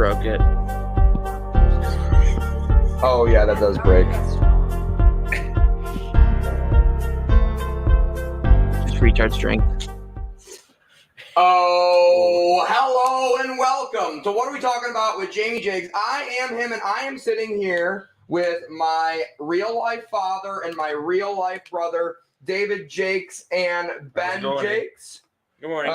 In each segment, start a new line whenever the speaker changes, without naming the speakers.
broke it.
Oh yeah, that does break.
Just recharge strength.
Oh, hello and welcome to What Are We Talking About with Jamie Jakes. I am him, and I am sitting here with my real-life father and my real-life brother, David Jakes and Ben Jakes.
Good morning.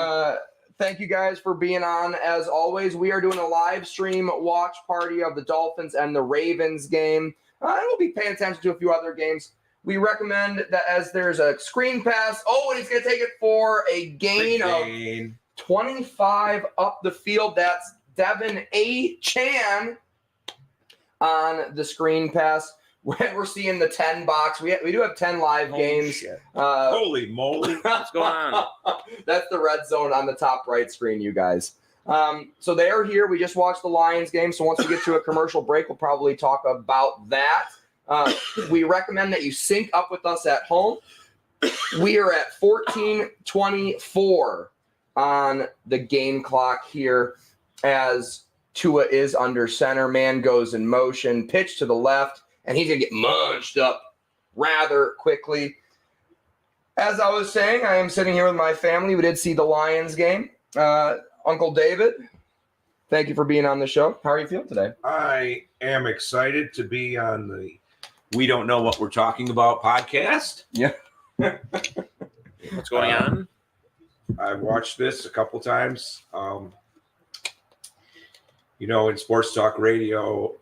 Thank you guys for being on. As always, we are doing a live stream watch party of the Dolphins and the Ravens game. And we'll be paying attention to a few other games. We recommend that as there's a screen pass. Oh, and he's going to take it for a gain of 25 up the field. That's Devin A. Chan on the screen pass. We're seeing the 10 box. We do have 10 live games.
Holy moly.
What's going on?
That's the red zone on the top right screen, you guys. So they are here. We just watched the Lions game. So once we get to a commercial break, we'll probably talk about that. We recommend that you sync up with us at home. We are at 14:24 on the game clock here as Tua is under center. Man goes in motion, pitch to the left, and he's going to get munched up rather quickly. As I was saying, I am sitting here with my family. We did see the Lions game. Uncle David, thank you for being on the show. How are you feeling today?
I am excited to be on the We Don't Know What We're Talking About podcast.
Yeah.
What's going on?
I've watched this a couple times. In sports talk radio,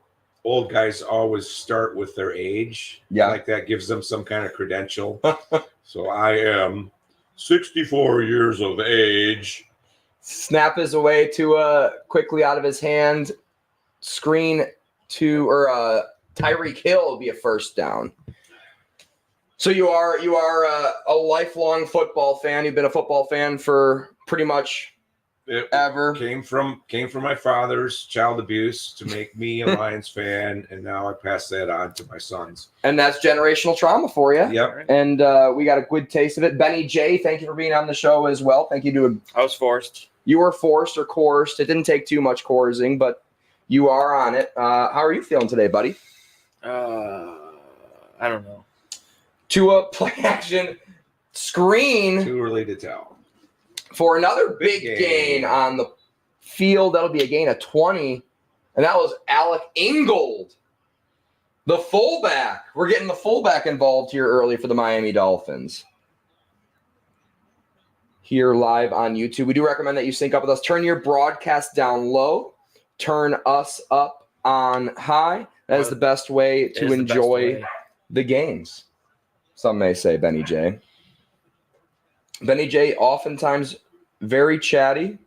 old guys always start with their age.
Yeah.
Like that gives them some kind of credential. So I am 64 years of age.
Snap is away to quickly out of his hand. Screen to Tyreek Hill will be a first down. So you are a lifelong football fan. You've been a football fan for pretty much ever.
Came from my father's child abuse to make me a Lions fan, and now I pass that on to my sons.
And that's generational trauma for you.
Yep.
And we got a good taste of it. Benny J, thank you for being on the show as well. Thank you to
I was forced.
You were forced or coerced. It didn't take too much coercing, but You are on it. How are you feeling today, buddy?
I don't know.
Tua play action screen
Too early to tell.
for another big
Big
gain
gain.
on the field. That'll be a gain of 20. And that was Alec Ingold, the fullback. We're getting the fullback involved here early for the Miami Dolphins. Here live on YouTube. We do recommend that you sync up with us. Turn your broadcast down low. Turn us up on high. That is the best way to enjoy the games. Some may say Benny J. Benny J oftentimes very chatty.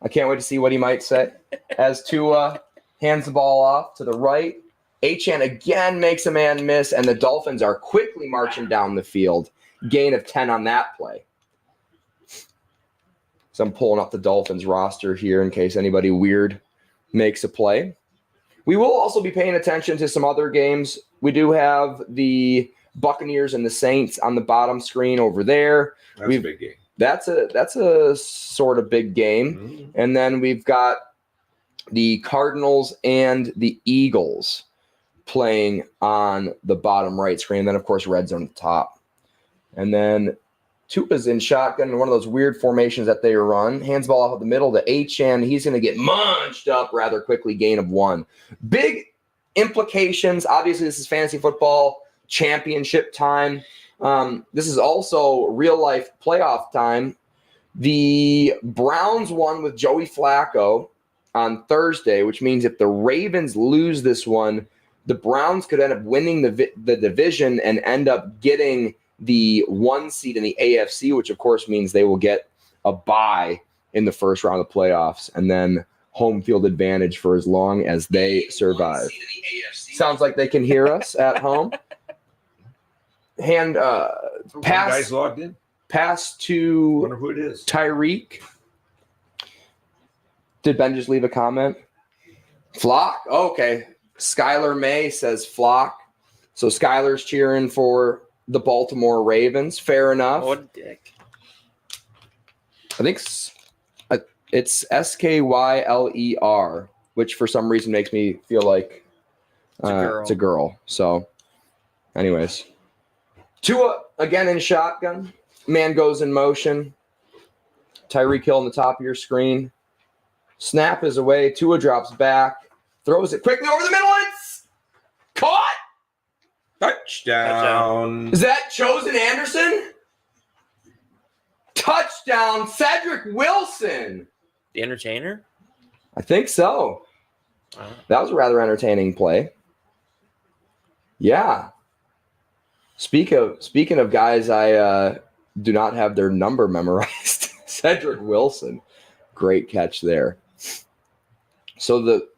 I can't wait to see what he might say. As Tua hands the ball off to the right. Achane again makes a man miss, and the Dolphins are quickly marching down the field. Gain of 10 on that play. So I'm pulling up the Dolphins roster here in case anybody weird makes a play. We will also be paying attention to some other games. We do have the Buccaneers and the Saints on the bottom screen over there.
That's a big game.
That's a sort of big game.
Mm-hmm.
And then we've got the Cardinals and the Eagles playing on the bottom right screen. And then, of course, red zone at the top. And then Tupa's in shotgun in one of those weird formations that they run. Hands the ball off at the middle to Achane. He's going to get munched up rather quickly, gain of 1. Big implications. Obviously, this is fantasy football championship time. This is also real-life playoff time. The Browns won with Joey Flacco on Thursday, which means if the Ravens lose this one, the Browns could end up winning the division and end up getting the 1 seed in the AFC, which of course means they will get a bye in the first round of the playoffs and then home field advantage for as long as they survive. Sounds like they can hear us at home.
Guys logged in.
Pass to
Wonder who it is.
Tyreek. Did Ben just leave a comment? Flock. Okay. Skylar May says Flock. So Skylar's cheering for the Baltimore Ravens. Fair enough.
What a dick.
I think it's Skyler, which for some reason makes me feel like it's a girl. So, anyways. Tua again in shotgun. Man goes in motion. Tyreek Hill on the top of your screen. Snap is away. Tua drops back. Throws it quickly over the middle. It's caught.
Touchdown.
Is that Chosen Anderson? Touchdown, Cedric Wilson.
The entertainer?
I think so. That was a rather entertaining play. Yeah. Speaking of guys, I do not have their number memorized. Cedric Wilson. Great catch there. So the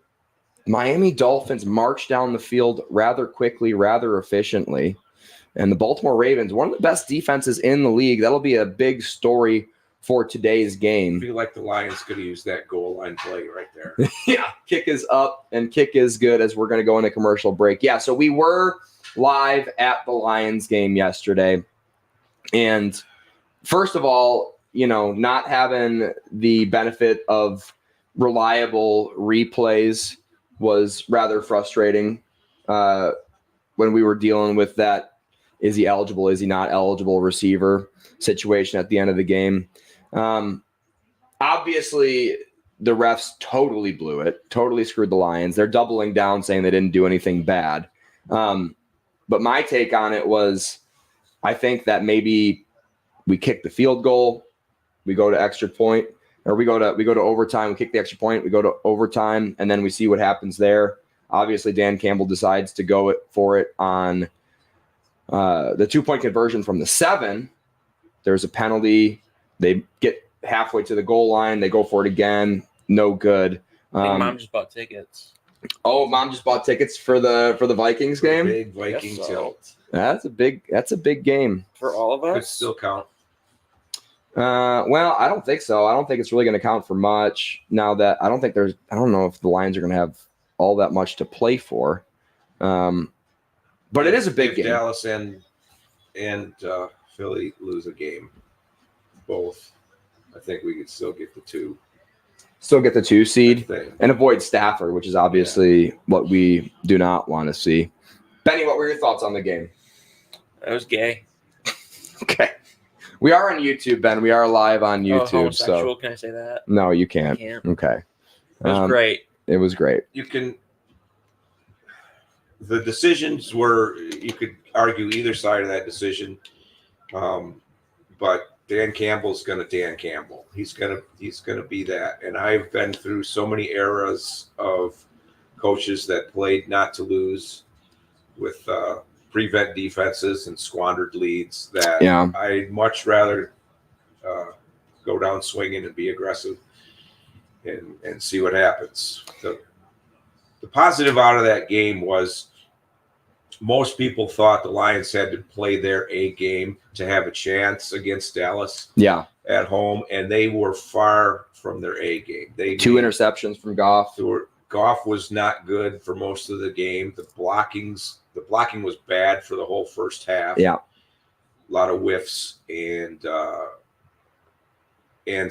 Miami Dolphins march down the field rather quickly, rather efficiently. And the Baltimore Ravens, one of the best defenses in the league. That'll be a big story for today's game.
I feel like the Lions could use that goal line play right there.
Yeah, kick is up and kick is good as we're going to go into commercial break. Yeah, so we were live at the Lions game yesterday. And first of all, not having the benefit of reliable replays was rather frustrating when we were dealing with that is he eligible, is he not eligible receiver situation at the end of the game. Obviously, the refs totally blew it, totally screwed the Lions. They're doubling down saying they didn't do anything bad. But my take on it was I think that maybe we kick the field goal, we go to extra point, or we go to overtime, we kick the extra point, we go to overtime, and then we see what happens there. Obviously, Dan Campbell decides to go for it on the 2-point conversion from the 7. There's a penalty. They get halfway to the goal line. They go for it again. No good.
I think Mom just bought tickets.
Oh, Mom just bought tickets for the Vikings game.
Big Viking tilt.
That's a big game
For all of us?
Could still count.
Well, I don't think so. I don't think it's really going to count for much now that I don't know if the Lions are going to have all that much to play for. But it is a big
if
game.
Dallas and Philly lose a game, both, I think we could still get the 2.
Still get the 2 seed
thing.
and avoid Stafford, which is obviously what we do not want to see. Benny, what were your thoughts on the game?
That was gay.
Okay. We are on YouTube, Ben. We are live on YouTube.
Homosexual,
So
can I say that?
no, you can't.
I can't.
Okay.
It was great.
It was great.
The decisions were, you could argue either side of that decision. But Dan Campbell's going to Dan Campbell. He's going to be that. And I've been through so many eras of coaches that played not to lose with prevent defenses and squandered leads that I'd much rather go down swinging and be aggressive and see what happens. The positive out of that game was most people thought the Lions had to play their A game to have a chance against Dallas at home, and they were far from their A game. They
2 interceptions from Goff.
Goff was not good for most of the game. The blocking was bad for the whole first half.
Yeah.
A lot of whiffs, and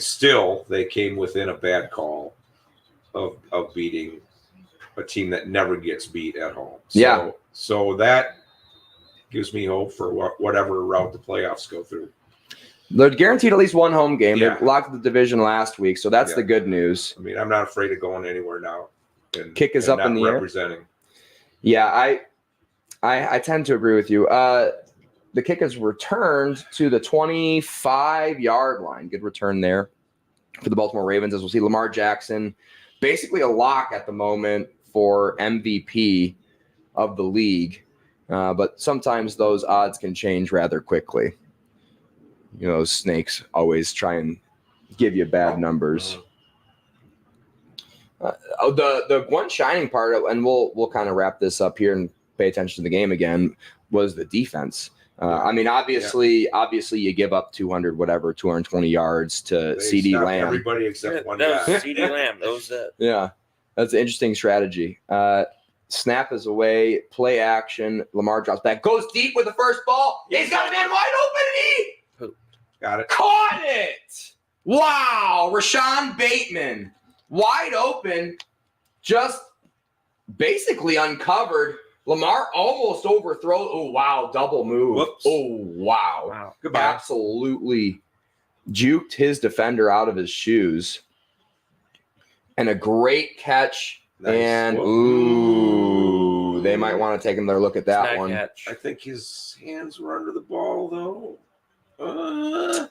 still they came within a bad call of beating a team that never gets beat at home. So that gives me hope for whatever route the playoffs go through.
They're guaranteed at least 1 home game. They locked the division last week, so that's the good news.
I mean, I'm not afraid of going anywhere now.
Kick is up in the
representing.
air. Yeah, I tend to agree with you. The kick is returned to the 25-yard line. Good return there for the Baltimore Ravens. As we'll see, Lamar Jackson, basically a lock at the moment for MVP of the league. But sometimes those odds can change rather quickly. You know, snakes always try and give you bad numbers. The one shining part, and we'll kind of wrap this up here and pay attention to the game again, was the defense. I mean, obviously, you give up 220 yards to CD Lamb.
Everybody except one guy.
CD Lamb. That was it.
Yeah, that's an interesting strategy. Snap is away. Play action. Lamar drops back. Goes deep with the first ball. He's got a man wide open, and he
got it.
Caught it. Wow, Rashawn Bateman, wide open, just basically uncovered. Lamar almost overthrows. Oh, wow. Double move.
Whoops.
Oh, wow.
Goodbye.
Absolutely juked his defender out of his shoes. And a great catch.
Nice.
And, they might want to take another look at that
Snack
one.
catch.
I think his hands were under the ball, though. I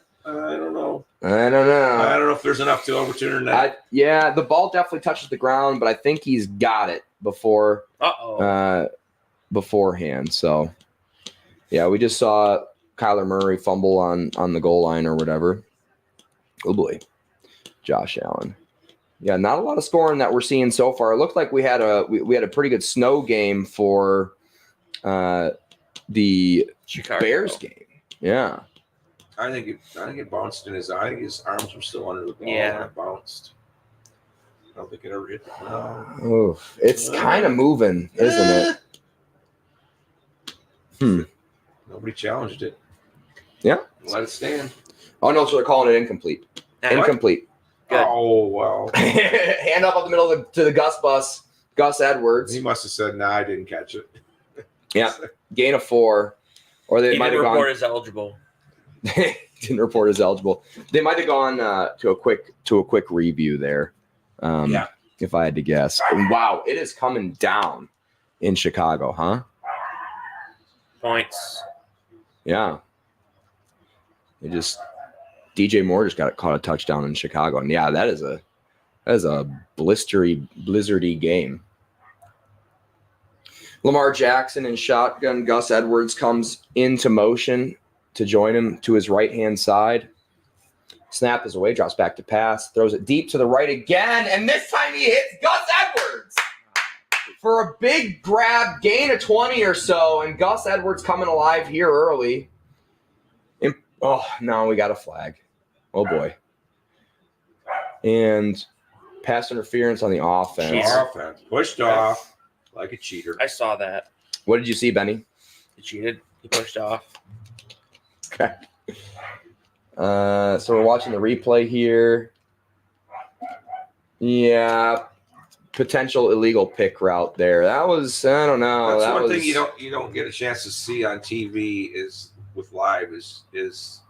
don't know. I don't know if there's enough to overturn or not.
The ball definitely touches the ground, but I think he's got it beforehand. So, we just saw Kyler Murray fumble on the goal line or whatever. Oh, boy. Josh Allen. Yeah, not a lot of scoring that we're seeing so far. It looked like we had a pretty good snow game for the
Chicago
Bears game. Yeah.
I think it bounced in his eye. I think his arms were still under the ball when it bounced. I don't think it ever hit the ground.
Oh, it's kind of moving, isn't it?
Nobody challenged it.
Yeah.
Let it stand.
Oh, no, so they're calling it incomplete. Incomplete.
Good.
Oh, well.
Hand up the middle to the Gus Edwards.
He must have said, "Nah, I didn't catch it."
Yeah. Gain of 4. Or they might have gone.
Report is eligible.
Didn't report as eligible. They might have gone to a quick review there. If I had to guess. Wow, it is coming down in Chicago, huh?
Points.
Yeah. DJ Moore just caught a touchdown in Chicago, and that is a blizzardy game. Lamar Jackson in shotgun. Gus Edwards comes into motion to join him to his right-hand side. Snap is away, drops back to pass, throws it deep to the right again, and this time he hits Gus Edwards for a big grab, gain of 20 or so, and Gus Edwards coming alive here early. Oh, no, we got a flag. Oh, boy. And pass interference on the offense.
Offense. Pushed off like a cheater.
I saw that.
What did you see, Benny?
He cheated. He pushed off.
Okay. So we're watching the replay here. Yeah, potential illegal pick route there. That was, I don't know.
That's
that
one
was,
thing you don't get a chance to see on TV is with live is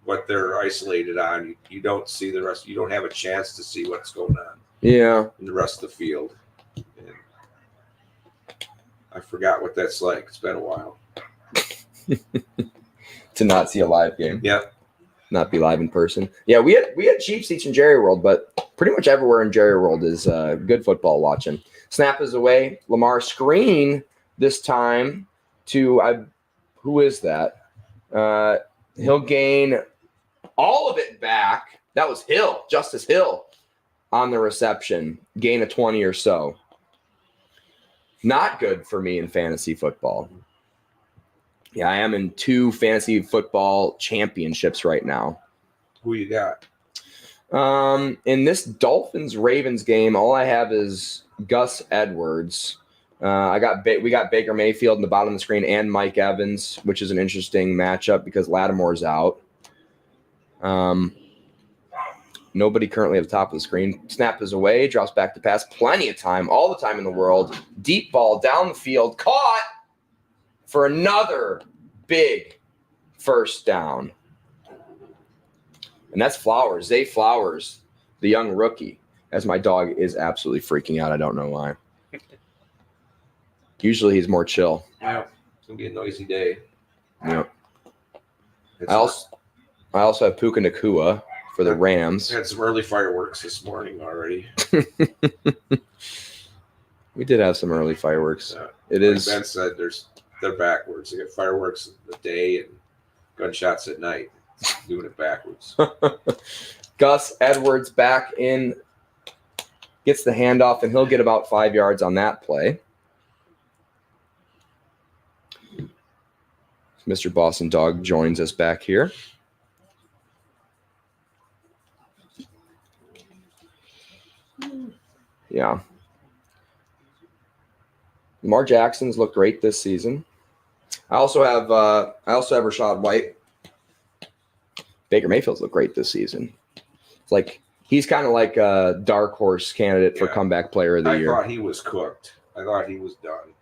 what they're isolated on. You don't see the rest. You don't have a chance to see what's going on
Yeah.
in the rest of the field. And I forgot what that's like. It's been a while.
To not see a live game.
Yeah.
Not be live in person. Yeah, we had cheap seats in Jerry World, but pretty much everywhere in Jerry World is good football watching. Snap is away. Lamar screen this time to who is that? He'll gain all of it back. That was Hill, Justice Hill, on the reception. Gain of 20 or so. Not good for me in fantasy football. Yeah, I am in 2 fantasy football championships right now.
Who you got?
In this Dolphins-Ravens game, all I have is Gus Edwards. We got Baker Mayfield in the bottom of the screen and Mike Evans, which is an interesting matchup because Lattimore's out. Nobody currently at the top of the screen. Snap is away, drops back to pass. Plenty of time, all the time in the world. Deep ball down the field, caught for another big first down. And that's Flowers. Zay Flowers, the young rookie, as my dog is absolutely freaking out. I don't know why. Usually he's more chill.
Yeah. It's going to be a noisy day.
Yep. I also have Puka Nakua for the Rams.
Had some early fireworks this morning already.
We did have some early fireworks. It
like
is.
Ben said, they're backwards. They get fireworks in the day and gunshots at night. Doing it backwards.
Gus Edwards back in, gets the handoff, and he'll get about 5 yards on that play. Mr. Boston Dog joins us back here. Yeah. Lamar Jackson's looked great this season. I also have Rashad White. Baker Mayfield's looked great this season. It's like he's kind of like a dark horse candidate for comeback player of the year.
I thought he was cooked. I thought he was done.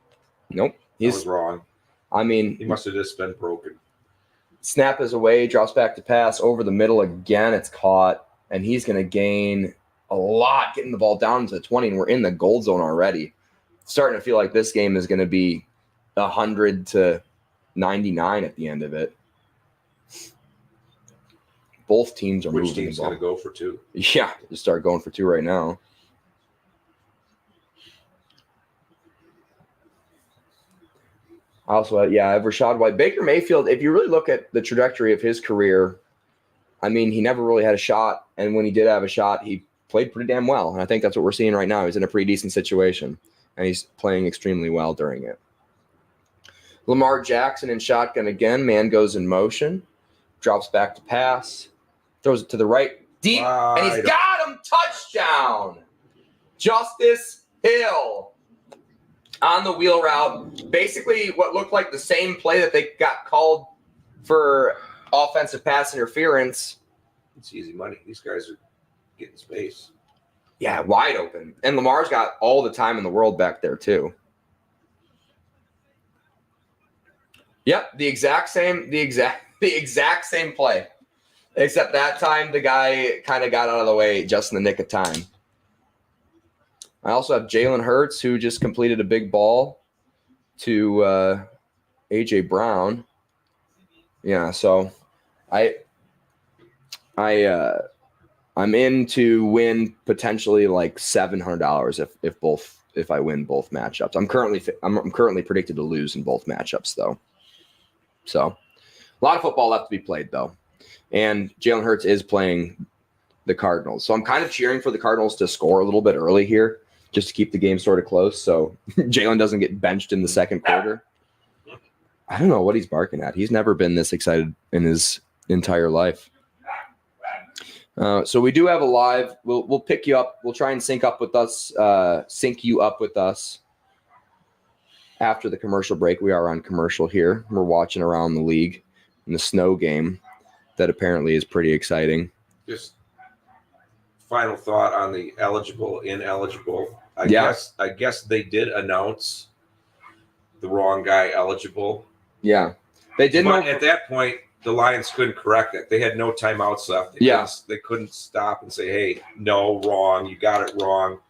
Nope.
I was wrong.
I mean,
he must have just been broken.
Snap is away, drops back to pass over the middle again. It's caught, and he's going to gain a lot, getting the ball down to the 20, and we're in the gold zone already. Starting to feel like this game is going to be 100-99 at the end of it. Both teams are moving.
Which team's going to go for 2?
Yeah, just start going for 2 right now. Also, I have Rashad White. Baker Mayfield, if you really look at the trajectory of his career, I mean, he never really had a shot. And when he did have a shot, he played pretty damn well. And I think that's what we're seeing right now. He's in a pretty decent situation, and he's playing extremely well during it. Lamar Jackson in shotgun again. Man goes in motion, drops back to pass, throws it to the right, deep, and he's got him. Touchdown. Justice Hill on the wheel route. Basically what looked like the same play that they got called for offensive pass interference.
It's easy money. These guys are getting space.
Yeah, wide open. And Lamar's got all the time in the world back there too. Yep, the exact same play. Except that time the guy kind of got out of the way just in the nick of time. I also have Jalen Hurts, who just completed a big ball to A.J. Brown. Yeah, so I'm in to win potentially like $700 if I win both matchups. I'm currently predicted to lose in both matchups though. So a lot of football left to be played though, and Jalen Hurts is playing the Cardinals. So I'm kind of cheering for the Cardinals to score a little bit early here, just to keep the game sort of close so Jalen doesn't get benched in the second quarter. I don't know what he's barking at. He's never been this excited in his entire life. So we do have a live. We'll pick you up. We'll try and sync you up with us after the commercial break. We are on commercial here. We're watching around the league in the snow game that apparently is pretty exciting.
Just final thought on the eligible, ineligible. I guess they did announce the wrong guy eligible.
Yeah, they didn't.
But at that point, the Lions couldn't correct it. They had no timeouts left. They couldn't stop and say, "Hey, no, wrong. You got it wrong."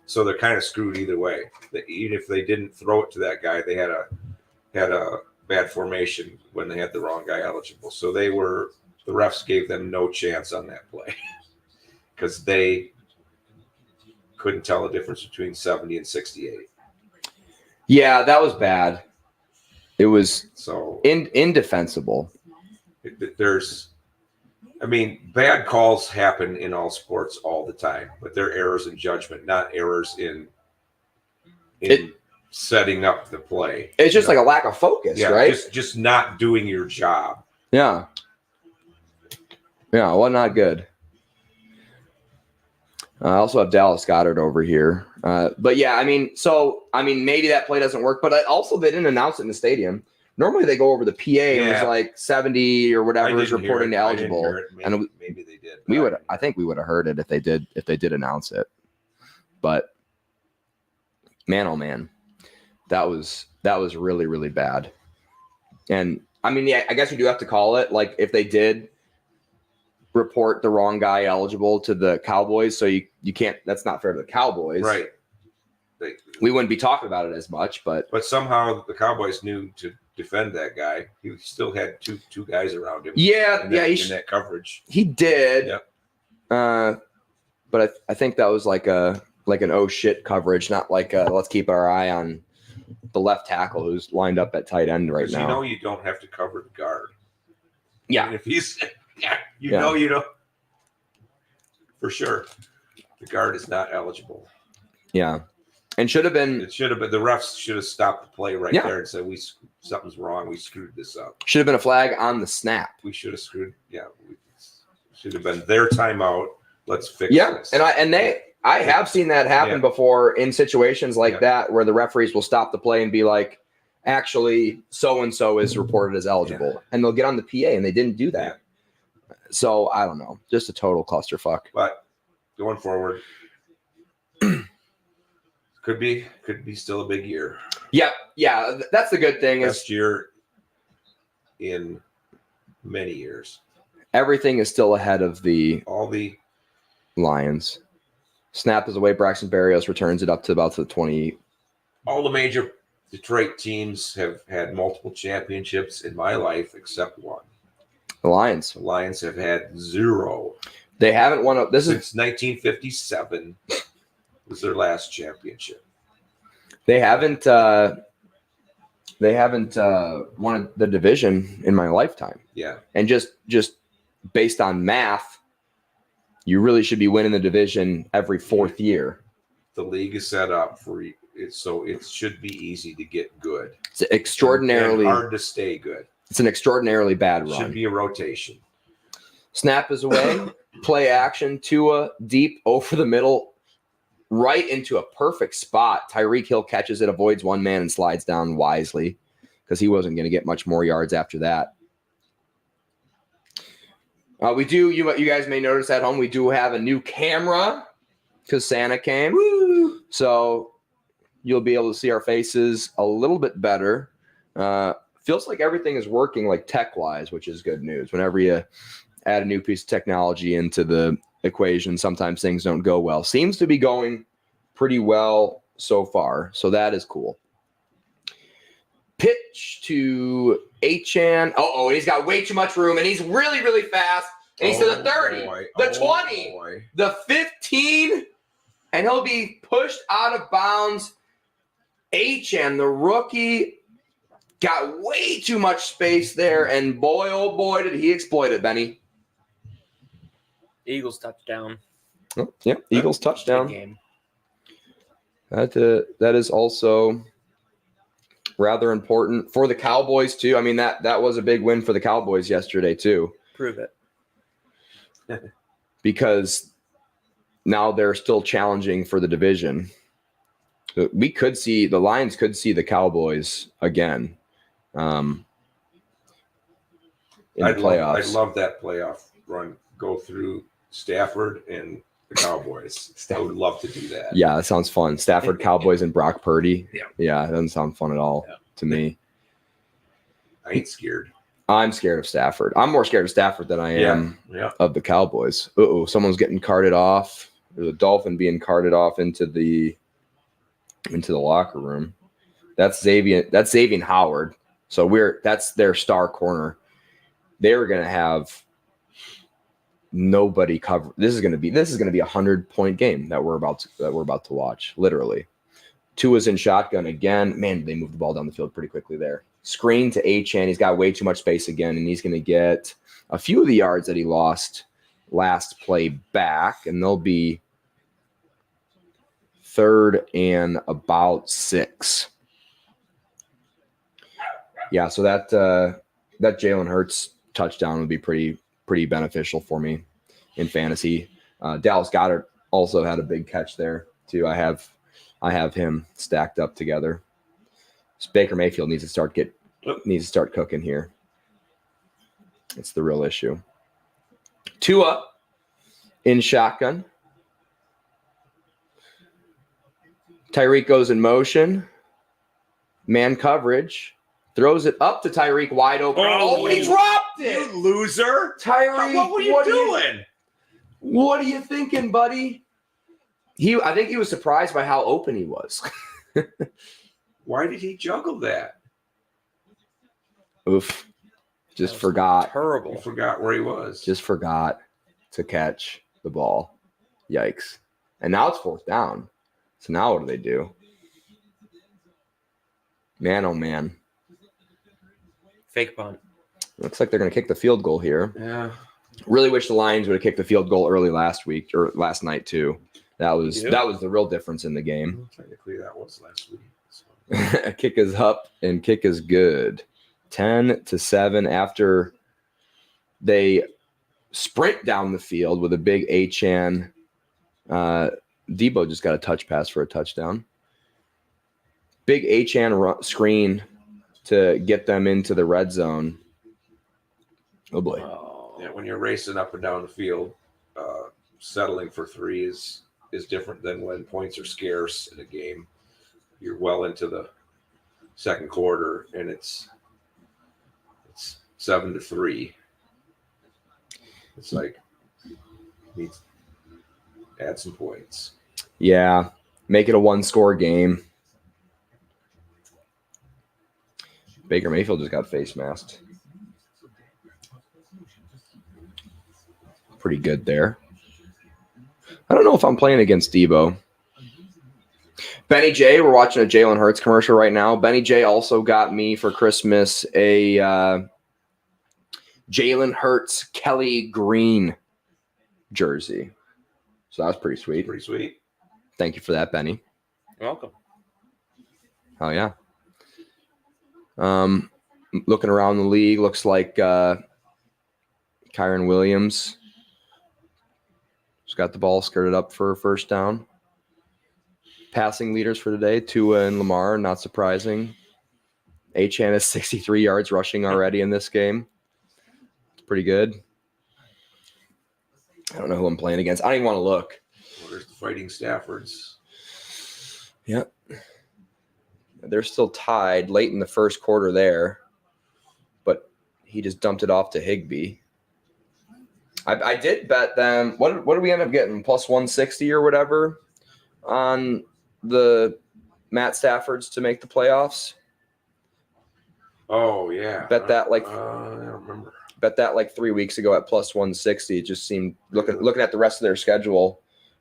So they're kind of screwed either way. Even if they didn't throw it to that guy, they had a bad formation when they had the wrong guy eligible. So the refs gave them no chance on that play because they couldn't tell the difference between 70 and 68.
Yeah, that was bad. It was
so
indefensible.
Bad calls happen in all sports all the time, but they're errors in judgment, not errors in setting up the play.
It's just like a lack of focus, right?
Just not doing your job.
Yeah. Yeah, well, not good. I also have Dallas Goedert over here. But yeah, maybe that play doesn't work, but they didn't announce it in the stadium. Normally they go over the PA and it's like 70 or whatever is reporting to eligible.
Maybe they did.
I think we would have heard it if they did announce it. But man, oh man, that was really, really bad. And I guess we do have to call it, like, if they did report the wrong guy eligible to the Cowboys, so you can't, that's not fair to the Cowboys.
Right.
We wouldn't be talking about it as much, but
somehow the Cowboys knew to defend that guy. He still had two guys around him.
Yeah,
in that coverage.
He did.
Yep.
But I think that was like an oh shit coverage, not like let's keep our eye on the left tackle who's lined up at tight end right now.
You don't have to cover the guard.
Yeah.
And if he's you know for sure the guard is not eligible.
Yeah. And should have been.
The refs should have stopped the play right there and said, something's wrong. We screwed this up.
Should have been a flag on the snap.
We should have screwed. Yeah. Should have been their timeout. Let's fix this.
And I have seen that happen before in situations like that where the referees will stop the play and be like, actually, so-and-so is reported as eligible. Yeah. And they'll get on the PA and they didn't do that. Yeah. So I don't know. Just a total clusterfuck.
But going forward. Could be still a big year.
Yeah, that's the good thing.
Best year in many years.
Everything is still ahead of
all the
Lions. Snap is away. Braxton Berrios returns it up to about the 20.
All the major Detroit teams have had multiple championships in my life except one.
The Lions.
The Lions have had 0.
They haven't won
since 1957. Was their last championship.
They haven't won the division in my lifetime.
Yeah.
And just based on math, you really should be winning the division every 4th year.
The league is set up for it, so it should be easy to get good.
It's extraordinarily
and hard to stay good.
It's an extraordinarily bad run.
Should be a rotation.
Snap is away. Play action. Tua deep over the middle. Right into a perfect spot. Tyreek Hill catches it, avoids one man, and slides down wisely because he wasn't going to get much more yards after that. We do, you guys may notice at home, we do have a new camera because Santa came. Woo! So you'll be able to see our faces a little bit better. Feels like everything is working like tech-wise, which is good news. Whenever you add a new piece of technology into the equation, sometimes things don't go well. Seems to be going pretty well so far, so that is cool. Pitch to Achane. Oh, he's got way too much room, and he's really, really fast. And he's to the 30, the 20, the 15, and he'll be pushed out of bounds. Achane, the rookie, got way too much space there, and boy, oh boy, did he exploit it, Benny.
Eagles touchdown.
Oh, yeah, Eagles touchdown. Game. That is also rather important for the Cowboys too. I mean, that was a big win for the Cowboys yesterday too.
Prove it.
Because now they're still challenging for the division. The Lions could see the Cowboys again in the playoffs.
I'd love that playoff run. Go through Stafford and the Cowboys. I would love to do that.
Yeah, that sounds fun. Stafford, Cowboys, and Brock Purdy.
Yeah.
It doesn't sound fun at all to me.
I ain't scared.
I'm scared of Stafford. I'm more scared of Stafford than I am of the Cowboys. Someone's getting carted off. There's a Dolphin being carted off into the locker room. That's Xavier Howard. So that's their star corner. They're gonna have nobody cover. This is gonna be a 100-point game that we're about to watch. Literally. Tua's in shotgun again. Man, they moved the ball down the field pretty quickly there. Screen to Achane. He's got way too much space again, and he's gonna get a few of the yards that he lost last play back, and they'll be 3rd and about 6. Yeah, so that Jalen Hurts touchdown would be pretty beneficial for me in fantasy. Dallas Goedert also had a big catch there too. I have him stacked up together. So Baker Mayfield needs to start cooking here. It's the real issue. Tua in shotgun. Tyreek goes in motion. Man coverage. Throws it up to Tyreek wide open. Oh, he dropped it.
You loser.
Tyreek,
What were you doing?
What are you thinking, buddy? I think he was surprised by how open he was.
Why did he juggle that?
Oof. Just forgot.
Terrible.
He forgot where he was.
Just forgot to catch the ball. Yikes. And now it's 4th down. So now what do they do? Man, oh man.
Fake punt.
Looks like they're going to kick the field goal here.
Yeah.
Really wish the Lions would have kicked the field goal early last week or last night too. That was the real difference in the game.
Well, technically, that was last week.
Kick is up and kick is good. 10-7 after they sprint down the field with a big Achane. Debo just got a touch pass for a touchdown. Big Achane screen to get them into the red zone. Oh boy.
Yeah, when you're racing up and down the field, settling for 3 is different than when points are scarce in a game. You're well into the second quarter and it's 7-3. It's like needs add some points.
Yeah, make it a 1-score game. Baker Mayfield just got face masked. Pretty good there. I don't know if I'm playing against Debo. Benny J, we're watching a Jalen Hurts commercial right now. Benny J also got me for Christmas a Jalen Hurts Kelly Green jersey. So that was pretty sweet.
Pretty sweet.
Thank you for that, Benny.
You're welcome.
Oh, yeah. Looking around the league, looks like Kyron Williams just got the ball skirted up for a first down. Passing leaders for today, Tua and Lamar, not surprising. Achane has 63 yards rushing already in this game. It's pretty good. I don't know who I'm playing against. I don't even want to look.
Well, there's the Fighting Staffords.
Yep. They're still tied late in the first quarter there, but he just dumped it off to Higbee. I did bet them. What did we end up getting? Plus 160 or whatever on the Matt Staffords to make the playoffs.
Oh yeah.
Bet that
I don't remember.
Bet that like 3 weeks ago at plus 160. It just seemed looking at the rest of their schedule.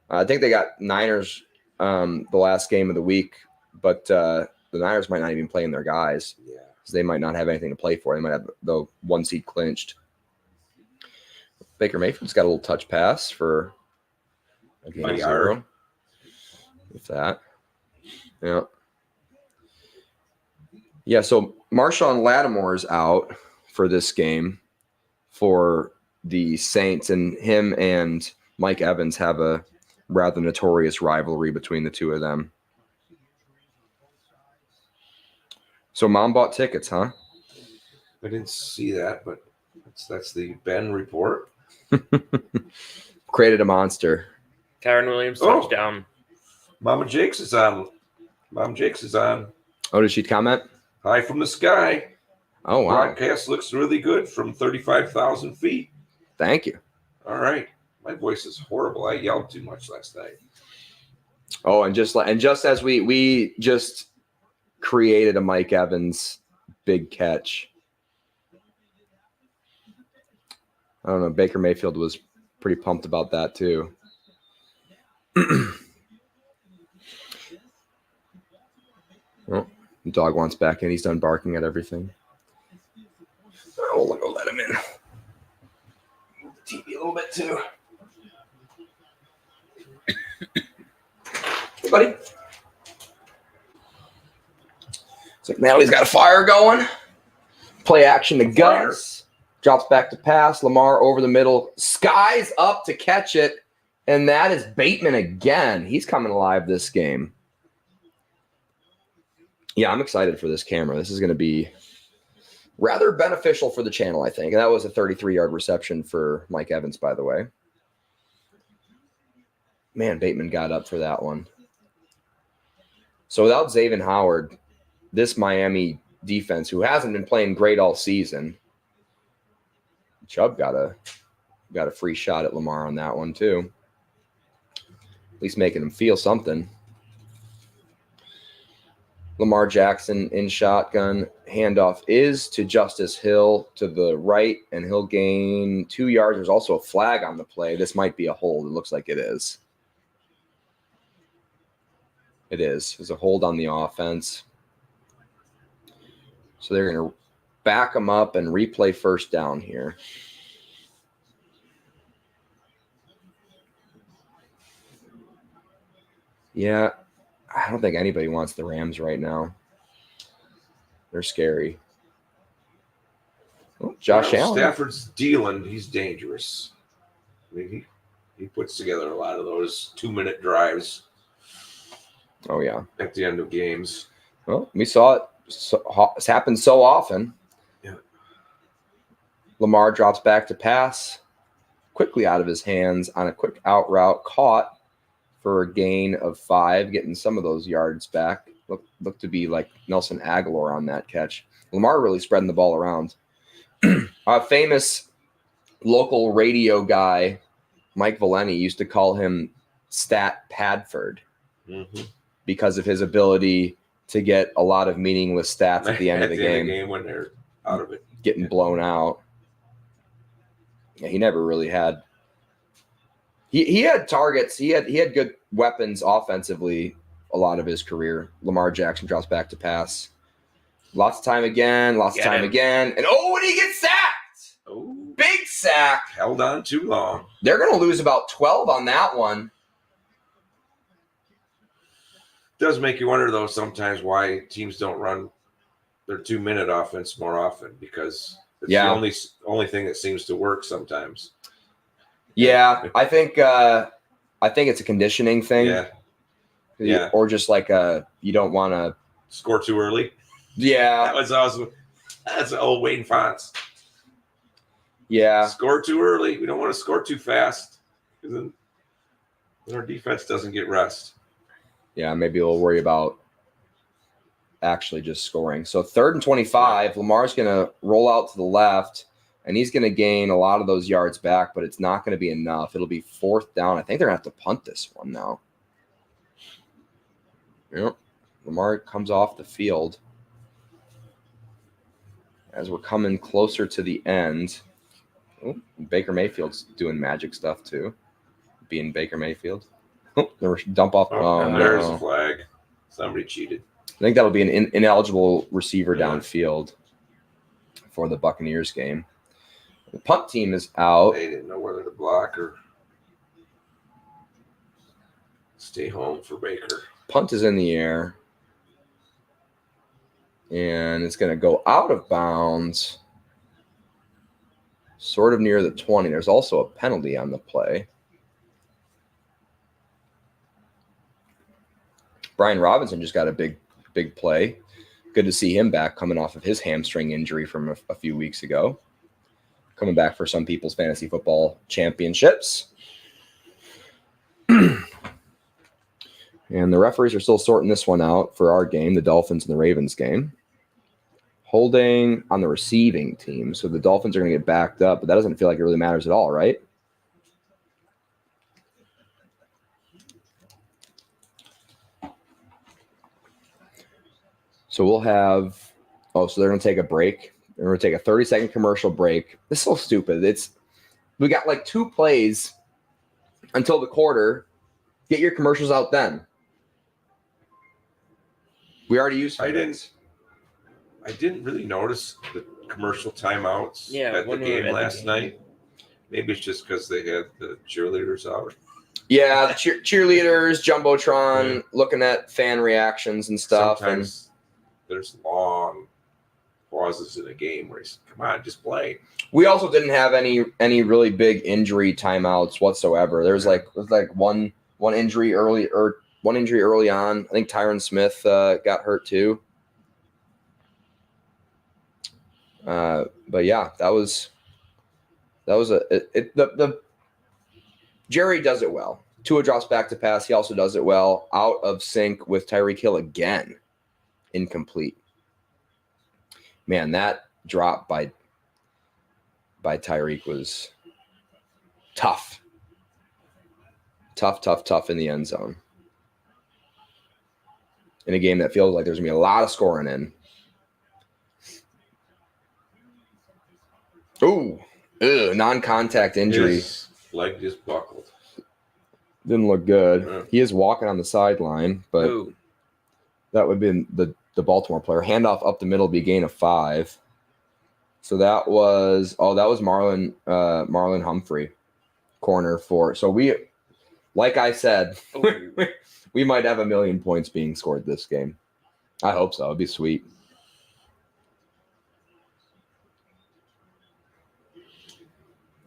I think they got Niners the last game of the week, but the Niners might not even play in their guys.
Yeah.
Because they might not have anything to play for. They might have the 1 seed clinched. Baker Mayfield's got a little touch pass for a game of 0. With that. Yeah. Yeah, so Marshawn Lattimore's out for this game for the Saints, and him and Mike Evans have a rather notorious rivalry between the two of them. So Mom bought tickets, huh?
I didn't see that, but that's the Ben report.
Created a monster.
Kyron Williams
Oh.
touchdown.
Mama Jakes is on. Mom Jakes is on.
Oh, did she comment?
High from the sky.
Oh, wow.
Broadcast looks really good from 35,000 feet.
Thank you.
All right. My voice is horrible. I yelled too much last night.
Oh, and just as we just created a Mike Evans big catch. I don't know. Baker Mayfield was pretty pumped about that too. Oh, the dog wants back in. He's done barking at everything. Oh, we'll go let him in. Move the TV a little bit too. Hey, buddy. It's like Natalie's got a fire going. Play action to Gus. Drops back to pass. Lamar over the middle. Skies up to catch it. And that is Bateman again. He's coming alive this game. Yeah, I'm excited for this camera. This is going to be rather beneficial for the channel, I think. And that was a 33-yard reception for Mike Evans, by the way. Man, Bateman got up for that one. So without Xavier Howard, this Miami defense, who hasn't been playing great all season, Chubb got a free shot at Lamar on that one too. At least making him feel something. Lamar Jackson in shotgun. Handoff is to Justice Hill to the right, and he'll gain 2 yards. There's also a flag on the play. This might be a hold. It looks like it is. It is. There's a hold on the offense. So they're going to back them up and replay first down here. Yeah, I don't think anybody wants the Rams right now. They're scary. Oh, Josh Allen.
Stafford's dealing. He's dangerous. I mean, he puts together a lot of those 2-minute drives.
Oh, yeah.
At the end of games.
Well, we saw it. It's happened so often.
Yeah.
Lamar drops back to pass. Quickly out of his hands on a quick out route. Caught for a gain of 5. Getting some of those yards back. Looked to be like Nelson Aguilar on that catch. Lamar really spreading the ball around. A famous local radio guy, Mike Valeni, used to call him Stat Padford. Mm-hmm. Because of his ability to get a lot of meaningless stats at the end of the game
when they're out of it,
getting blown out. Yeah, he never really had. He had targets. He had good weapons offensively a lot of his career. Lamar Jackson drops back to pass. Lots of time again. And he gets sacked.
Oh,
big sack.
Held on too long.
They're going to lose about 12 on that one.
Does make you wonder, though, sometimes why teams don't run their 2-minute offense more often, because it's the only thing that seems to work sometimes.
Yeah, I think it's a conditioning thing.
Yeah.
Or just like you don't want to
score too early.
Yeah.
That was awesome. That's old Wayne Fonts.
Yeah.
Score too early. We don't want to score too fast, because then our defense doesn't get rest.
Yeah, maybe we'll worry about actually just scoring. So 3rd and 25, Lamar's going to roll out to the left, and he's going to gain a lot of those yards back, but it's not going to be enough. It'll be 4th down. I think they're going to have to punt this one now. Yep. Lamar comes off the field. As we're coming closer to the end, Baker Mayfield's doing magic stuff too, being Baker Mayfield. Dump off.
There's a flag. Somebody cheated.
I think that'll be an ineligible receiver downfield for the Buccaneers game. The punt team is out.
They didn't know whether to block or stay home for Baker.
Punt is in the air. And it's going to go out of bounds, sort of near the 20. There's also a penalty on the play. Brian Robinson just got a big play. Good to see him back, coming off of his hamstring injury from a few weeks ago. Coming back for some people's fantasy football championships. And the referees are still sorting this one out for our game, the Dolphins and the Ravens game. Holding on the receiving team. So the Dolphins are going to get backed up, but that doesn't feel like it really matters at all, right? So we'll have, so they're going to take a break. They're going to take a 30-second commercial break. This is so stupid. We got like 2 plays until the quarter. Get your commercials out then. We already used.
I didn't really notice the commercial timeouts at the game last night. Maybe it's just because they had the cheerleaders out.
Yeah, the cheerleaders, Jumbotron, looking at fan reactions and stuff.
Sometimes there's long pauses in a game where he's, come on, just play.
We also didn't have any really big injury timeouts whatsoever. There was like one injury early on. I think Tyron Smith got hurt too. But yeah, the Jerry does it well. Tua drops back to pass. He also does it well. Out of sync with Tyreek Hill again. Incomplete. Man, that drop by Tyreek was tough. Tough in the end zone. In a game that feels like there's going to be a lot of scoring in. Ooh, non-contact injury.
His leg just buckled.
Didn't look good.
Yeah.
He is walking on the sideline, but that would have been the Baltimore player. Handoff up the middle, be gain of 5. So that was Marlon Humphrey, corner for. So we, like I said, we might have 1 million points being scored this game. I hope so. It'd be sweet.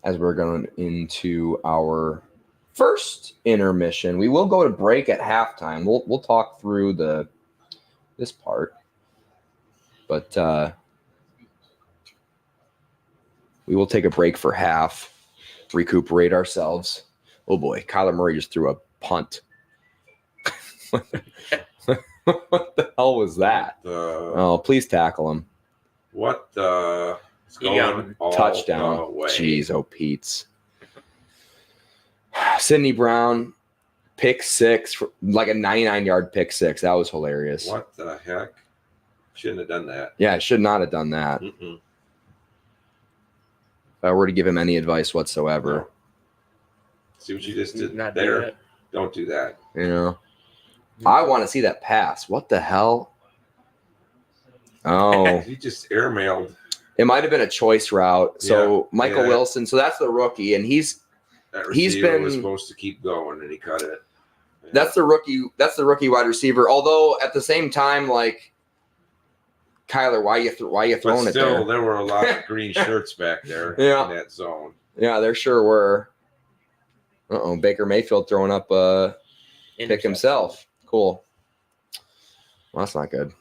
As we're going into our first intermission, we will go to break at halftime. We'll talk through this part, but we will take a break for half, recuperate ourselves. Oh boy, Kyler Murray just threw a punt. What the hell was that? Please tackle him.
What the?
Touchdown. Jeez, Pete's. Sidney Brown, pick 6, like a 99-yard pick 6. That was hilarious.
What the heck? Shouldn't have done that.
Yeah, I should not have done that. If I were to give him any advice whatsoever.
No. See what you just did there? Don't do that.
You know, I want to see that pass. What the hell? Oh.
He just airmailed.
It might have been a choice route. So Michael Wilson. So that's the rookie, and he's been
supposed to keep going, and he cut it. Yeah.
That's the rookie. That's the rookie wide receiver. Although at the same time, like Kyler, why you throwing it there?
Still, there were a lot of green shirts back there in that zone.
Yeah, there sure were. Baker Mayfield throwing up a pick himself. Cool. Well, that's not good.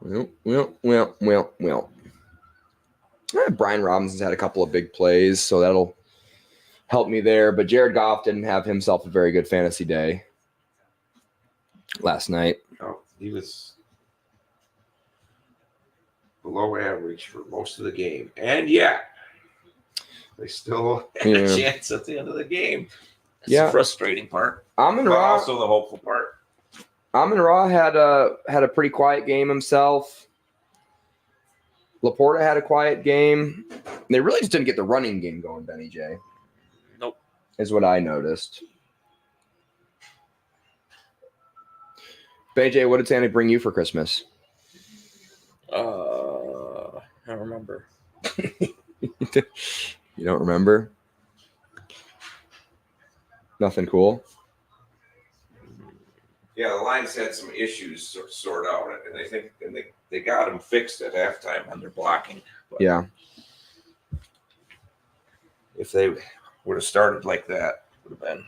Well. Brian Robinson's had a couple of big plays, so that'll help me there. But Jared Goff didn't have himself a very good fantasy day last night.
Oh, he was below average for most of the game. And they still had a chance at the end of the game. That's the frustrating part.
Amon-Ra,
also the hopeful part.
Amon-Ra had a pretty quiet game himself. Laporta had a quiet game. They really just didn't get the running game going, Benny J.
Nope.
Is what I noticed. Benny J, what did Santa bring you for Christmas?
I don't remember.
You don't remember? Nothing cool?
Yeah, the Lions had some issues to sort out, and they got them fixed at halftime on their blocking. But
yeah.
If they would have started like that, it would have been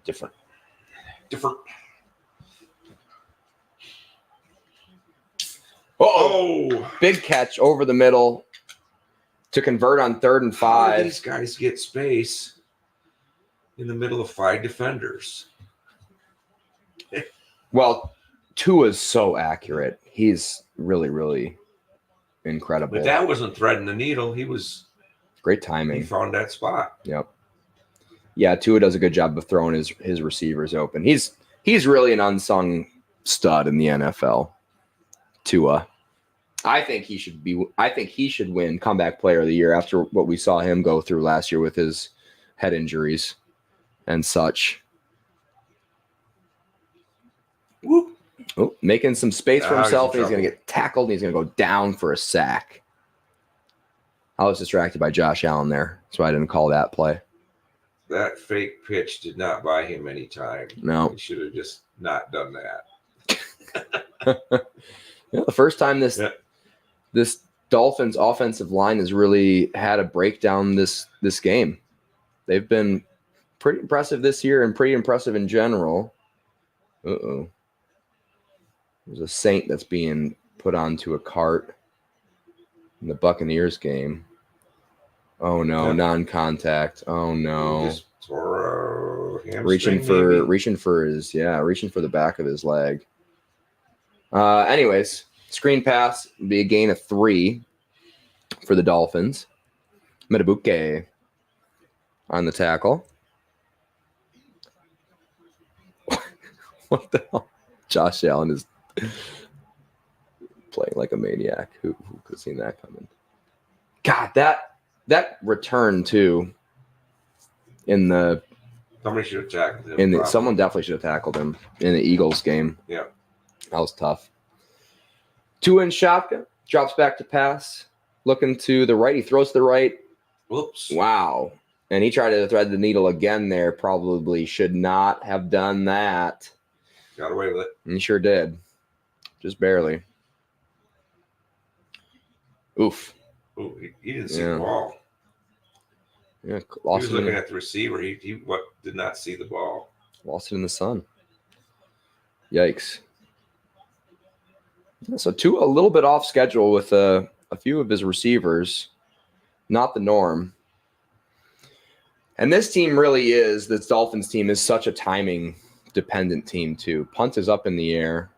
different. Oh,
big catch over the middle to convert on 3rd and 5.
These guys get space. in the middle of 5 defenders.
Well, Tua's so accurate. He's really, really incredible.
But that wasn't threading the needle.
Great
He
timing.
found that spot.
Yep. Yeah, Tua does a good job of throwing his receivers open. He's really an unsung stud in the NFL. Tua. I think he should win comeback player of the year after what we saw him go through last year with his head injuries and such.
Whoop.
Oh, making some space for
Now he's
himself,
in
and he's going to
trouble.
get tackled, and he's going to go down for a sack. I was distracted by Josh Allen there, so I didn't call that play.
That fake pitch did not buy him any time.
No.
He should have just not done that.
Yeah, the first time this Dolphins offensive line has really had a breakdown this game. They've been pretty impressive this year and pretty impressive in general. Uh-oh. There's a Saint that's being put onto a cart in the Buccaneers game. Oh no, non-contact. Oh no.
He just tore a hamstring,
reaching for the back of his leg. Anyways, screen pass would be a gain of 3 for the Dolphins. Metabuke on the tackle. What the hell? Josh Allen is playing like a maniac. Who could have seen that coming? God, that return too in the
somebody should have tackled him.
Someone definitely should have tackled him in the Eagles game.
Yeah.
That was tough. Tua in shotgun, drops back to pass, looking to the right. He throws to the right.
Whoops.
Wow. And he tried to thread the needle again there. Probably should not have done that.
Got away with it.
And he sure did. Just barely. Oof.
Ooh, he didn't see the ball.
Yeah,
He was looking at the receiver. He did not see the ball.
Lost it in the sun. Yikes. So Tua a little bit off schedule with a few of his receivers. Not the norm. And this Dolphins team is such a timing dependent team too. Punt is up in the air.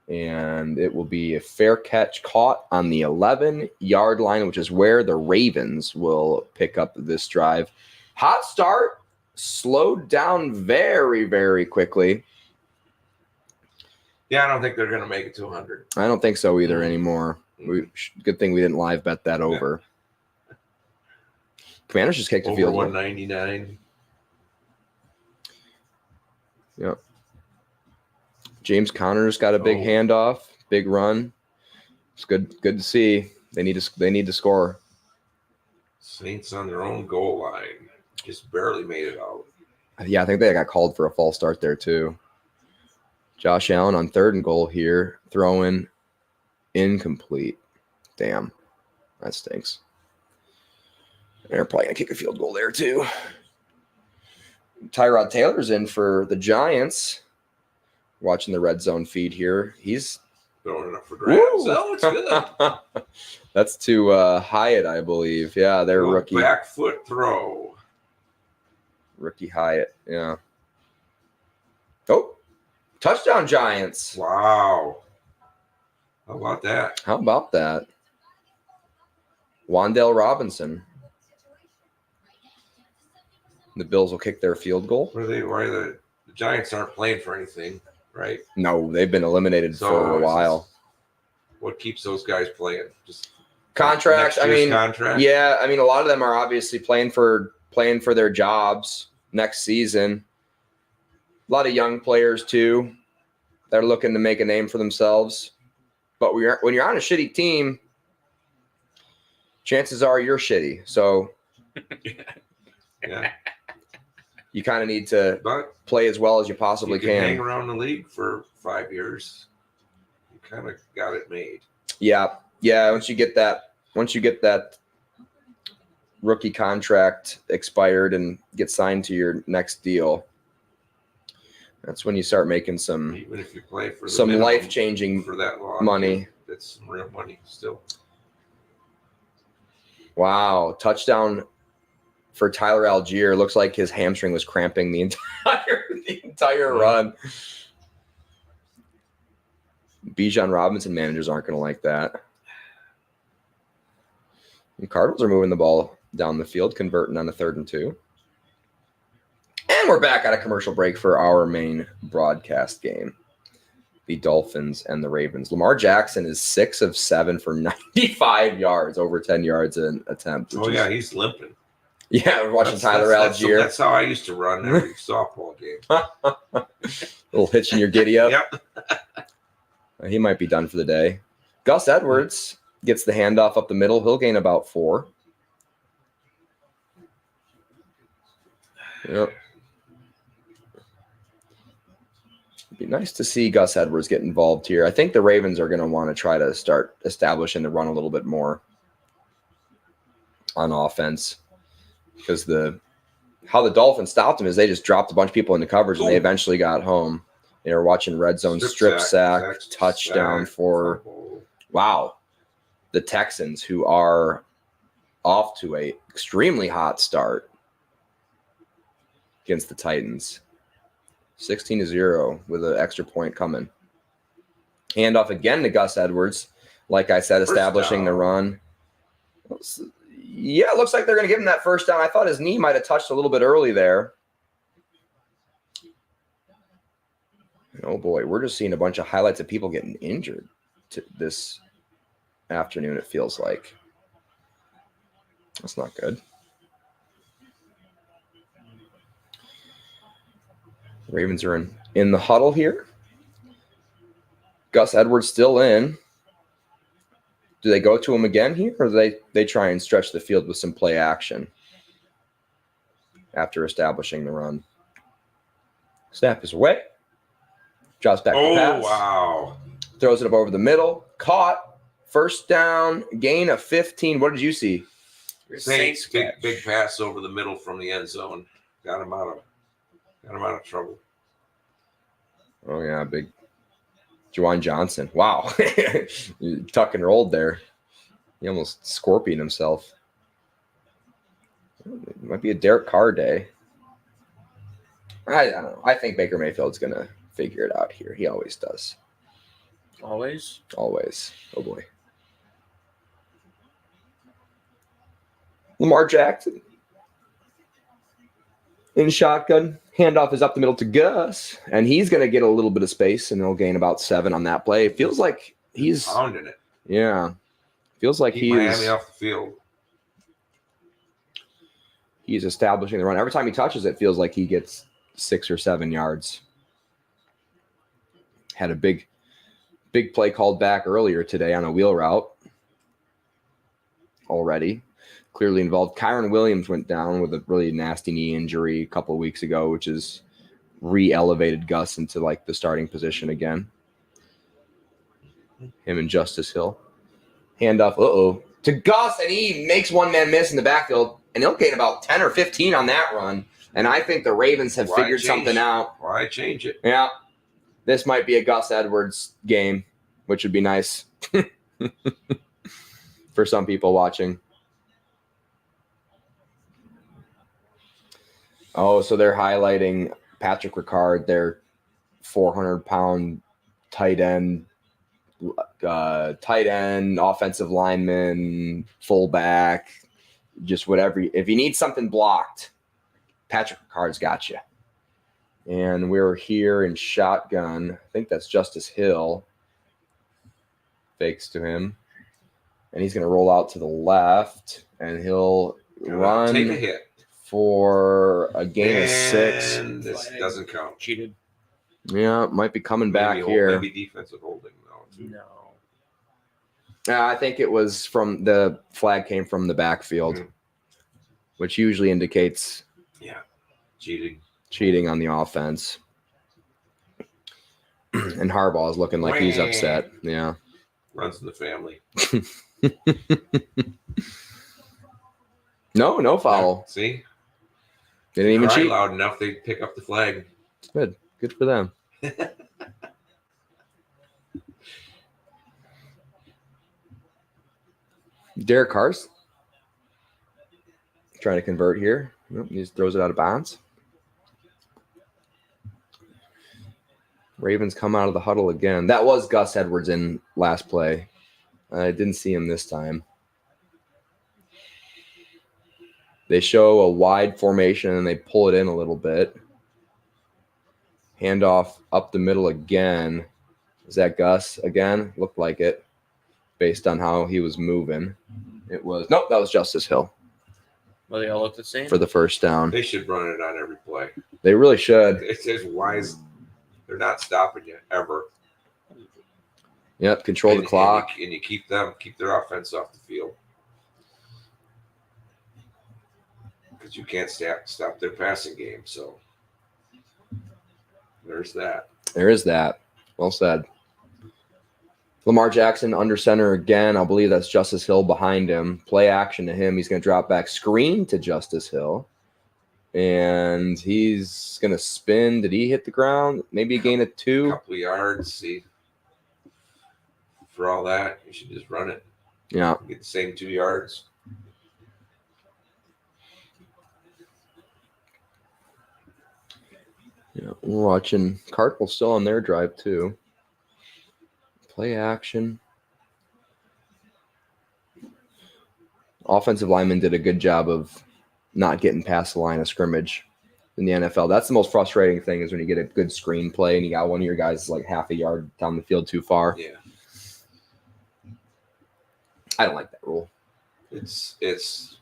And it will be a fair catch caught on the 11-yard line, which is where the Ravens will pick up this drive. Hot start, slowed down very, very quickly.
Yeah, I don't think they're going to make it to 100.
I don't think so either anymore. Good thing we didn't live bet that over. Yeah. Commanders just kicked a field goal.
199.
Yep. James Conner's got a big handoff, big run. It's good to see. They need to score.
Saints on their own goal line. Just barely made it out.
Yeah, I think they got called for a false start there too. Josh Allen on 3rd and goal here, throwing incomplete. Damn, that stinks. They're probably going to kick a field goal there too. Tyrod Taylor's in for the Giants. Watching the red zone feed here. He's
throwing it up for grabs. Oh, it's good.
That's to Hyatt, I believe. Yeah, they're rookie.
Back foot throw.
Rookie Hyatt, yeah. Oh, touchdown Giants.
Wow. How about that?
Wan'Dale Robinson. The Bills will kick their field goal.
Why the Giants aren't playing for anything, right?
No, they've been eliminated for a while.
What keeps those guys playing? Just
contracts.
Contract?
Yeah. I mean, a lot of them are obviously playing for their jobs next season. A lot of young players too that are looking to make a name for themselves. But when you're on a shitty team, chances are you're shitty. So
yeah.
You kind of need to play as well as you possibly can.
Hang around the league for 5 years. You kind of got it made.
Yeah. Once you get that rookie contract expired and get signed to your next deal, that's when you start making some.
Even if you play for
some life-changing
for that long
money.
That's some real money still.
Wow, touchdown for Tyler Algier. Looks like his hamstring was cramping the entire run. Bijan Robinson managers aren't going to like that. The Cardinals are moving the ball down the field, converting on a 3rd and 2. And we're back at a commercial break for our main broadcast game. The Dolphins and the Ravens. Lamar Jackson is 6 of 7 for 95 yards, over 10 yards an attempt.
He's limping.
Yeah, we're watching Tyler Algier.
That's how I used to run every softball game.
A little hitch in your giddy up.
Yep.
He might be done for the day. Gus Edwards gets the handoff up the middle. He'll gain about 4. Yep. It'd be nice to see Gus Edwards get involved here. I think the Ravens are going to want to try to start establishing the run a little bit more on offense, because how the Dolphins stopped him is they just dropped a bunch of people into coverage and they eventually got home. They were watching red zone strip sack touchdown for the Texans, who are off to a extremely hot start against the Titans. 16-0 with an extra point coming. Handoff again to Gus Edwards. Like I said, establishing the run. Yeah, it looks like they're going to give him that first down. I thought his knee might have touched a little bit early there. Oh, boy, we're just seeing a bunch of highlights of people getting injured this afternoon, it feels like. That's not good. Ravens are in the huddle here. Gus Edwards still in. Do they go to him again here, or do they try and stretch the field with some play action after establishing the run? Snap is away. Drops back to pass.
Oh, wow.
Throws it up over the middle. Caught. First down. Gain of 15. What did you see?
Saints, big pass over the middle from the end zone. Got him out of trouble.
Oh, yeah, big Juwan Johnson. Wow. Tuck and rolled there. He almost scorpioned himself. It might be a Derek Carr day. I don't know. I think Baker Mayfield's going to figure it out here. He always does.
Always?
Always. Oh, boy. Lamar Jackson in shotgun. Handoff is up the middle to Gus, and he's going to get a little bit of space, and he'll gain about 7 on that play. It feels like he's
pounding it.
Yeah. Feels like he's
Miami off the field.
He's establishing the run. Every time he touches it, feels like he gets 6 or 7 yards. Had a big play called back earlier today on a wheel route already. Clearly involved. Kyron Williams went down with a really nasty knee injury a couple of weeks ago, which is re-elevated Gus into like the starting position again. Him and Justice Hill. Handoff, to Gus, and he makes one man miss in the backfield, and he'll gain about 10 or 15 on that run. And I think the Ravens have figured something out.
Why change it?
Yeah. This might be a Gus Edwards game, which would be nice for some people watching. Oh, so they're highlighting Patrick Ricard, their 400-pound tight end, offensive lineman, fullback, just whatever. If you need something blocked, Patrick Ricard's got you. And we're here in shotgun. I think that's Justice Hill. Fakes to him. And he's going to roll out to the left, and he'll run.
Take a hit.
For a gain of 6.
And this doesn't count.
Cheated.
Yeah, might be coming back here.
Maybe defensive holding, though.
No.
I think it was from the flag came from the backfield, which usually indicates cheating on the offense. And Harbaugh is looking like he's upset. Yeah.
Runs in the family.
No foul.
See?
They didn't even cheat.
Loud enough, they pick up the flag.
Good for them. Derek Carr's Trying to convert here. Nope, he just throws it out of bounds. Ravens come out of the huddle again. That was Gus Edwards in last play. I didn't see him this time. They show a wide formation and they pull it in a little bit. Handoff up the middle again. Is that Gus again? Looked like it based on how he was moving. It was, nope, that was Justice Hill.
Well, they all look the same.
For the first down.
They should run it on every play.
They really should.
It's just wise. They're not stopping you ever.
Yep, control the clock.
And you keep their offense off the field. Because you can't stop their passing game. So there's that.
There is that. Well said. Lamar Jackson under center again. I believe that's Justice Hill behind him. Play action to him. He's going to drop back screen to Justice Hill. And he's going to spin. Did he hit the ground? Maybe a gain of 2.
A couple of yards. See, for all that, you should just run it.
Yeah.
Get the same 2 yards.
Yeah, we're watching Cardinals still on their drive too. Play action. Offensive lineman did a good job of not getting past the line of scrimmage in the NFL. That's the most frustrating thing is when you get a good screen play and you got one of your guys like half a yard down the field too far.
Yeah.
I don't like that rule.
It's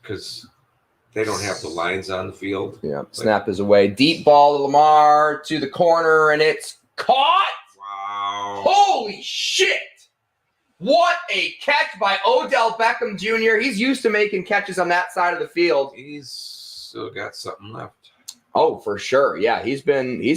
because they don't have the lines on the field.
Yeah. Snap is away. Deep ball to Lamar to the corner, and it's caught.
Wow.
Holy shit. What a catch by Odell Beckham Jr. He's used to making catches on that side of the field.
He's still got something left.
Oh, for sure. Yeah, he's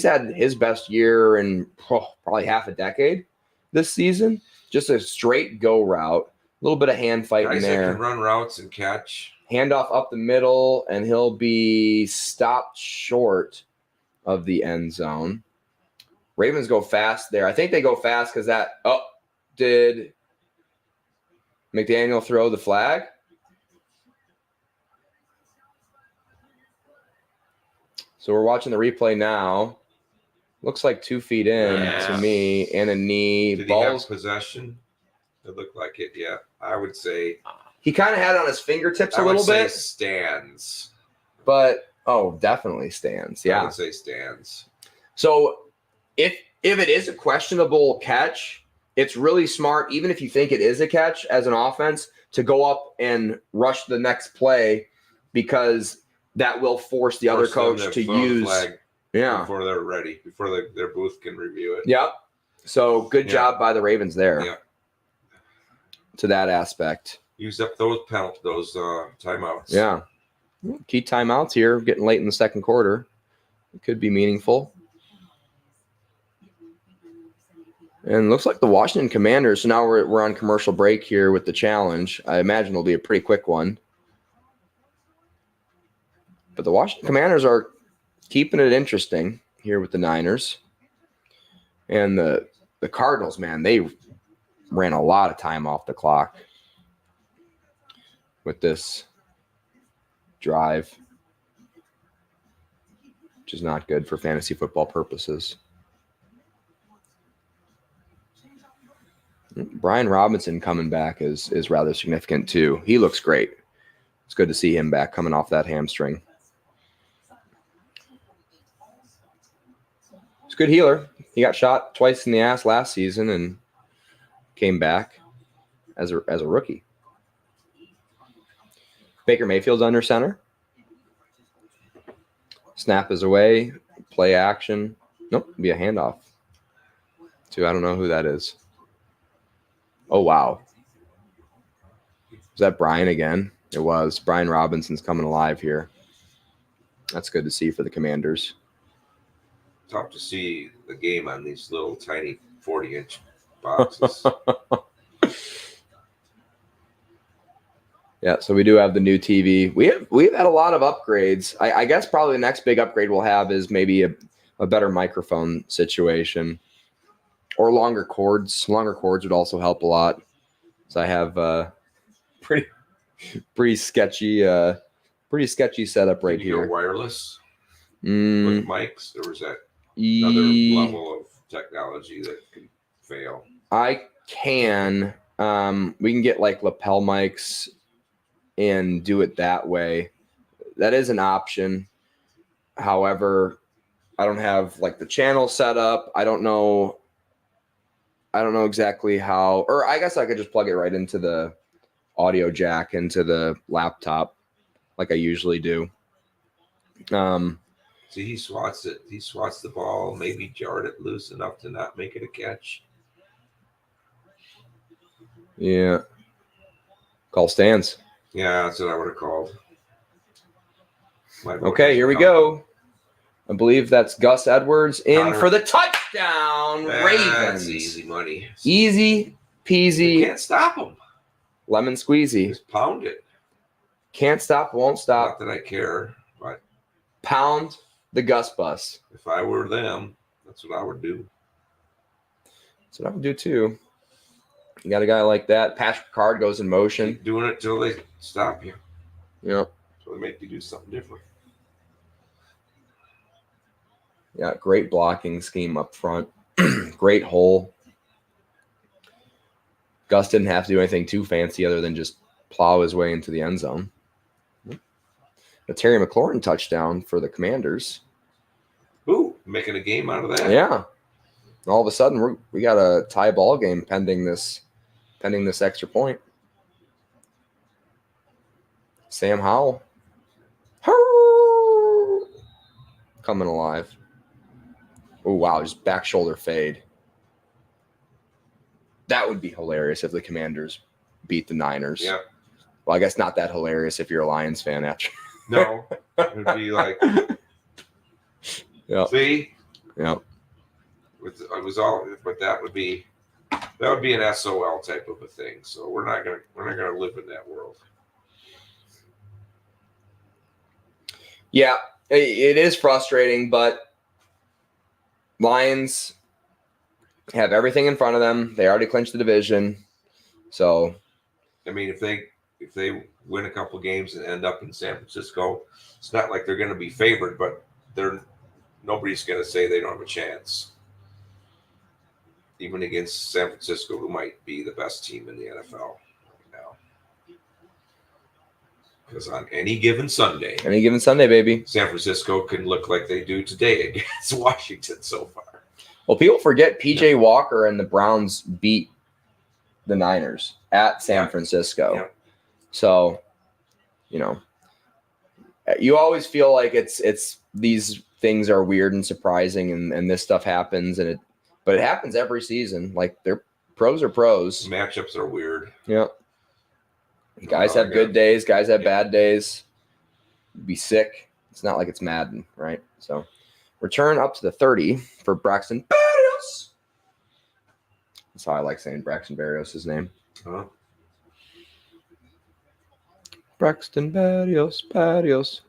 had his best year in probably half a decade this season. Just a straight go route. A little bit of hand fighting
Guys
there.
that can run routes and catch.
Handoff up the middle, and he'll be stopped short of the end zone. Ravens go fast there. I think they go fast because did McDaniel throw the flag? So we're watching the replay now. Looks like 2 feet in to me, and a knee.
Did he have possession? It looked like it, yeah. I would say
he kind of had it on his fingertips a little bit.
Stands.
But definitely stands. Yeah.
I would say stands.
So if it is a questionable catch, it's really smart, even if you think it is a catch as an offense, to go up and rush the next play because that will force the other coach to use
flag before they're ready, before their booth can review it.
Yep. So good job by the Ravens there.
Yeah.
To that aspect.
Use up those timeouts.
Yeah. Key timeouts here, getting late in the second quarter. It could be meaningful. And looks like the Washington Commanders, so now we're on commercial break here with the challenge. I imagine it'll be a pretty quick one. But the Washington Commanders are keeping it interesting here with the Niners. And the Cardinals, man, they ran a lot of time off the clock with this drive, which is not good for fantasy football purposes. Brian Robinson coming back is rather significant too. He looks great. It's good to see him back coming off that hamstring. He's a good healer. He got shot twice in the ass last season and came back as a rookie. Baker Mayfield's under center. Snap is away. Play action. Nope, be a handoff. I don't know who that is. Oh, wow. Was that Brian again? It was. Brian Robinson's coming alive here. That's good to see for the Commanders.
Tough to see the game on these little tiny 40-inch boxes.
Yeah, so we do have the new TV. We've had a lot of upgrades. I guess probably the next big upgrade we'll have is maybe a better microphone situation or longer cords. Longer cords would also help a lot. So I have pretty sketchy Pretty sketchy setup right
Can you
here.
go wireless
Mm,
with mics, or was that another level of technology that can fail?
I can. We can get like lapel mics and do it that way. That is an option. However, I don't have like the channel set up. I don't know exactly how, or I guess I could just plug it right into the audio jack into the laptop like I usually do.
See, he swats it. He swats the ball, maybe jarred it loose enough to not make it a catch.
Yeah. Call stands.
Yeah, that's what I would have called.
Okay, here we go. I believe that's Gus Edwards in
Connor.
for the touchdown. Ravens.
That's easy money.
Easy peasy.
You can't stop him.
Lemon squeezy.
Just pound it.
Can't stop, won't stop.
Not that I care, but
Pound the Gus bus.
if I were them, that's what I would do.
That's what I would do too. You got a guy like that. Patrick Card goes in motion.
Keep doing it till they stop you.
Yep.
So they make you do something different.
Yeah, great blocking scheme up front. Great hole. Gus didn't have to do anything too fancy other than just plow his way into the end zone. A Terry McLaurin touchdown for the Commanders.
Ooh, making a game out of that.
Yeah. All of a sudden, we got a tie ball game pending this extra point. Sam Howell. Coming alive. Oh, wow. Just back shoulder fade. That would be hilarious if the Commanders beat the Niners.
Yeah.
Well, I guess not that hilarious if you're a Lions fan, actually.
No. It would be like,
Yeah.
see?
Yeah.
It was all, but that would be an SOL type of a thing. So we're not gonna live in that world.
Yeah, it is frustrating, but Lions have everything in front of them. They already clinched the division. So,
I mean, if they win a couple games and end up in San Francisco, it's not like they're going to be favored, but nobody's going to say they don't have a chance, even against San Francisco, who might be the best team in the NFL right now. Because on any given Sunday,
baby.
San Francisco can look like they do today against Washington so far.
Well, people forget PJ Walker and the Browns beat the Niners at San Francisco.
Yeah.
So, you always feel like it's these things are weird and surprising and this stuff happens but it happens every season. Like pros are pros.
Matchups are weird.
Yeah. Guys have good days, guys have bad days. Be sick. It's not like it's Madden, right? So return up to the 30 for Braxton Berrios. That's how I like saying Braxton Berrios' name.
Huh?
Braxton Berrios.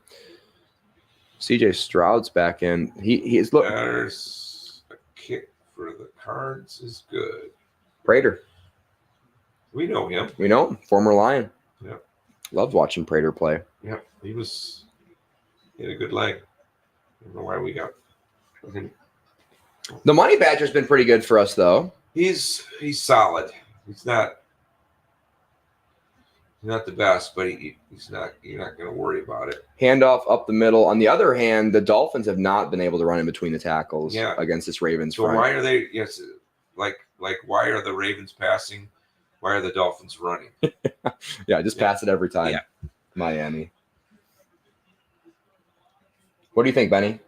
CJ Stroud's back in. He's look.
There's a kick for the Cards is good.
Prater.
We know him.
We know him. Former Lion.
Yeah.
Loved watching Prater play.
Yeah, he had a good leg. I don't know why we got him.
The Money Badger's been pretty good for us, though.
He's solid. He's not the best, but he's not. You're not going to worry about it.
Handoff up the middle. On the other hand, the Dolphins have not been able to run in between the tackles against this Ravens
So
front.
why are they? Yes, like why are the Ravens passing? Why are the Dolphins running?
Yeah, just pass it every time.
Yeah.
Miami. What do you think, Benny?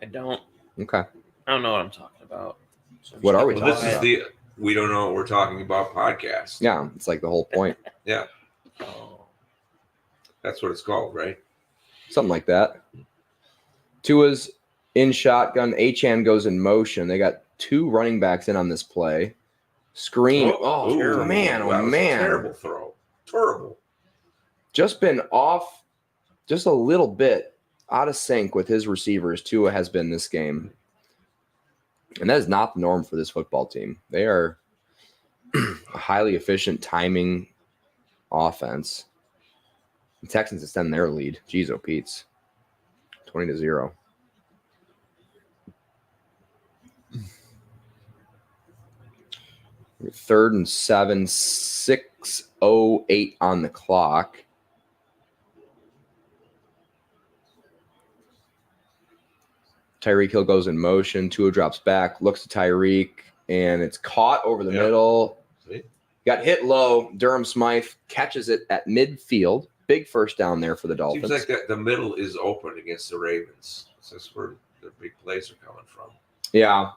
I don't
Okay.
know what I'm talking about. So I'm
What
just
are we
gonna
Well,
go
this is
ahead.
we don't know what we're talking about podcast.
Yeah, it's like the whole point.
Yeah,
Oh.
that's what it's called, right?
Something like that. Tua's in shotgun. Achan goes in motion. They got two running backs in on this play. Screen. Oh,
Ooh,
man.
that
Oh,
was a
man.
terrible throw. Terrible.
Just been off just a little bit out of sync with his receivers. Tua has been this game. And that is not the norm for this football team. They are a highly efficient timing offense. The Texans extend their lead. Jeez, oh Pete's. 20-0. Third and 7, 6:08 on the clock. Tyreek Hill goes in motion. Tua drops back, looks at Tyreek, and it's caught over the middle.
See?
Got hit low. Durham Smythe catches it at midfield. Big first down there for the Dolphins.
Seems like the middle is open against the Ravens. That's where the big plays are coming from.
Yeah.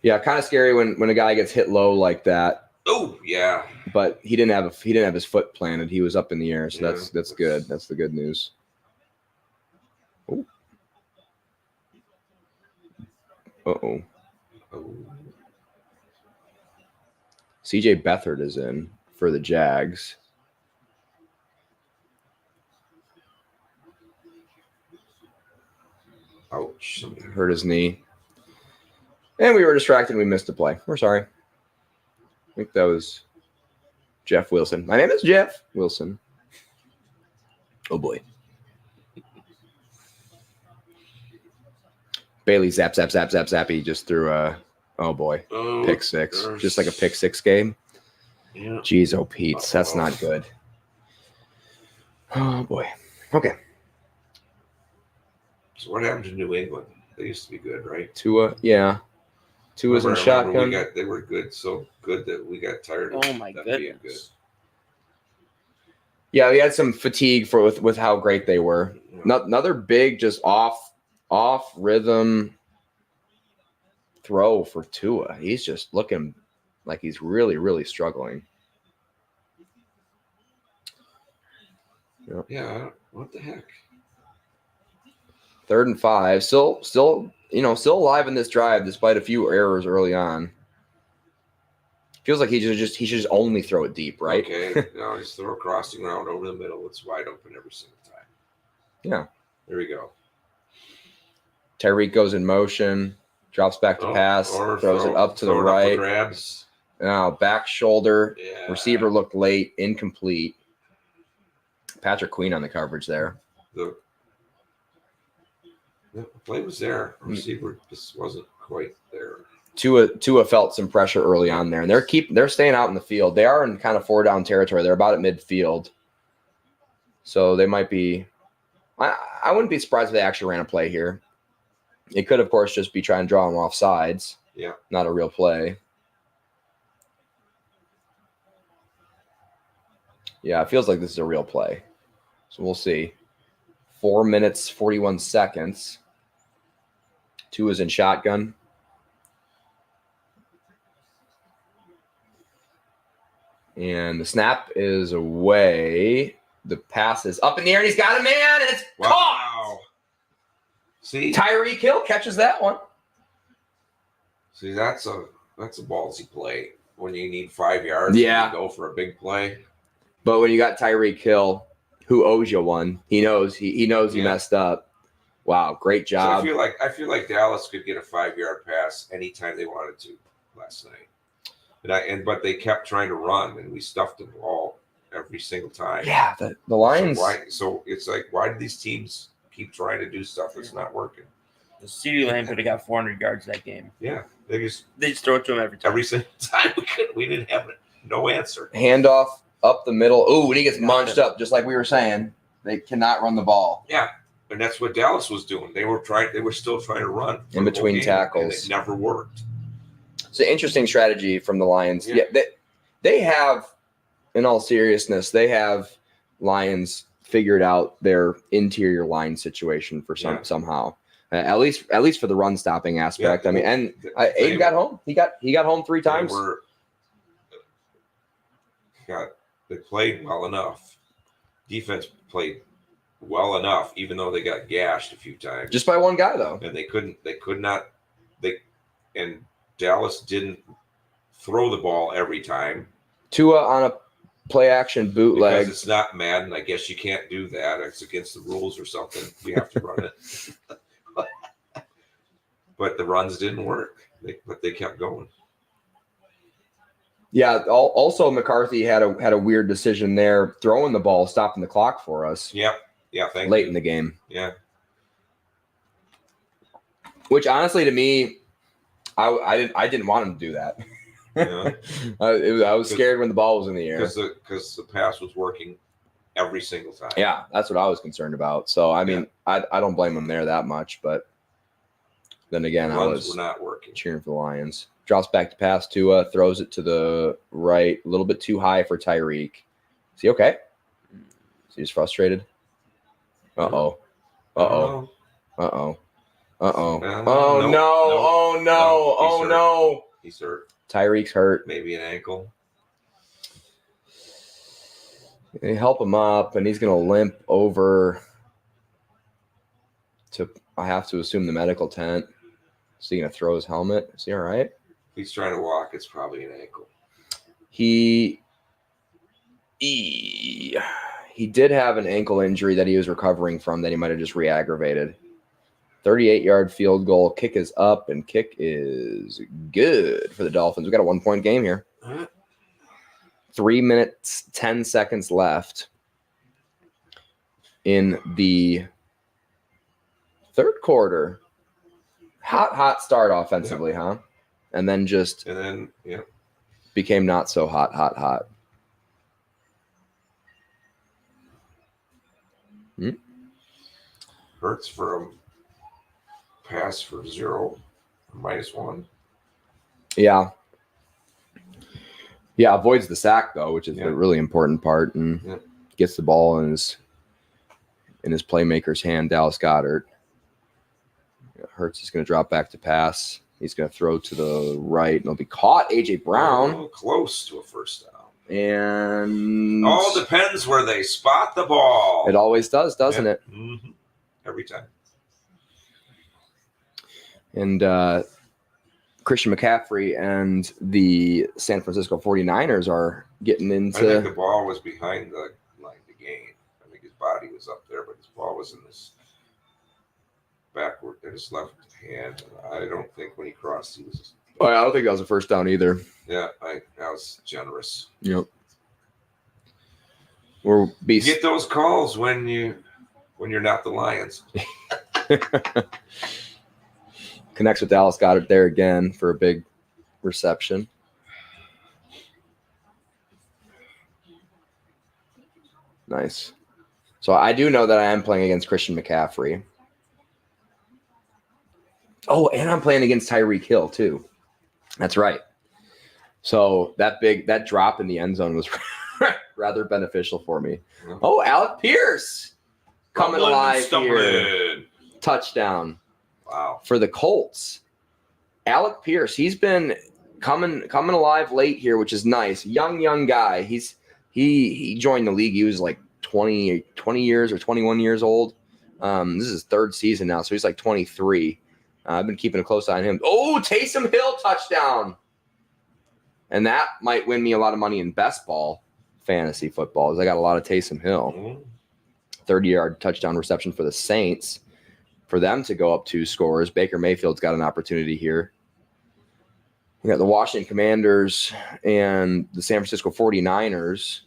Yeah, kind of scary when a guy gets hit low like that.
Oh, yeah.
But he didn't have his foot planted. He was up in the air, so that's good. That's the good news. Oh. Uh-oh.
Oh.
CJ Beathard is in for the Jags.
Ouch. Somebody
Hurt his knee. And we were distracted and we missed a play. We're sorry. I think that was Jeff Wilson. My name is Jeff Wilson. Oh, boy. Bailey zap. He just threw a, oh, boy, pick six. Just like a pick six game.
Yeah.
Jeez, oh, Pete's. That's not good. Oh, boy. Okay.
So what happened to New England? They used to be good, right?
Tua, yeah. Tua's in shotgun.
They were good, so good that we got tired of
Oh my
them being good.
goodness.
Yeah, we had some fatigue with how great they were.
Yeah.
Another big, just off rhythm throw for Tua. He's just looking like he's really, really struggling.
Yeah, what the heck?
3rd and 5. Still alive in this drive despite a few errors early on. Feels like he should just only throw it deep, right?
Okay, now just throw a crossing route over the middle. It's wide open every single time.
Yeah.
There we go.
Tyreek goes in motion, drops back to pass, throws it up to the right.
Grabs.
Now back shoulder.
Yeah.
Receiver looked late, incomplete. Patrick Queen on the coverage there.
The play was there. Receiver just wasn't quite there.
Tua felt some pressure early on there, and they're staying out in the field. They are in kind of 4-down territory. They're about at midfield, so they might be. I wouldn't be surprised if they actually ran a play here. It could, of course, just be trying to draw them off sides.
Yeah,
not a real play. Yeah, it feels like this is a real play. So we'll see. 4 minutes, 41 seconds. Tua's in shotgun. And the snap is away. The pass is up in the air, and he's got a man, and it's caught.
See,
Tyreek Hill catches that one.
See, that's a ballsy play when you need 5 yards.
Yeah,
you go for a big play.
But when you got Tyreek Hill, who owes you one, he knows he messed up. Wow, great job.
So I feel like Dallas could get a 5-yard pass anytime they wanted to last night. But they kept trying to run, and we stuffed them all every single time.
Yeah, the Lions.
So it's like, why do these teams keep trying to do stuff that's not working?
The CeeDee Lamb could have got 400 yards that game.
Yeah, they just
throw it to him every time.
Every single time we didn't have no answer.
Handoff up the middle. Ooh, and he gets munched up, just like we were saying. They cannot run the ball.
Yeah, and that's what Dallas was doing. They were still trying to run
in between tackles.
And it never worked.
It's an interesting strategy from the Lions. Yeah, they have, in all seriousness, they have Lions figured out their interior line situation for somehow. At least for the run stopping aspect.
Yeah,
I mean, and Aiden got home. He got home 3 times.
They played well enough. Defense played well enough, even though they got gashed a few times.
Just by one guy, though.
And and Dallas didn't throw the ball every time.
Tua on a play action bootleg.
Because it's not Madden. I guess you can't do that. It's against the rules or something. We have to run it. But the runs didn't work. But they kept going.
Yeah. Also, McCarthy had a weird decision there, throwing the ball, stopping the clock for us.
Yep. Yeah. Thank
late
you.
in the game.
Yeah.
Which honestly, to me, I didn't want him to do that.
Yeah.
I was scared when the ball was in the air
Because the pass was working every single time.
Yeah, that's what I was concerned about. So I mean, I don't blame him there that much, but then again, I was
were not working.
cheering for the Lions. Drops back to pass. Tua throws it to the right, a little bit too high for Tyreek. Is he okay? Is he just frustrated? Uh-oh. Uh-oh. Uh-oh. Uh-oh. Oh,
nope,
no.
nope,
Oh, no. Oh,
hurt.
no.
He's hurt.
Tyreek's hurt.
Maybe an ankle.
They help him up, and he's going to limp over to, I have to assume, the medical tent. Is he going to throw his helmet? Is he all right?
If he's trying to walk, it's probably an ankle.
He did have an ankle injury that he was recovering from that he might have just re-aggravated. 38-yard field goal. Kick is up, and kick is good for the Dolphins. We got a 1-point game here. 3 minutes, 10 seconds left in the third quarter. Hot start offensively, huh? And then became not so hot.
Hurts for a pass for 0, -1.
Yeah. Yeah, avoids the sack, though, which is a really important part, and gets the ball in his playmaker's hand, Dallas Goedert. Hurts is going to drop back to pass. He's going to throw to the right, and he'll be caught. A.J. Brown.
Close to a first down.
And
all depends where they spot the ball.
It always does, doesn't it?
Mm-hmm. Every time.
And Christian McCaffrey and the San Francisco 49ers are getting into...
I think the ball was behind the line of the game. I think his body was up there, but his ball was in his backward, in his left hand. I don't think when he crossed, he was...
Oh, I don't think that was a first down either.
Yeah, that was generous.
Yep.
Get those calls when you're not the Lions.
Connects with Dallas Goedert there again for a big reception. Nice. So I do know that I am playing against Christian McCaffrey. Oh, and I'm playing against Tyreek Hill too. That's right. So that drop in the end zone was rather beneficial for me. Yeah. Oh, Alec Pierce coming alive here. Touchdown.
Wow.
For the Colts. Alec Pierce, he's been coming alive late here, which is nice. Young guy. He joined the league. He was like 20 years or 21 years old. This is his third season now, so he's like 23. I've been keeping a close eye on him. Oh, Taysom Hill touchdown. And that might win me a lot of money in best ball fantasy football, as I got a lot of Taysom Hill. 30-yard touchdown reception for the Saints. For them to go up 2 scores. Baker Mayfield's got an opportunity here. We got the Washington Commanders and the San Francisco 49ers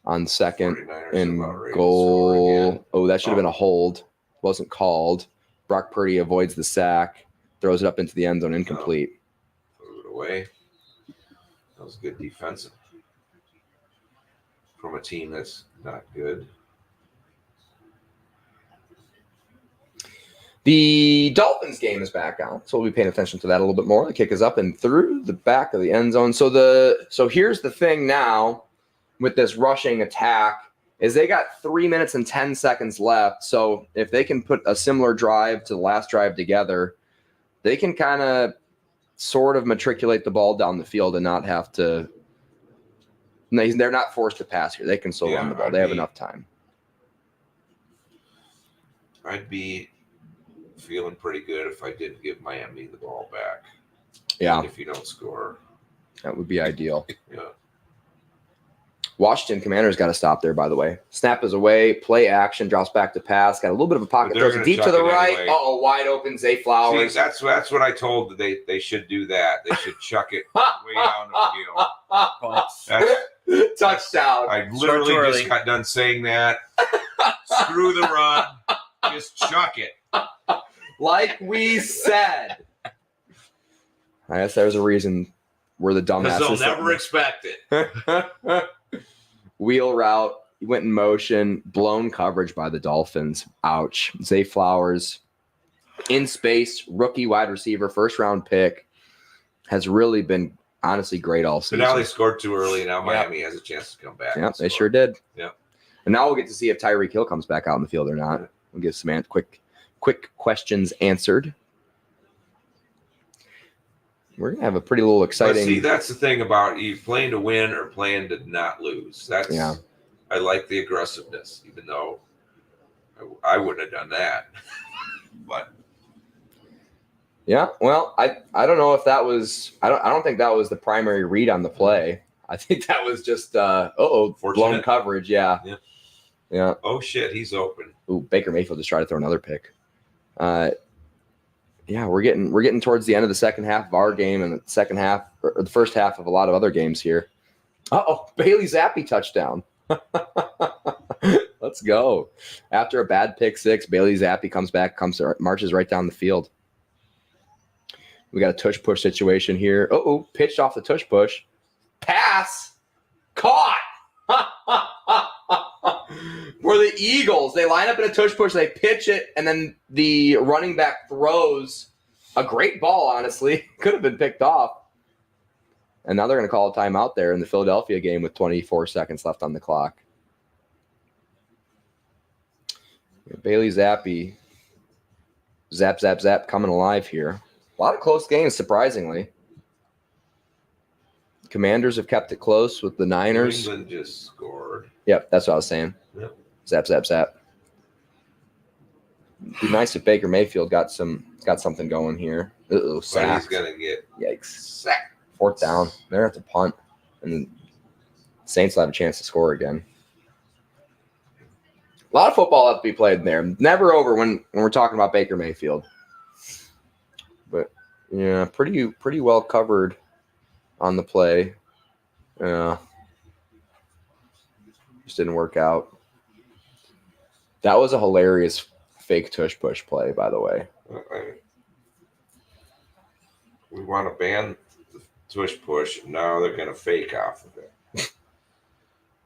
on second and goal. Oh, that should have been a hold. Wasn't called. Brock Purdy avoids the sack. Throws it up into the end zone, incomplete.
Throw it away. That was good defensive from a team that's not good.
The Dolphins game is back on, so we'll be paying attention to that a little bit more. The kick is up and through the back of the end zone. So here's the thing now with this rushing attack is they got 3 minutes and 10 seconds left. So if they can put a similar drive to the last drive together, they can kind of sort of matriculate the ball down the field and not have to – they're not forced to pass here. They can still run the ball. They have enough time.
I'd be feeling pretty good if I didn't give Miami the ball back.
Yeah.
If you don't score.
That would be ideal.
Yeah.
Washington Commanders got to stop there, by the way. Snap is away. Play action. Drops back to pass. Got a little bit of a pocket.
But they're
Throws it
gonna
deep to
chuck
the
it
right.
anyway.
Uh-oh, wide open. Zay Flowers.
See, that's what I told they should do that. They should chuck it way down the field. That's,
Touchdown.
I literally
Start too
just
early.
got done saying that. Screw the run. Just chuck it.
Like we said. I guess there's a reason we're the dumbasses.
Because they'll never expect it.
Wheel route. He went in motion. Blown coverage by the Dolphins. Ouch. Zay Flowers in space. Rookie wide receiver. First round pick. Has really been honestly great all
So
season.
now they scored too early, and now Miami has a chance to come back.
Yeah,
and
they
score.
sure did.
Yeah.
And now we'll get to see if Tyreek Hill comes back out in the field or not. We'll get some quick questions answered. We're gonna have a pretty little
But
exciting.
see, that's the thing about you playing to win or playing to not lose. That's
Yeah.
I like the aggressiveness, even though I wouldn't have done that. But
Yeah, well, I don't know if that was. I don't think that was the primary read on the play. I think that was just blown
Fortunate.
coverage. Yeah.
Yeah.
Yeah.
oh shit, he's open.
Ooh, Baker Mayfield just tried to throw another pick. Yeah, we're getting towards the end of the second half of our game and the second half or the first half of a lot of other games here. Bailey Zappi touchdown. Let's go. After a bad pick six, Bailey Zappi comes back, marches right down the field. We got a tush push situation here. Pitched off the tush push. Pass. Caught. For the Eagles, they line up in a tush push, they pitch it, and then the running back throws a great ball, honestly. Could have been picked off. And now they're going to call a timeout there in the Philadelphia game with 24 seconds left on the clock. Bailey Zappi. Zap, zap, zap, coming alive here. A lot of close games, surprisingly. Commanders have kept it close with the Niners.
New England just scored.
Yep, that's what I was saying.
Yep.
Zap, zap, zap. It'd be nice if Baker Mayfield got something going here.
But he's
Sack.
gonna get
Yikes.
sacked.
Fourth down. They're at the punt. And the Saints will have a chance to score again. A lot of football have to be played in there. Never over when we're talking about Baker Mayfield. But yeah, pretty well covered on the play. Yeah. Just didn't work out. That was a hilarious fake tush push play, by the way.
We want to ban the tush push. Now they're going to fake off of it.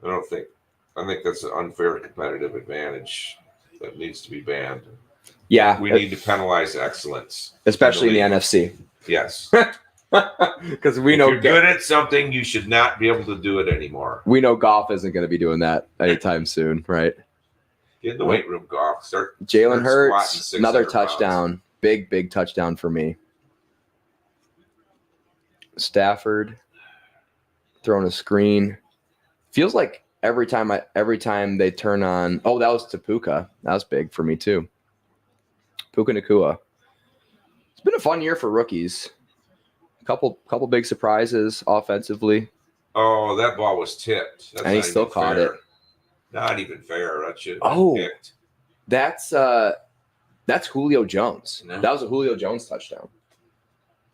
I think that's an unfair competitive advantage that needs to be banned.
Yeah,
We need to penalize excellence,
especially in the NFC.
Yes.
Because we
If
know
you're good at something, you should not be able to do it anymore.
we know Goff isn't going to be doing that anytime soon, right?
Get in the weight room, golf. Start
Jalen
squatting
Hurts,
600
another
pounds.
touchdown. Big touchdown for me. Stafford throwing a screen. Feels like every time they turn on. Oh, that was Tapuka. That was big for me too. Puka Nakua. It's been a fun year for rookies. Couple big surprises offensively.
Oh, that ball was tipped. That's
And he
not
still
even
caught
fair.
it.
Not even fair. That should have been
Oh.
picked.
That's Julio Jones.
No.
That was a Julio Jones touchdown.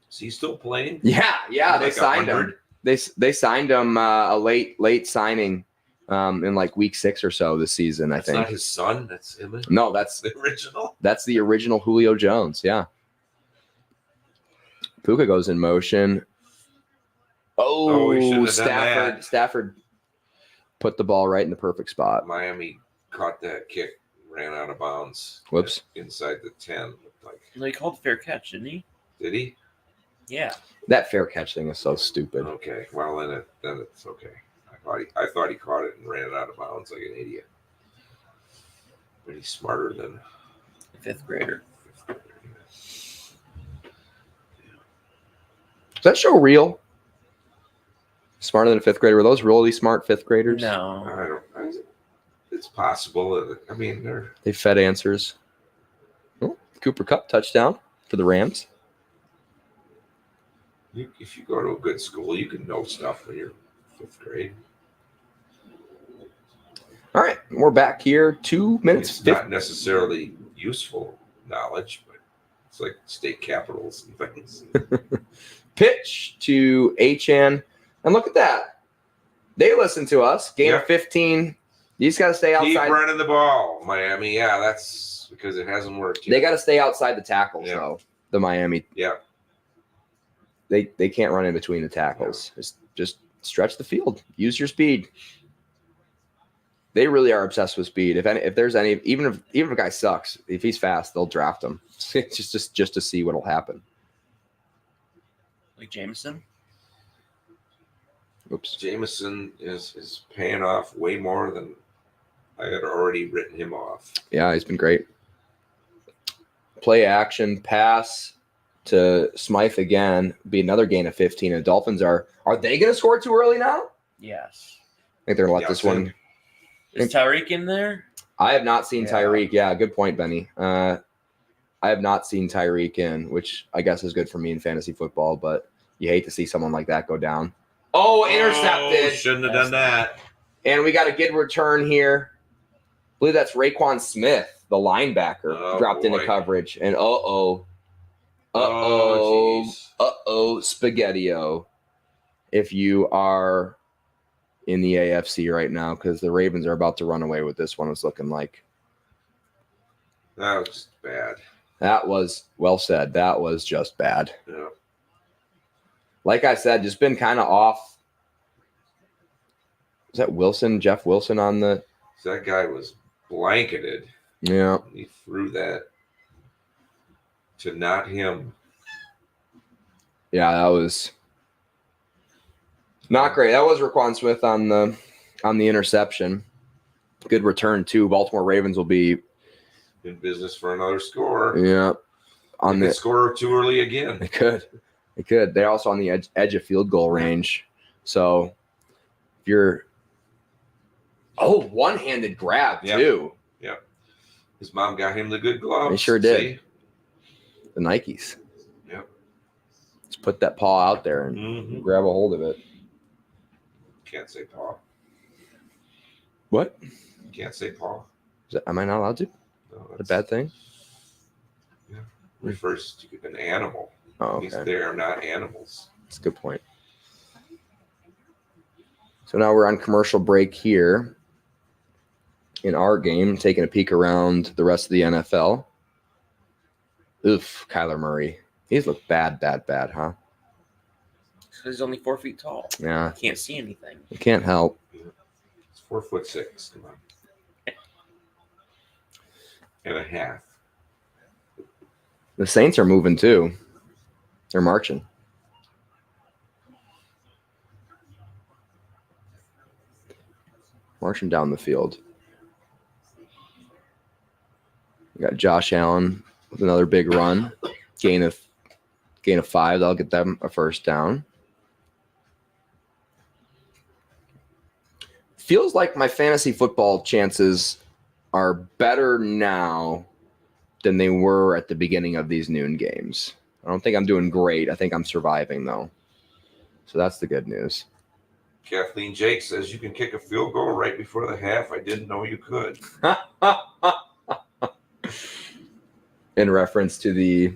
Is he still playing?
Yeah. They
Like
signed
100?
him. They signed him a late signing in like week 6 or so this season. I
That's
think.
not his son. That's him.
No, that's
The original.
the original Julio Jones. Yeah. Puka goes in motion.
Oh, he shouldn't have done that.
Stafford put the ball right in the perfect spot.
Miami caught that kick, ran out of bounds.
Whoops.
Inside the 10. Looked like.
No, he called fair catch, didn't he?
Did he?
Yeah.
That fair catch thing is so stupid.
Okay. Well, then it's okay. I thought he caught it and ran it out of bounds like an idiot. But he's smarter than
Fifth grader.
Does that show real? Smarter than a fifth grader? Were those really smart fifth graders?
No.
It's possible. I mean,
They fed answers. Oh, Cooper Kupp touchdown for the Rams.
if you go to a good school, you can know stuff when you're 5th grade.
All right, we're back here. 2 minutes.
It's not necessarily useful knowledge, but it's like state capitals and things.
Pitch to Achan. And look at that. They listen to us. Gain of 15. You just got to stay outside.
Keep running the ball, Miami. Yeah, that's because it hasn't worked yet.
They got to stay outside the tackles, though. The Miami.
Yeah.
They can't run in between the tackles. Yeah. Just stretch the field. Use your speed. They really are obsessed with speed. If there's any, even if a guy sucks, if he's fast, they'll draft him just to see what'll happen.
Like Jameson.
Oops.
Jameson is paying off way more than I had already written him off.
Yeah, he's been great. Play action pass to Smythe again. Be another gain of 15. And the Dolphins are they going to score too early now?
Yes.
I think they're going to let this one.
Is Tyreek in there?
I have not seen Tyreek. Yeah, good point, Benny. I have not seen Tyreek in, which I guess is good for me in fantasy football, but you hate to see someone like that go down. Oh, intercepted.
Shouldn't have done that.
And we got a good return here. I believe that's Raekwon Smith, the linebacker, dropped into coverage. And Spaghetti-O. If you are in the AFC right now, because the Ravens are about to run away with this one, it's looking like.
That was bad.
That was well said. That was just bad.
Yeah.
Like I said, just been kind of off. Is that Wilson, Jeff Wilson on the?
That guy was blanketed.
Yeah.
He threw that to not him.
Yeah, that was not great. That was Raekwon Smith on the interception. Good return too. Baltimore Ravens will be
in business for another score.
Yeah.
On the score too early again.
They could. They're also on the edge of field goal range. So if you're one-handed grab too.
Yeah. His mom got him the good gloves.
They sure did.
See?
The Nikes.
Yep.
Just put that paw out there and grab a hold of it.
Can't say paw.
What?
Can't say paw.
Am I not allowed to?
No,
that's a bad thing?
Yeah. Refers to an animal.
Oh, okay.
They are not animals.
That's a good point. So now we're on commercial break here in our game, taking a peek around the rest of the NFL. Oof, Kyler Murray. He's looked bad, huh?
He's only 4 feet tall.
Yeah.
He can't see anything.
He can't help.
It's 4'6". Come on. And a half.
The Saints are moving too. They're marching. Marching down the field. We got Josh Allen with another big run. Gain of 5. That'll get them a first down. Feels like my fantasy football chances are better now than they were at the beginning of these noon games. I don't think I'm doing great. I think I'm surviving, though. So that's the good news.
Kathleen Jake says you can kick a field goal right before the half. I didn't know you could.
In reference to the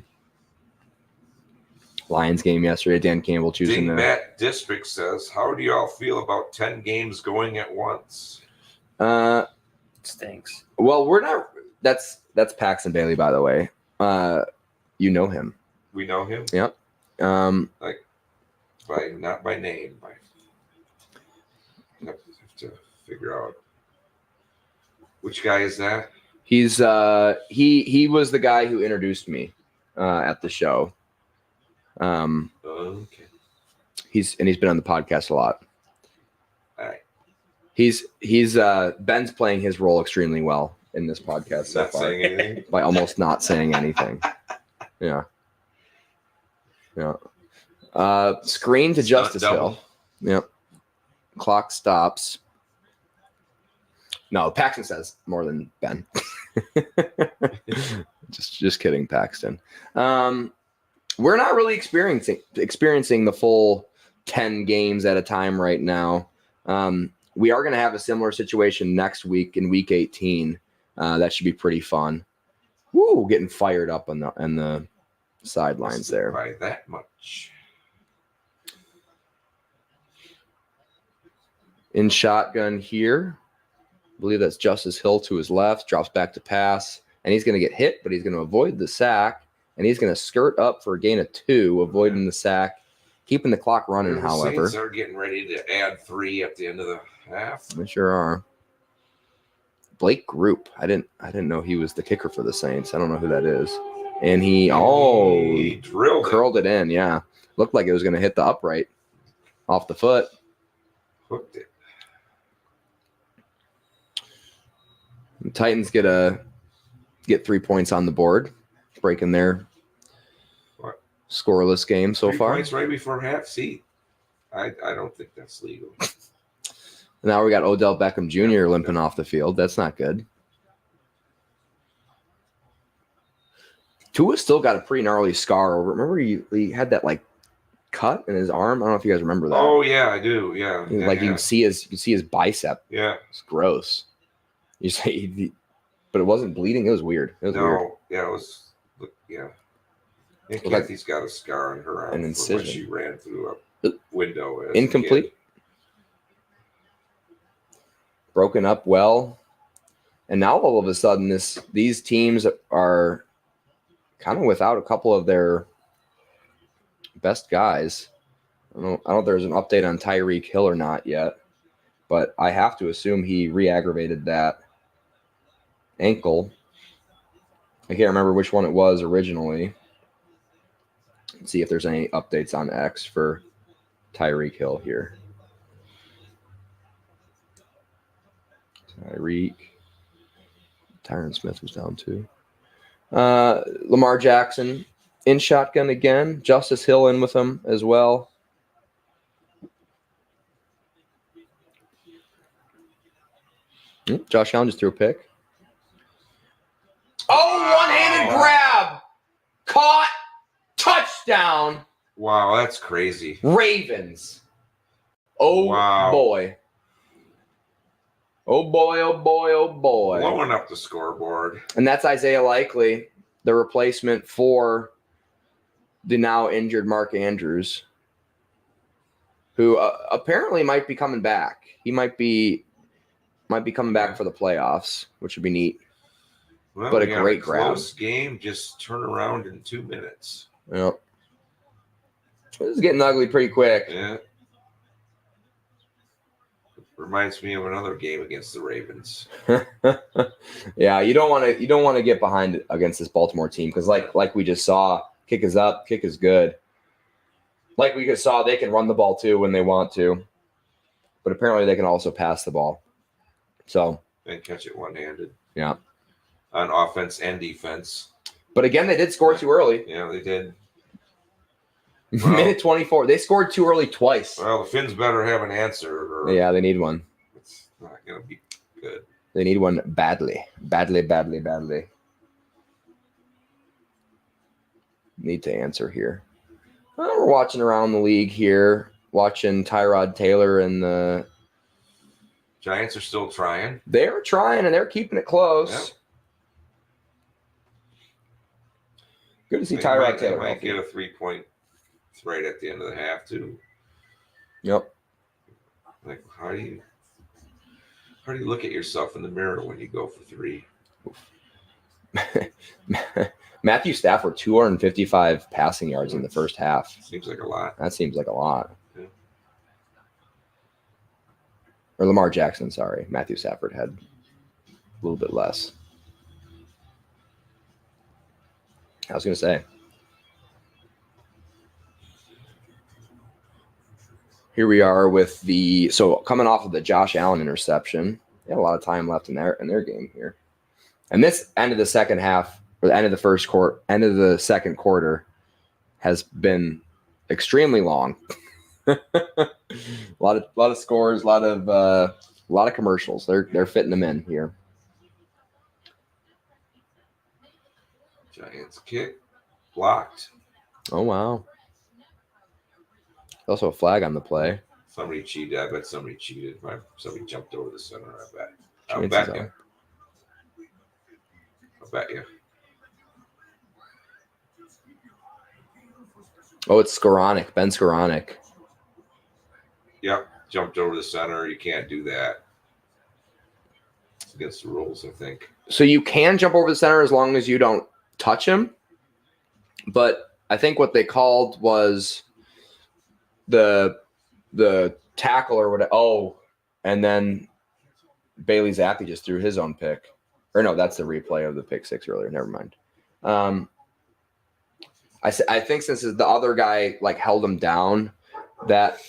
Lions game yesterday, Dan Campbell choosing
Matt District says, how do y'all feel about 10 games going at once?
Stinks.
Well, we're not. That's Paxton Bailey, by the way. You know him.
We know him?
Yep.
Not by name. I have to figure out. Which guy is that?
He's he was the guy who introduced me at the show.
Okay.
He's been on the podcast a lot.
All right.
He's Ben's playing his role extremely well in this podcast so
not
far.
Saying anything?
By almost not saying anything. Yeah. Screen to Justice Hill. Yep. Clock stops. No, Paxton says more than Ben. just kidding, Paxton. We're not really experiencing the full 10 games at a time right now. we are going to have a similar situation next week in week 18. That should be pretty fun. Woo, getting fired up on the sidelines there.
By that much.
In shotgun here. I believe that's Justice Hill to his left. Drops back to pass. And he's going to get hit, but he's going to avoid the sack. And he's going to skirt up for a gain of 2, avoiding the sack. Keeping the clock running,
The
however.
Saints are getting ready to add 3 at the end of the half.
They sure are. Blake Group. I didn't know he was the kicker for the Saints. I don't know who that is. And he
drilled
curled it in, yeah. Looked like it was going to hit the upright off the foot.
Hooked it.
The Titans get 3 points on the board, breaking their scoreless game so
3
far.
points right before half. See, I don't think that's legal.
Now we got Odell Beckham Jr. limping off the field. That's not good. Tua still got a pretty gnarly scar over. Remember he had that like cut in his arm. I don't know if you guys remember that.
Oh yeah, I do. Yeah,
Like you can see his bicep.
Yeah,
It's gross. You say, but it wasn't bleeding. It was weird. It was weird.
Yeah, it was. Yeah. And
Well,
Kathy's got a scar on her arm
an
from when
incision.
she ran through a window. As
Incomplete.
A kid.
Broken up well. And now all of a sudden these teams are kind of without a couple of their best guys. I don't know if there's an update on Tyreek Hill or not yet, but I have to assume he re-aggravated that ankle. I can't remember which one it was originally. Let's see if there's any updates on X for Tyreek Hill here. Tyron Smith was down too. Lamar Jackson in shotgun again. Justice Hill in with him as well. Josh Allen just threw a pick. Oh, one-handed grab. Caught. Touchdown.
Wow, that's crazy.
Ravens. Oh,
Wow.
boy. Oh, boy, oh, boy, oh, boy.
Blowing up the scoreboard.
And that's Isaiah Likely, the replacement for the now injured Mark Andrews, who apparently might be coming back. He might be coming back for the playoffs, which would be neat.
Well,
But a
we got
great grab.
Close game, just turn around in 2 minutes.
Yep. This is getting ugly pretty quick.
Yeah. Reminds me of another game against the Ravens.
Yeah, you don't want to get behind against this Baltimore team because like we just saw, kick is up, kick is good. Like we just saw, they can run the ball too when they want to, but apparently they can also pass the ball. So
And catch it one-handed.
Yeah.
On offense and defense.
But again, they did score too early.
Yeah, they did. Well,
Minute 24. They scored too early twice.
Well, the Finns better have an answer. Or
Yeah, they need one.
It's not going to be good.
They need one badly. Badly, badly, badly. Need to answer here. Well, we're watching around the league here. Watching Tyrod Taylor and the...
Giants are still trying.
They're trying and they're keeping it close.
Yep.
Good to see
They
Tyrod Taylor.
might
healthy.
get a 3-point right at the end of the half, too.
Yep.
Like, how do you look at yourself in the mirror when you go for 3?
Matthew Stafford, 255 passing yards in the first half.
Seems like a lot.
That seems like a lot.
Yeah.
Or Lamar Jackson, sorry. Matthew Stafford had a little bit less. I was going to say. Here we are with coming off of the Josh Allen interception. They had a lot of time left in their game here. And this end of the second half, or the end of the first quarter, end of the second quarter has been extremely long. a lot of scores, a lot of commercials. They're fitting them in here.
Giants kick. Blocked.
Oh wow. Also a flag on the play.
Somebody cheated. I bet somebody cheated. Somebody jumped over the center. I bet. I'll
Chances
bet
are.
you. I'll bet you.
Oh, it's Skoranek. Ben Skoranek.
Yep. Jumped over the center. You can't do that. It's against the rules, I think.
So you can jump over the center as long as you don't touch him. But I think what they called was the tackle or whatever. Oh, and then Bailey Zappi just threw his own pick. Or no, that's the replay of the pick six earlier. Never mind. I think since the other guy like held him down, that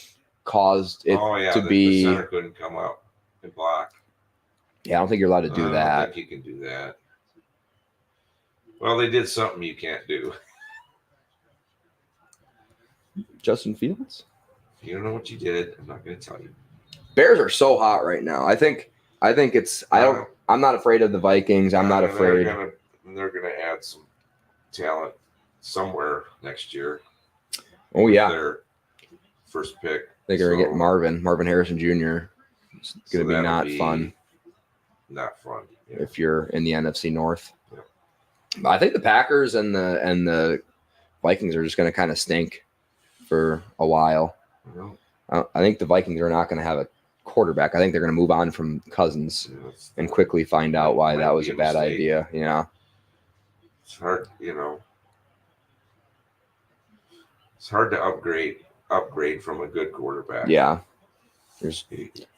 caused it to be.
The center couldn't come up and block.
Yeah, I don't think you're allowed to do that.
I don't think you can do that. Well, they did something you can't do.
Justin Fields?
If you don't know what you did, I'm not going to tell you.
Bears are so hot right now. I think it's. I'm not afraid of the Vikings. I'm not afraid.
They're gonna add some talent somewhere next year.
Oh yeah,
their first pick.
They're gonna get Marvin Harrison Jr. It's gonna be not fun.
Not fun. Yeah.
If you're in the NFC North.
Yeah.
I think the Packers and the Vikings are just gonna kind of stink for a while. I think the Vikings are not gonna have a quarterback. I think they're going to move on from Cousins and quickly find out why that was a bad idea. Yeah.
It's hard, It's hard to upgrade from a good quarterback.
Yeah. There's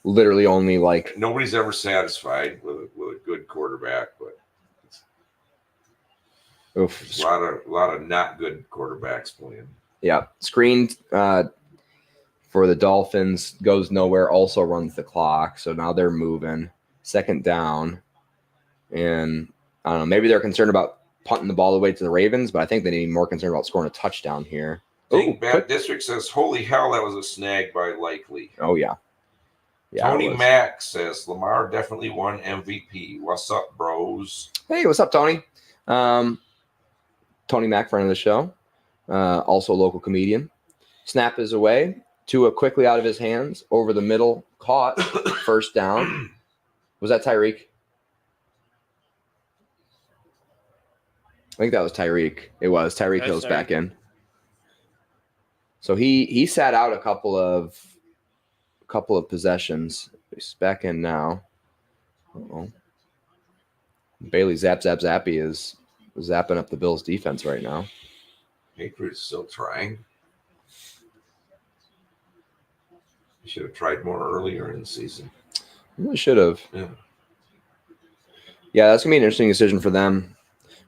literally only like
nobody's ever satisfied with a good quarterback, but there's a lot of not good quarterbacks playing. Yeah.
Screened for the Dolphins, goes nowhere, also runs the clock. So now they're moving. Second down. And I don't know, maybe they're concerned about punting the ball away to the Ravens, but I think they need more concerned about scoring a touchdown here.
Bad District says, holy hell, that was a snag by Likely.
Oh, yeah.
Tony Mack says, Lamar definitely won MVP. What's up, bros?
Hey, what's up, Tony? Tony Mack, friend of the show. Also a local comedian. Snap is away. Tua quickly out of his hands, over the middle, caught, first down. Was that Tyreek? I think that was Tyreek. It was. Tyreek goes back in. So he sat out a couple of possessions. He's back in now. Uh-oh. Bailey Zappi is zapping up the Bills' defense right now.
Patriots still trying. Should have tried more earlier in the season.
Really should have.
Yeah.
Yeah, that's going to be an interesting decision for them,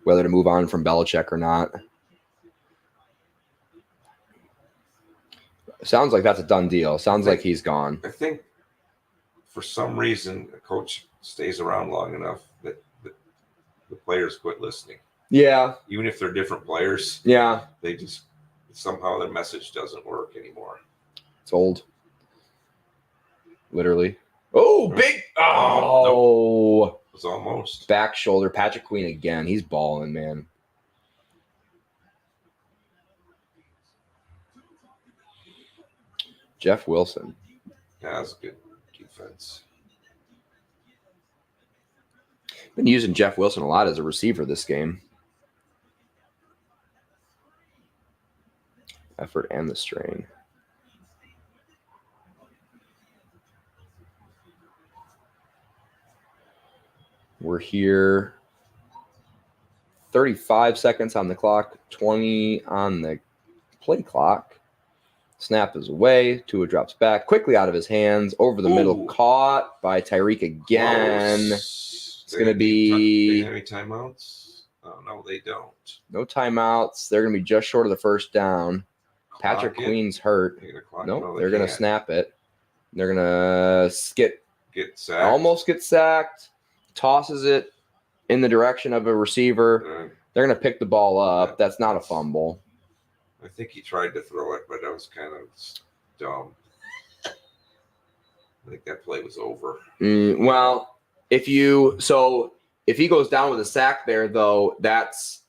whether to move on from Belichick or not. Sounds like that's a done deal. Sounds like he's gone.
I think for some reason a coach stays around long enough that the players quit listening.
Yeah.
Even if they're different players.
Yeah.
They just somehow their message doesn't work anymore.
It's old. Literally. Oh, big. Oh.
Nope. It was almost.
Back shoulder. Patrick Queen again. He's balling, man. Jeff Wilson.
Yeah, that's a good defense.
Been using Jeff Wilson a lot as a receiver this game. Effort and the strain. We're here. 35 seconds on the clock, 20 on the play clock. Snap is away. Tua drops back quickly out of his hands. Over the middle, caught by Tyreek again.
Close.
It's going to be.
Do they have any timeouts? Oh, no, they don't.
No timeouts. They're going to be just short of the first down. Patrick Queen's hurt. No, they're going to snap it. They're going to
get sacked.
Almost get sacked. Tosses it in the direction of a receiver. They're going to pick the ball up. Yeah. That's not a fumble.
I think he tried to throw it, but that was kind of dumb. I think that play was over.
Well, if he goes down with a sack there, though, that's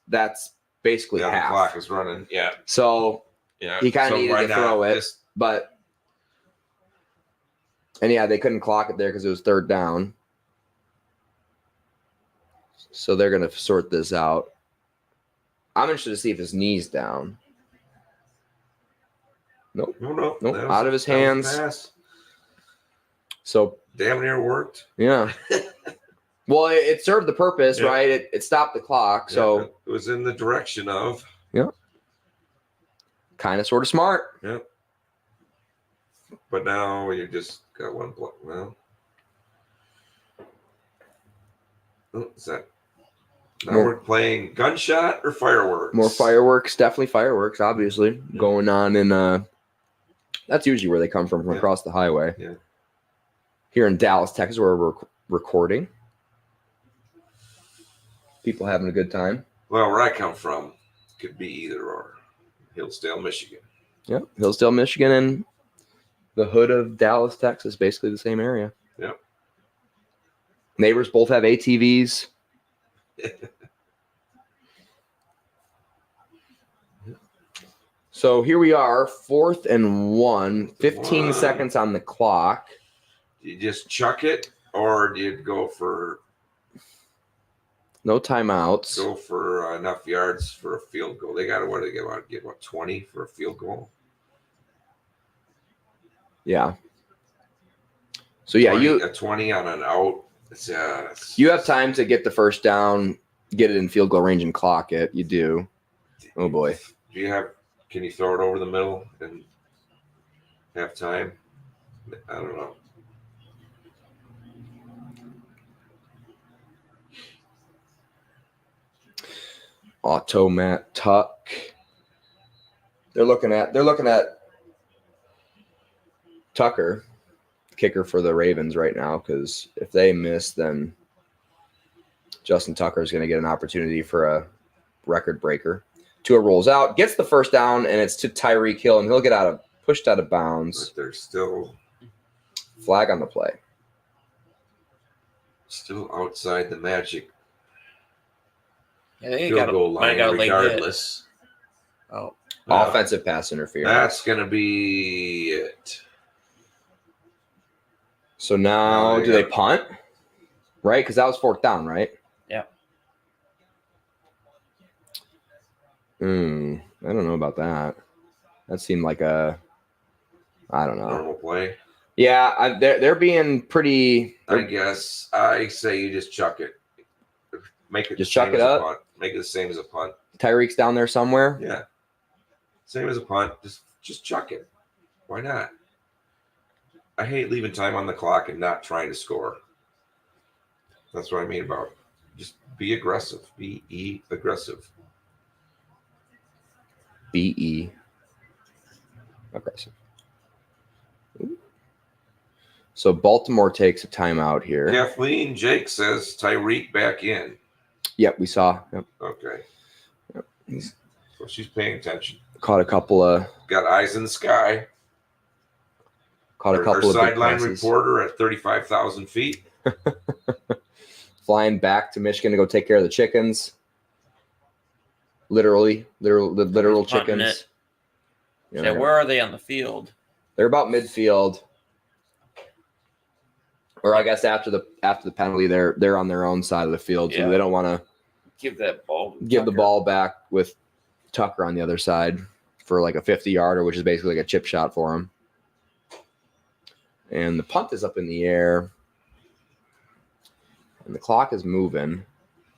basically half.
The clock is running. Yeah.
So he kind of needed to throw it, but And yeah, they couldn't clock it there because it was third down. So they're going to sort this out. I'm interested to see if his knee's down. Nope.
No.
Nope.
That was-
Out of his
that was a
hands.
pass.
So,
Damn near worked.
yeah. Well, it served the purpose,
Yeah.
right? It stopped the clock. So,
Yeah, it was in the direction of.
kind of sort of smart.
Yeah. But now you just got one block. Well, is that? Now
More-
we're playing gunshot or fireworks.
More fireworks, definitely fireworks, obviously, going on in that's usually where they come from
Yeah.
across the highway.
Yeah.
Here in Dallas, Texas, where we're recording. People having a good time.
Well, where I come from, could be either or. Hillsdale, Michigan.
Yep. Hillsdale, Michigan, and the hood of Dallas, Texas, basically the same area.
Yep.
Neighbors both have ATVs. So here we are, 4th and 1, 15
One.
seconds on the clock.
Do you just chuck it, or do you go for
No timeouts.
enough yards for a field goal? They got to get what 20 for a field goal?
Yeah. So yeah,
20,
you
a 20 on an out.
you have time to get the first down, get it in field goal range, and clock it. You do. Oh boy.
Do you have? Can you throw it over the middle and have time? I don't know.
Automat tuck. They're looking at Tucker, kicker for the Ravens right now, because if they miss, then Justin Tucker is going to get an opportunity for a record breaker. Tua rolls out, gets the first down, and it's to Tyreek Hill, and he'll get pushed out of bounds.
But they're still
Flag on the play.
outside the magic
Yeah, they
field
got
goal line,
got a late hit.
regardless.
Oh,
Offensive pass interference.
That's gonna be it.
So now,
No,
do
yeah.
they punt? Right? Because that was 4th down, right?
Yeah.
I don't know about that. That seemed like I don't know.
Normal play.
Yeah, they're being pretty.
I guess I say you just chuck it. Make it
Just
the same
chuck it
as a
up?
punt. Make it the same as a punt.
Tyreek's down there somewhere.
Yeah. Same as a punt. Just chuck it. Why not? I hate leaving time on the clock and not trying to score. That's what I mean about just be aggressive. Be aggressive.
BE. Aggressive. Ooh. So Baltimore takes a timeout here.
Kathleen Jake says Tyreek back in.
Yep, we saw. Yep.
Okay.
Yep. He's
So she's paying attention.
caught a couple of
Got eyes in the sky. Her
of big
sideline
passes.
reporter at 35,000 feet.
Flying back to Michigan to go take care of the chickens. Literal
Punting
chickens.
it.
Yeah,
Yeah, where are they on the field?
they're about midfield. Or I guess after the penalty, they're on their own side of the field, so
Yeah.
they don't want to
Give that ball. to
give the
Tucker.
ball back with Tucker on the other side for like a 50-yarder, which is basically like a chip shot for him. And the punt is up in the air, and the clock is moving,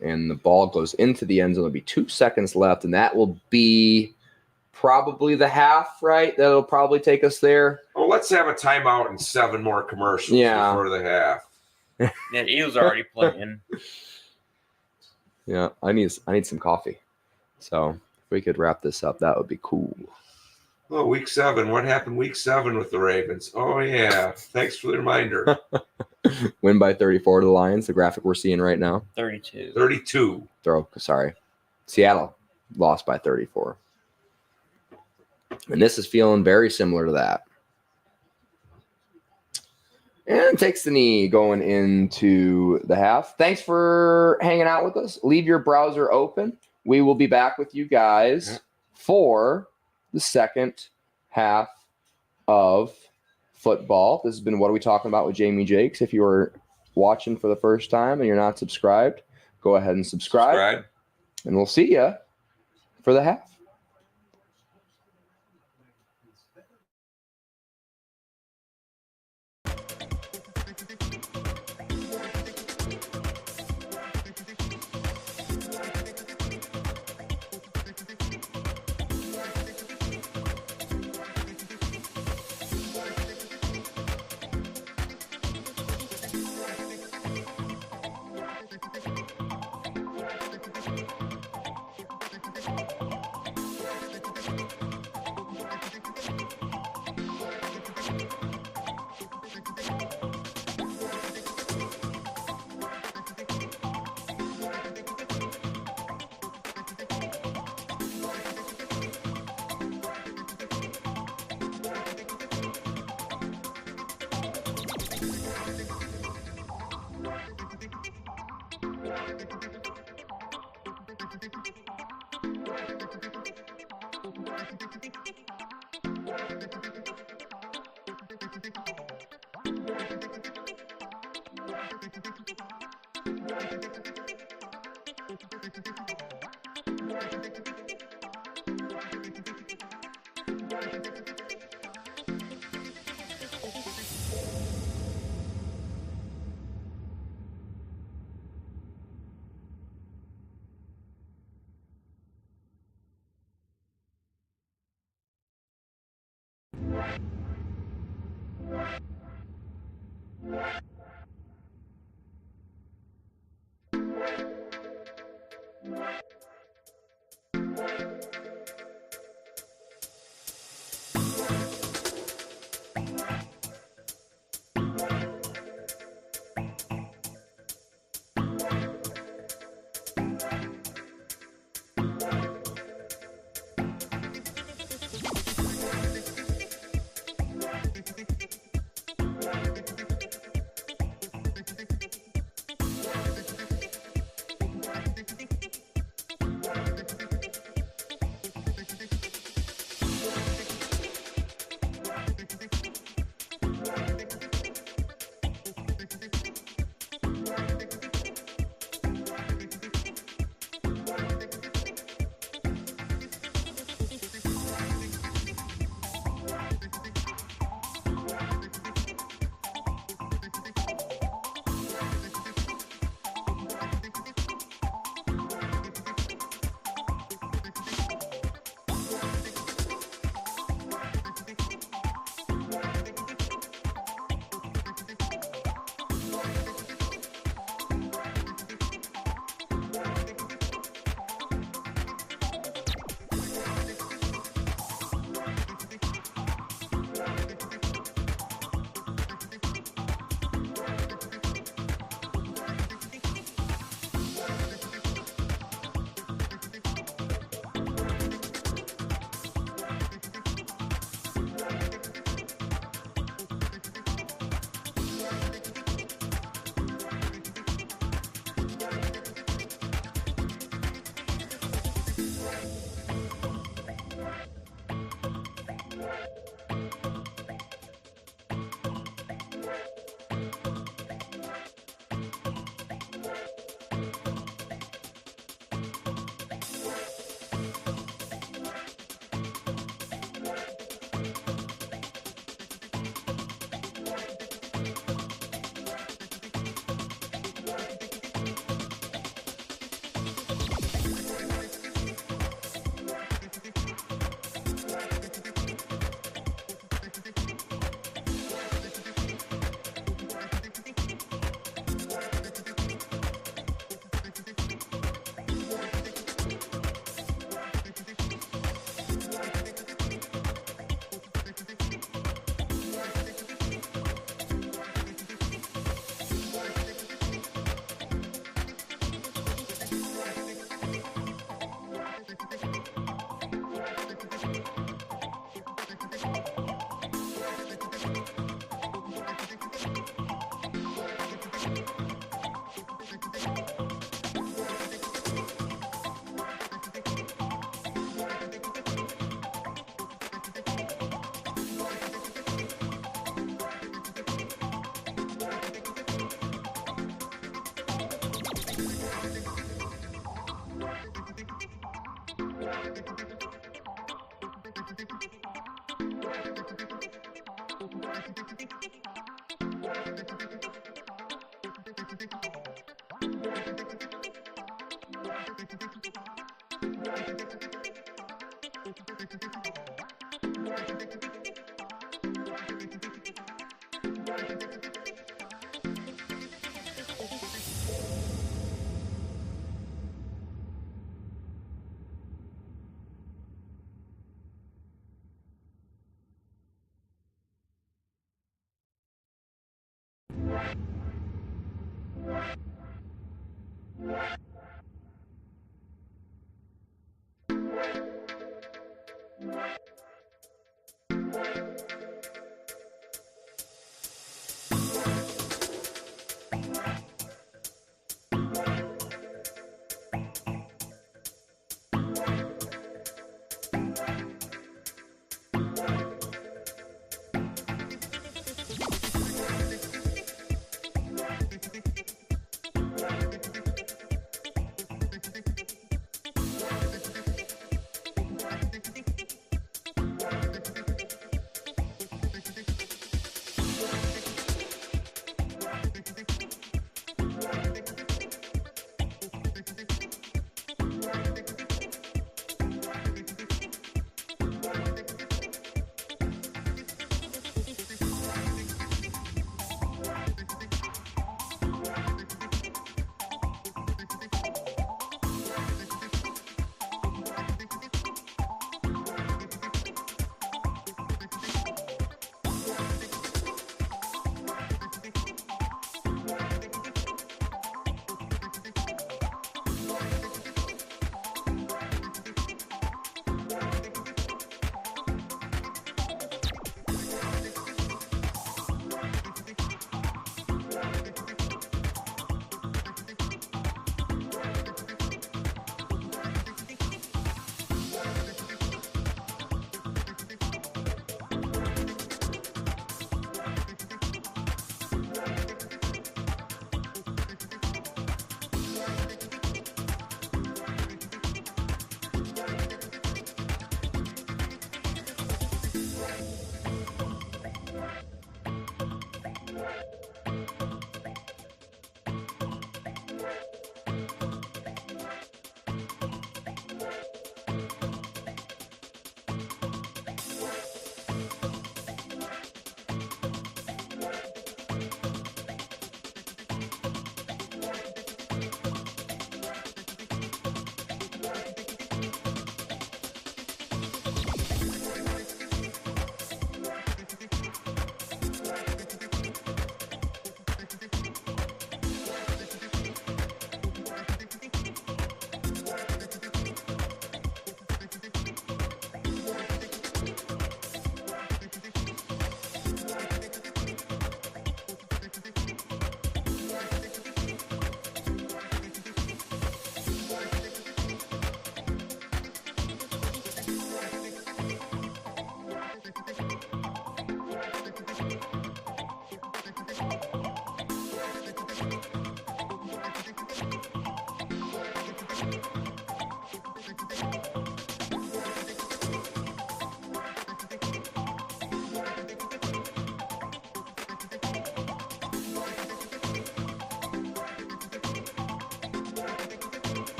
and the ball goes into the end zone. There'll be 2 seconds left, and that will be probably the half, right? That'll probably take us there.
Oh, let's have a timeout and 7 more commercials
Yeah.
before the half.
Yeah, he was already playing.
Yeah, I need some coffee. So if we could wrap this up, that would be cool.
Oh, week 7. What happened week 7 with the Ravens? Oh, yeah. Thanks for the reminder.
Win by 34 to the Lions, the graphic we're seeing right now.
32.
32.
Seattle lost by 34. And this is feeling very similar to that. And takes the knee going into the half. Thanks for hanging out with us. Leave your browser open. We will be back with you guys for the second half of football. This has been What Are We Talking About with Jamie Jakes. If you are watching for the first time and you're not subscribed, go ahead and subscribe. And we'll see you for the half.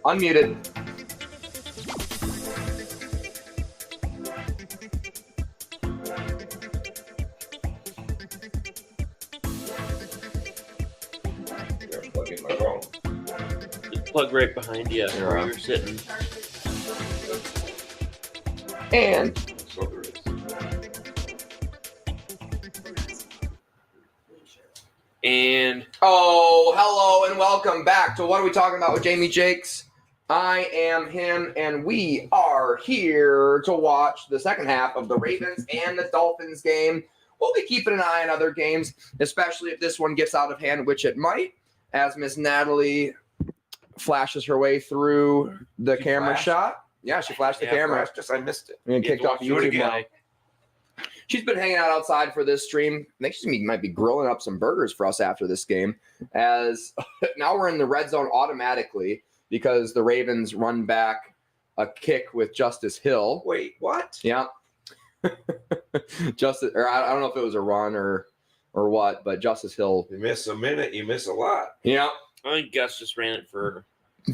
Unmuted.
Gotta plug in my phone.
Just plug right behind you
Yeah.
where you're sitting.
And
So there is.
And
hello and welcome back to What Are We Talking About with Jamie Jakes. I am him, and we are here to watch the second half of the Ravens and the Dolphins game. We'll be keeping an eye on other games, especially if this one gets out of hand, which it might, as Miss Natalie flashes her way through the
She
camera
flashed?
shot. Yeah, she flashed the
Yeah,
camera.
Just I missed it.
And kicked off
do it
YouTube
again.
now. She's been hanging out outside for this stream. I think she might be grilling up some burgers for us after this game, as now we're in the red zone automatically because the Ravens run back a kick with Justice Hill.
Wait, what?
Yeah. Justice, or I don't know if it was a run or what, but Justice Hill.
You miss a minute, you miss a lot.
Yeah.
I think Gus just ran it for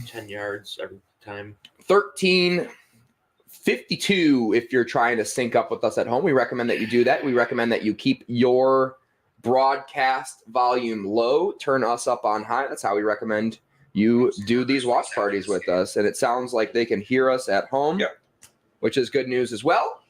10 yards every time.
13:52 if you're trying to sync up with us at home. We recommend that you do that. We recommend that you keep your broadcast volume low, turn us up on high. That's how we recommend you do these watch parties with us. And it sounds like they can hear us at home,
Yep.
which is good news as well.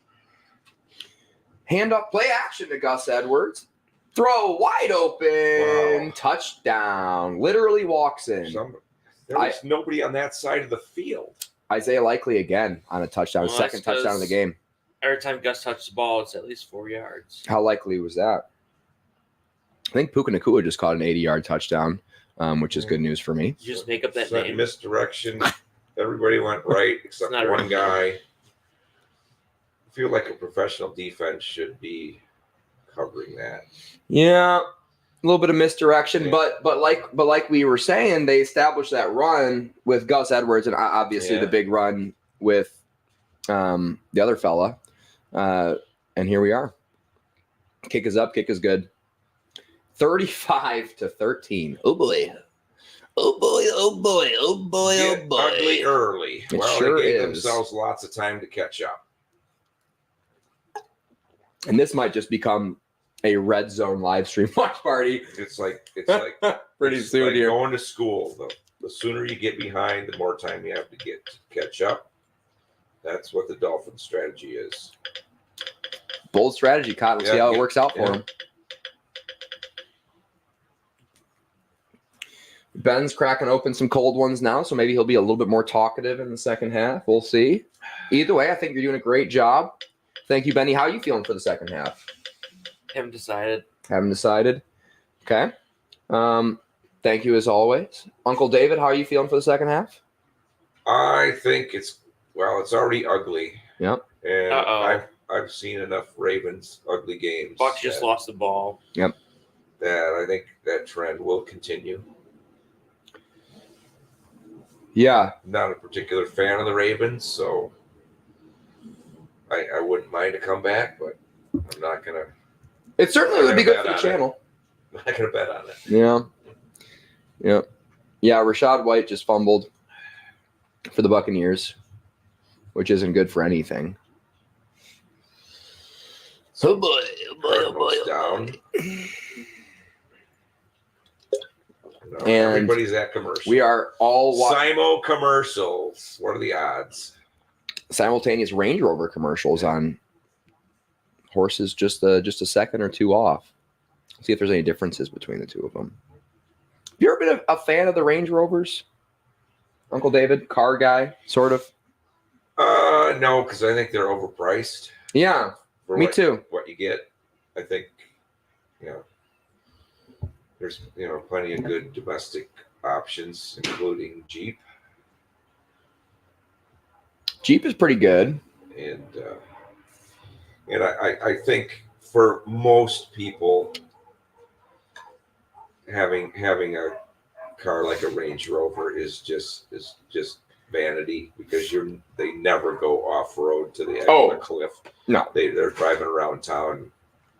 Hand up, play action to Gus Edwards. Throw wide open.
Wow.
Touchdown. Literally walks in.
There was nobody on that side of the field.
Isaiah Likely again on a touchdown.
Well,
Second
that's
touchdown of the
'cause
game.
Every time Gus touches the ball, it's at least 4 yards.
How likely was that? I think Puka Nacua just caught an 80-yard touchdown, which is good news for me.
You just make up that
Slight
name.
misdirection. Everybody went right except
not
one
right.
guy. I feel like a professional defense should be covering that.
Yeah, a little bit of misdirection,
Yeah.
but like we were saying, they established that run with Gus Edwards, and obviously
Yeah.
the big run with the other fella, and here we are. Kick is up, kick is good. 35-13. Oh boy. Oh boy, oh boy, oh boy, oh
Get
boy.
ugly early.
It
Well,
sure
they gave
is.
themselves lots of time to catch up.
And this might just become a red zone live stream watch party
It's like
pretty
it's
soon
like
here.
going to school. The sooner you get behind, the more time you have to get to catch up. That's what the Dolphins' strategy is.
Bold strategy, Cotton. We'll see how it works out for
yeah.
him. Ben's cracking open some cold ones now, so maybe he'll be a little bit more talkative in the second half. We'll see. Either way, I think you're doing a great job. Thank you, Benny. How are you feeling for the second half?
Haven't decided.
Haven't decided. Okay. Thank you as always. Uncle David, how are you feeling for the second half?
I think it's already ugly.
Yep.
And
Uh-oh.
I've seen enough Ravens ugly games.
Buck just lost the ball.
That I think that trend will continue.
Yeah.
Not a particular fan of the Ravens, so I wouldn't mind a comeback, but I'm not gonna
It certainly
I'm
would be
gonna
good
bet
for the
on it.
channel.
I'm not gonna bet on it.
Yeah. Yeah. Yeah, Rashad White just fumbled for the Buccaneers, which isn't good for anything. Oh boy, oh boy, oh boy,
Cardinals
oh boy.
down. No,
And
everybody's at commercial.
We are all
Simo commercials. What are the odds?
simultaneous Range Rover commercials on horses just a second or two off. See if there's any differences between the two of them. Have you ever been a fan of the Range Rovers? Uncle David, car guy, sort of?
No, because I think they're overpriced.
Yeah,
For
me too.
What you get, I think, there's plenty of good domestic options, including Jeep.
Jeep is pretty good.
And I think for most people, having a car like a Range Rover is just vanity, because they never go off road to the edge of the cliff.
No,
they're driving around town,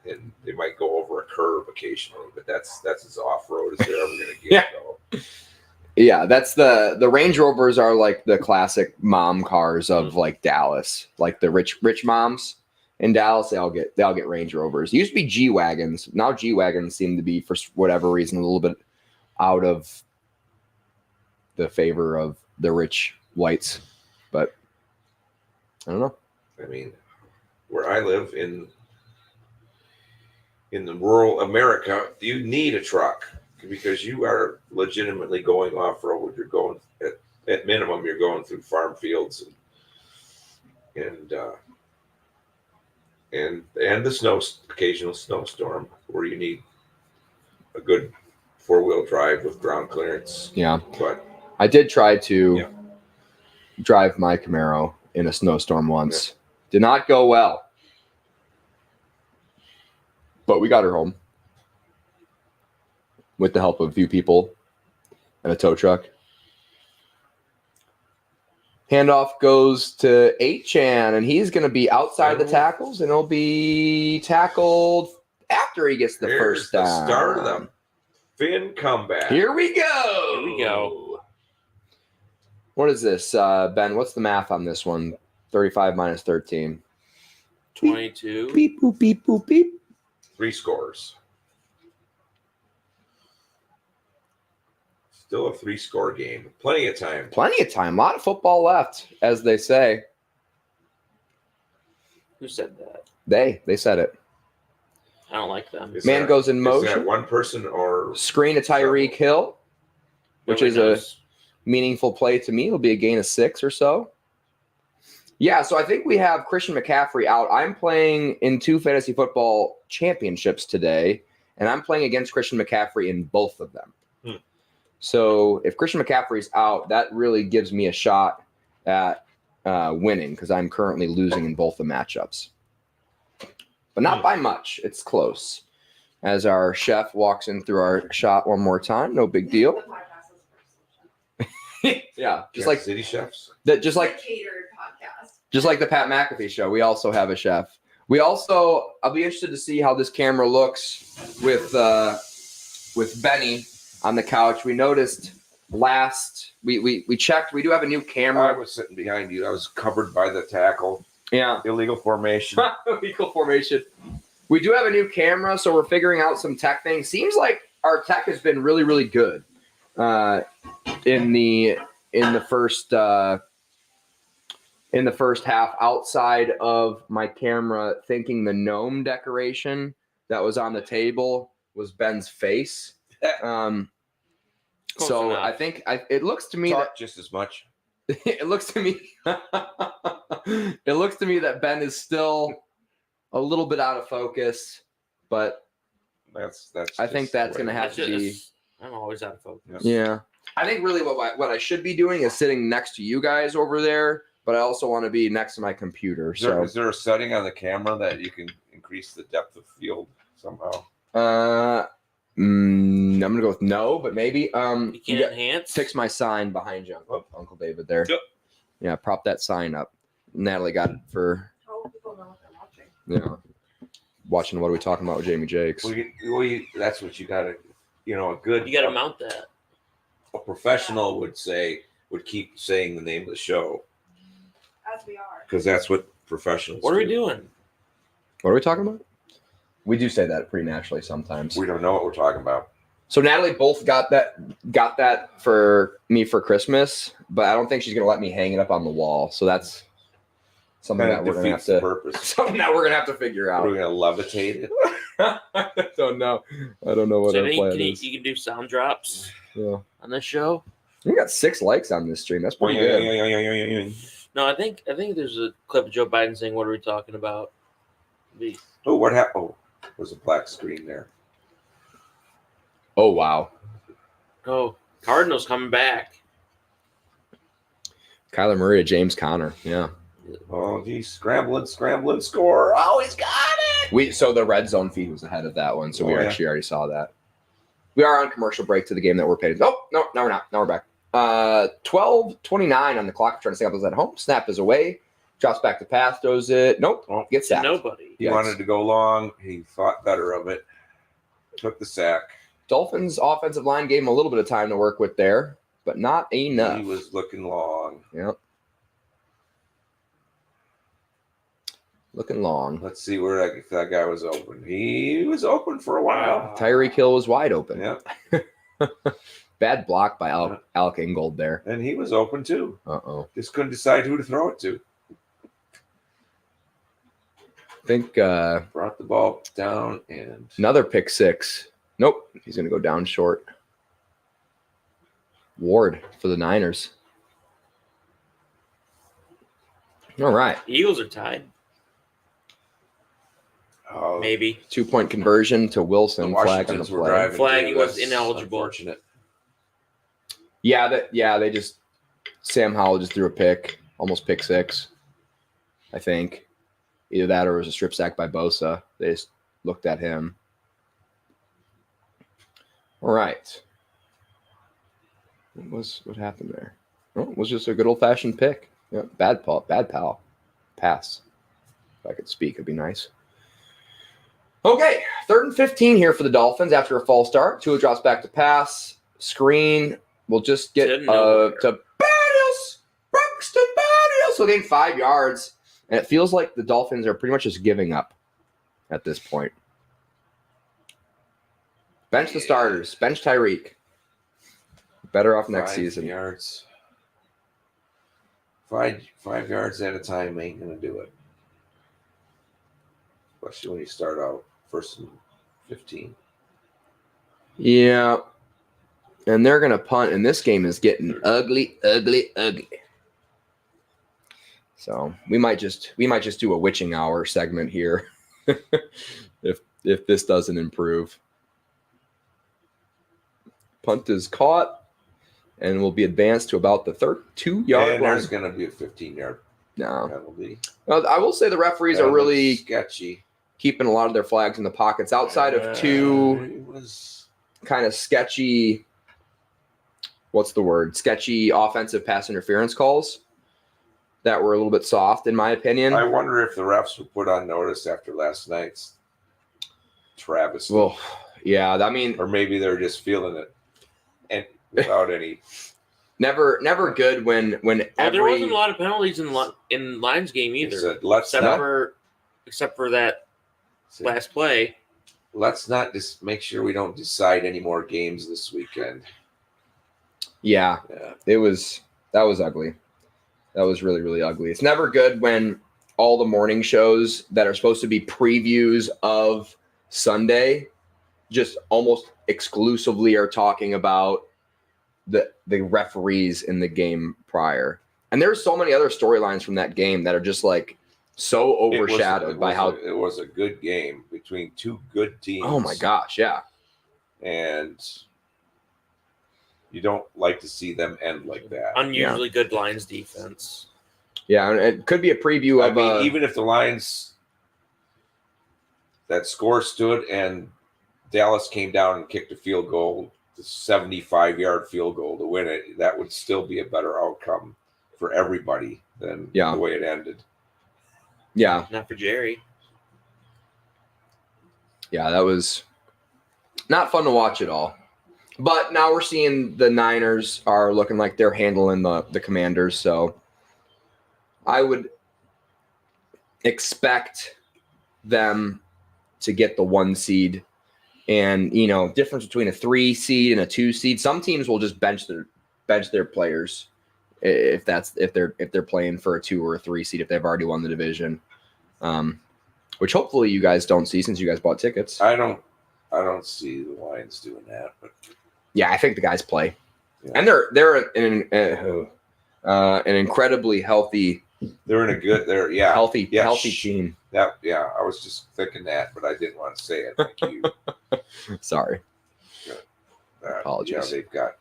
and they might go over a curve occasionally, but that's as off road as they're ever going to get.
Yeah. Yeah, that's the Range Rovers are like the classic mom cars of like Dallas, like the rich moms in Dallas. They all get Range Rovers. It used to be G wagons. Now G wagons seem to be, for whatever reason, a little bit out of the favor of the rich whites. But I don't know.
I mean, where I live in the rural America, you need a truck, because you are legitimately going off road. You're going at minimum, you're going through farm fields and the occasional snowstorm, where you need a good 4-wheel drive with ground clearance.
Yeah,
but
I did try to drive my Camaro in a snowstorm once. Yeah. Did not go well, but we got her home with the help of a few people and a tow truck. Handoff goes to 8chan, and he's going to be outside the tackles, and he'll be tackled after he gets the first down.
The start of the Finn comeback.
Here we go. What is this, Ben? What's the math on this one? 35 minus 13.
22.
Beep, boop, beep, boop, beep.
3 scores. Still a 3-score game. Plenty of time.
A lot of football left, as they say.
Who said that?
They said it.
I don't like them.
Man goes in motion.
Is that one person or
screen to Tyreek Hill, which is a meaningful play to me. It'll be a gain of 6 or so. Yeah, so I think we have Christian McCaffrey out. I'm playing in 2 fantasy football championships today, and I'm playing against Christian McCaffrey in both of them. So if Christian McCaffrey's out, that really gives me a shot at winning, because I'm currently losing in both the matchups. But not by much. It's close. As our chef walks in through our shot one more time, no big deal. Yeah, just like
City Chefs.
Just like
catered podcast.
Just like the Pat McAfee show, we also have a chef. I'll be interested to see how this camera looks with Benny on the couch. We noticed we checked. We do have a new camera.
I was sitting behind you. I was covered by the tackle.
Yeah.
Illegal formation.
Illegal formation. We do have a new camera, so we're figuring out some tech things. Seems like our tech has been really, really good in the first half. Outside of my camera thinking the gnome decoration that was on the table was Ben's face. So I think it looks to me that
just as much.
It looks to me that Ben is still a little bit out of focus, but
that's
I think that's going to have to be.
I'm always out of focus.
Yeah, I think really what I should be doing is sitting next to you guys over there, but I also want to be next to my computer.
Is there a setting on the camera that you can increase the depth of field somehow?
I'm gonna go with no, but maybe.
You can't enhance.
Fix my sign behind you, Uncle David. There. Yep. Yeah, prop that sign up. Natalie got it for.
How people know what they're watching?
Yeah. Watching what are we talking about with Jamie Jakes?
That's what you got to, a good.
You got to mount that.
A professional would keep saying the name of the show.
As we are.
Because that's what professionals.
What are we doing?
What are we talking about? We do say that pretty naturally sometimes.
We don't know what we're talking about.
So Natalie both got that for me for Christmas, but I don't think she's gonna let me hang it up on the wall. So that's something
Kind
that
of
we're gonna have
defeats the
to
purpose.
something that we're gonna have to figure
Are we
out.
gonna levitate it?
I don't know. I don't know what
So
our
I think
plan is.
you can do sound drops
Yeah.
on this show.
We got 6 likes on this stream. That's pretty good.
No, I think there's a clip of Joe Biden saying, "What are we talking about?"
Oh, what happened? Oh, there's a black screen there.
Oh wow.
Oh, Cardinals coming back.
Kyler Murray to James Conner. Yeah.
Oh, geez, scrambling, score. Oh, he's got it.
So the red zone feed was ahead of that one, so we
Oh, yeah.
actually already saw that. We are on commercial break to the game that we're paid. Oh, no, we're not. Now we're back. 12:29 on the clock. Trying to think up is at home. Snap is away. Drops back to pass. Throws it. Nope.
Oh,
Gets sacked.
Nobody.
He
Yikes.
wanted to go long. He thought better of it. Took the sack.
Dolphins offensive line gave him a little bit of time to work with there, but not enough.
He was looking long.
Yep. Looking long.
Let's see where if that guy was open. He was open for a while.
Tyreek Hill was wide open.
Yeah,
Bad block by Alec Ingold there.
and he was open too.
Uh-oh.
Just couldn't decide who to throw it to.
I think
Brought the ball down and
another pick six. Nope. He's going to go down short. Ward for the Niners. All right.
Eagles are tied. Maybe.
2-point conversion to
the
Wilson. Flag on the
Washingtons were
play.
driving.
Flag,
too.
he was
That's
ineligible.
Unfortunate.
Yeah, they just Sam Howell just threw a pick, almost pick six, I think. Either that or it was a strip sack by Bosa. They just looked at him. All right. What happened there? Oh, it was just a good old fashioned pick. Yeah, bad pal. Pass. If I could speak, it'd be nice. Okay, 3rd and 15 here for the Dolphins after a false start. Tua drops back to pass. Screen. We'll just get
To nowhere.
to Barrios. Braxton Barrios. So gain 5 yards. And it feels like the Dolphins are pretty much just giving up at this point. Bench the starters. Bench Tyreek. Better off next
5
season.
yards. 5 yards at a time ain't gonna do it. Especially when you start out 1st and 15.
Yeah. And they're going to punt, and this game is getting ugly. So we might just do a witching hour segment here if this doesn't improve. Punt is caught and will be advanced to about the 2-yard
And
line.
there's gonna be a 15-yard
No.
penalty.
Well, I will say the referees are
That
really
was sketchy.
keeping a lot of their flags in the pockets outside of 2
It was
kind of sketchy. What's the word? Sketchy offensive pass interference calls that were a little bit soft, in my opinion.
I wonder if the refs were put on notice after last night's travesty.
Well, yeah, I mean,
Or maybe they're just feeling it and without any.
never good when
Well,
every
there wasn't a lot of penalties in Lions game either,
Said, let's
except for that last play.
not just make sure we don't decide any more games this weekend.
yeah,
Yeah.
that was ugly. That was really, really ugly. It's never good when all the morning shows that are supposed to be previews of Sunday just almost exclusively are talking about the referees in the game prior. And there's so many other storylines from that game that are just like so overshadowed by how
it was a good game between 2 good teams.
oh my gosh, yeah.
And you don't like to see them end like that.
Unusually good Lions defense.
Yeah, and it could be a preview
I
of
mean, even if the Lions that score stood and Dallas came down and kicked a field goal, the 75-yard field goal to win it, that would still be a better outcome for everybody than
Yeah.
the way it ended.
yeah,
Not for Jerry.
yeah, that was not fun to watch at all. But now we're seeing the Niners are looking like they're handling the Commanders, so I would expect them to get the 1 seed And, difference between a 3 seed and a 2 seed. Some teams will just bench their players if they're playing for a 2 or a 3 seed if they've already won the division. Which hopefully you guys don't see since you guys bought tickets.
I don't see the Lions doing that, but
Yeah, I think the guys play.
Yeah.
And they're an incredibly healthy
they're in a good
healthy
Yes.
team.
I was just thinking that, but I didn't want to say it. Thank you.
Sorry. Apologies.
They've got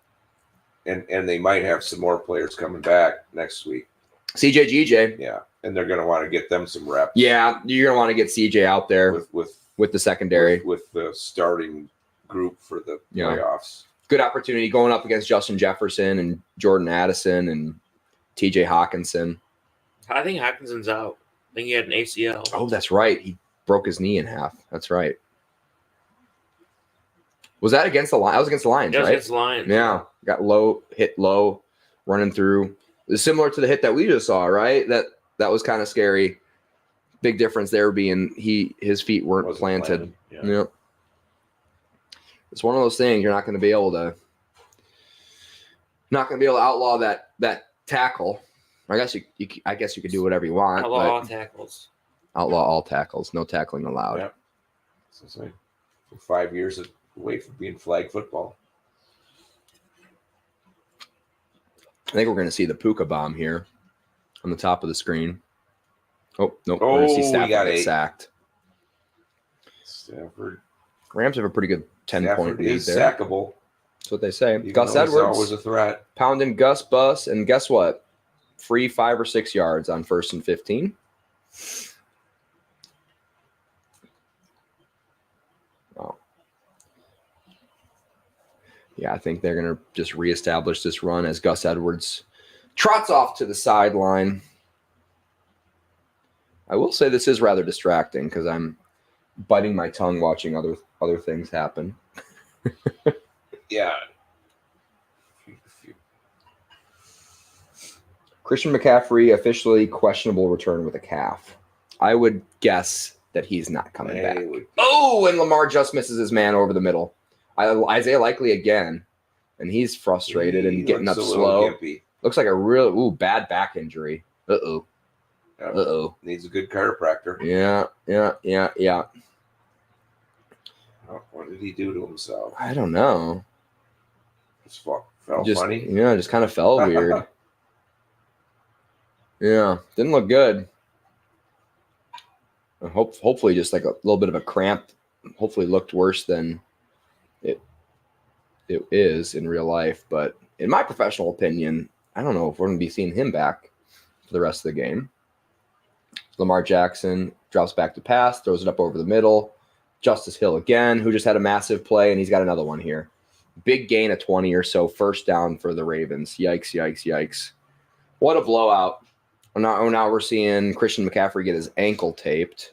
and they might have some more players coming back next week.
CJ.
Yeah. And they're gonna want to get them some reps.
Yeah, you're gonna want to get CJ out there with the secondary.
With the starting group for the playoffs.
Good opportunity going up against Justin Jefferson and Jordan Addison and TJ Hawkinson.
I think Hawkinson's out. I think he had an ACL.
Oh, that's right. He broke his knee in half. That's right. Was that against the Lions? That was against the Lions,
That was
right?
against the Lions.
Yeah. Got hit low, running through. It's similar to the hit that we just saw, right? That was kind of scary. Big difference there being his feet weren't planted.
Yeah.
Yep. It's one of those things you're not going to be able to outlaw that tackle. I guess you could do whatever you want.
Outlaw all tackles.
Outlaw all tackles. No tackling allowed.
Yeah. So, 5 years away from being flag football.
I think we're going to see the Puka bomb here on the top of the screen. Oh, nope. We're going to see Stafford get sacked.
Stafford.
Rams have a pretty good 10-point lead
is
there.
sackable.
That's what they say.
Even
Gus
though he's
Edwards
always a threat.
pounding Gus Bus, and guess what? Free 5 or 6 yards on 1st and 15. Oh. Yeah, I think they're going to just reestablish this run as Gus Edwards trots off to the sideline. I will say this is rather distracting because I'm biting my tongue watching other things happen.
Yeah.
Christian McCaffrey officially questionable return with a calf. I would guess that he's not coming back. Oh, and Lamar just misses his man over the middle. Isaiah Likely again, and he's frustrated and getting up slow. Looks like a real bad back injury. Uh-oh.
Needs a good chiropractor.
Yeah.
Oh, what did he do to himself?
I don't know.
Just fell funny.
Yeah, just kind of fell weird. Yeah, didn't look good. Hopefully just like a little bit of a cramp. Hopefully looked worse than it is in real life. But in my professional opinion, I don't know if we're going to be seeing him back for the rest of the game. Lamar Jackson drops back to pass, throws it up over the middle. Justice Hill again, who just had a massive play, and he's got another one here. Big gain of 20 or so, first down for the Ravens. Yikes. What a blowout. Now we're seeing Christian McCaffrey get his ankle taped.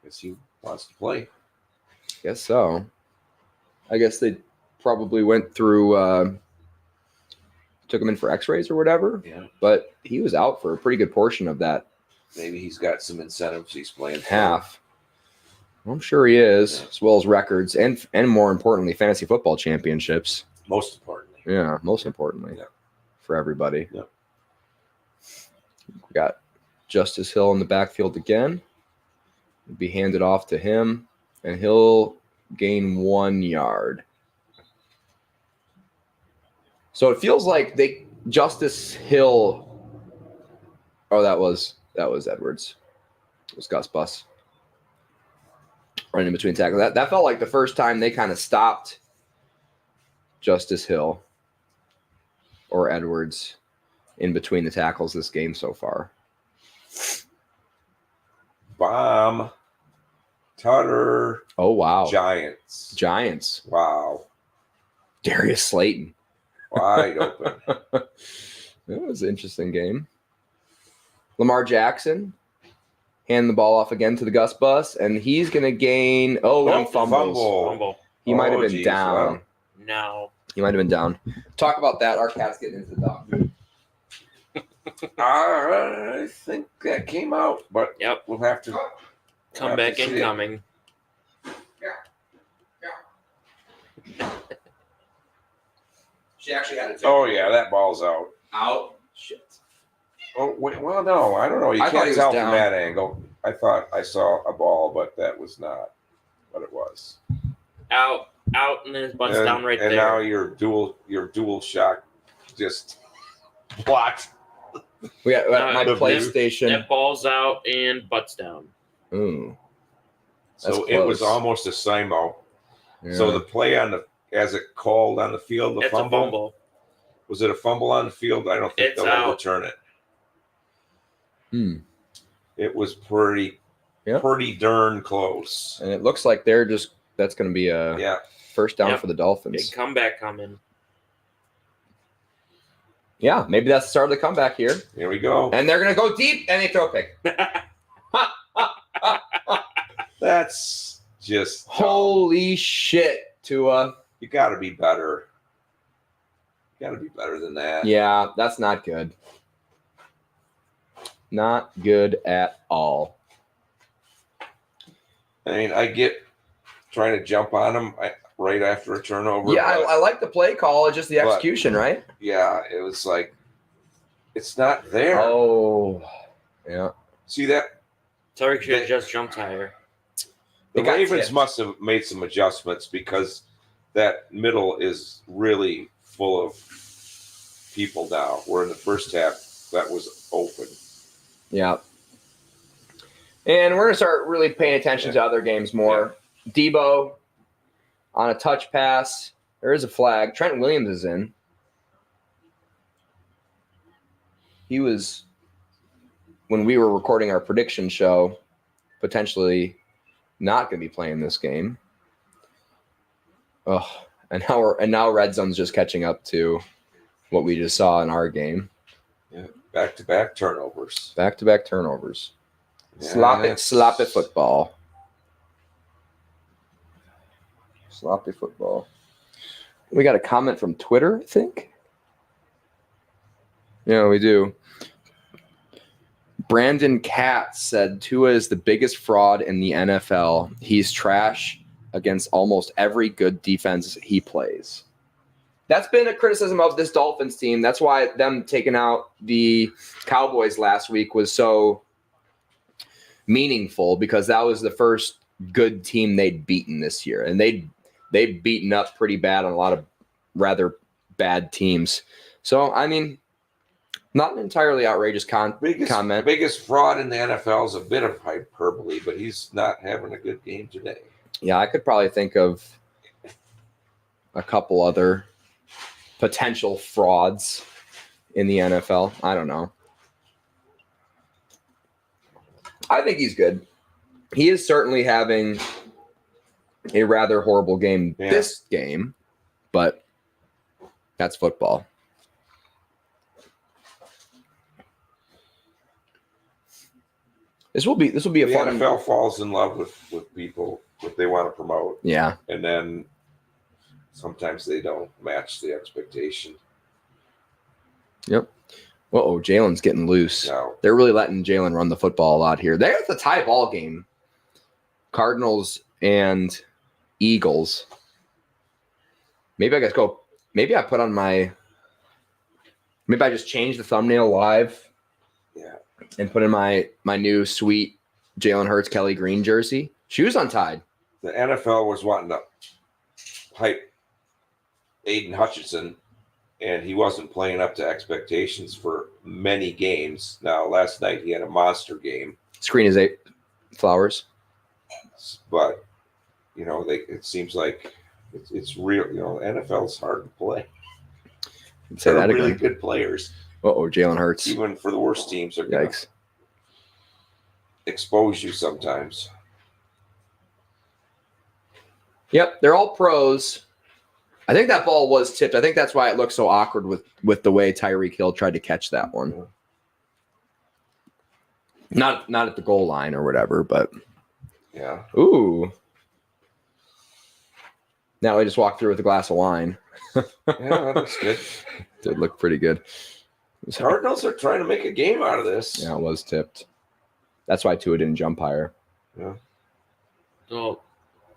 Guess he wants to play.
Guess so. I guess they probably went through, took him in for x-rays or whatever.
Yeah.
But he was out for a pretty good portion of that.
Maybe he's got some incentives he's playing
half. I'm sure he is, as well as records and more importantly, fantasy football championships.
Most importantly.
Yeah, most importantly for everybody.
Yeah.
We got Justice Hill in the backfield again. It'll be handed off to him, and he'll gain 1 yard. So it feels like Justice Hill. Oh, that was Edwards. It was Gus Bus. Running in between tackles. That felt like the first time they kind of stopped Justice Hill or Edwards in between the tackles this game so far.
Bomb. Tutter.
Oh, wow.
Giants. Wow.
Darius Slayton.
Wide open.
That was an interesting game. Lamar Jackson. Hand the ball off again to the Gus Bus, and he's going to gain. He fumbles.
Fumble.
He might have been down.
Wow. No.
He might have been down. Talk about that. Our cat's getting into the dog food.
I think that came out, but
Yep.
we'll have to
Come back incoming.
She actually had it.
Oh yeah, that ball's out.
Out. Shit.
Oh wait, well no, I don't know. You
I thought he
can't
was
tell
down.
from that angle. I thought I saw a ball, but that was not what it was.
Out, and then his butt's down right
and
there.
now your dual shock just blocked.
We got my
the
PlayStation.
That ball's out and butt's down.
Ooh.
So
That's
it was
close.
almost a simo.
Yeah.
So the play on the as it called on the field, the
It's
fumble,
a fumble.
was it a fumble on the field? I don't think
It's
they'll
out.
overturn it. It was pretty darn close.
And it looks like that's going to be a first down
Yep.
for the Dolphins.
Big comeback coming.
Yeah, maybe that's the start of the comeback here.
Here we go.
And they're going to go deep, and they throw a pick.
That's just
Holy shit, Tua.
You got to be better. You got to be better than that.
Yeah, that's not good. Not good at all.
I mean, I get trying to jump on him right after a turnover.
Yeah,
but
I like the play call. It's just the execution, right?
yeah, it was like it's not there.
Oh, yeah.
See that?
Sorry, should have just jumped higher.
The
They got
Ravens
tipped.
must have made some adjustments because that middle is really full of people now. Where in the first half that was open.
Yeah. And we're going to start really paying attention to other games more. Debo on a touch pass. There is a flag. Trent Williams is in. He was, when we were recording our prediction show, potentially not going to be playing this game. Oh, and now Red Zone's just catching up to what we just saw in our game.
Yeah, back-to-back turnovers.
Back-to-back turnovers.
Yeah,
Sloppy football. Sloppy football. We got a comment from Twitter, I think. Yeah, we do. Brandon Katz said Tua is the biggest fraud in the NFL. He's trash against almost every good defense he plays. That's been a criticism of this Dolphins team. That's why them taking out the Cowboys last week was so meaningful, because that was the first good team they'd beaten this year. And they'd beaten up pretty bad on a lot of rather bad teams. So, I mean, not an entirely outrageous comment.
Biggest fraud in the NFL is a bit of hyperbole, but he's not having a good game today.
Yeah, I could probably think of a couple other potential frauds in the NFL. I don't know. I think he's good. He is certainly having a rather horrible game this game, but that's football. This will be a
the
fun.
NFL falls in love with people that they want to promote.
Yeah.
And then sometimes they don't match the expectation.
Yep. Uh-oh, Jalen's getting loose.
No.
They're really letting Jalen run the football a lot here. They're at the tie ball game. Cardinals and Eagles. Maybe I put on maybe I just change the thumbnail live.
Yeah.
And put in my new sweet Jalen Hurts Kelly Green jersey. Shoes untied.
The NFL was wanting to hype Aiden Hutchinson, and he wasn't playing up to expectations for many games. Now, last night he had a monster game.
Screen is 8 flowers.
But, it seems like it's real. NFL is hard to play.
Say
They're
that
really
again.
good players.
Uh-oh, Jalen Hurts.
Even for the worst teams are going to expose you sometimes.
Yep, they're all pros. I think that ball was tipped. I think that's why it looked so awkward with the way Tyreek Hill tried to catch that one. Not at the goal line or whatever, but
yeah.
Ooh. Now I just walked through with a glass of wine.
Yeah, that looks good.
Did look pretty good.
Cardinals are trying to make a game out of this.
Yeah, it was tipped. That's why Tua didn't jump higher.
Yeah.
Oh,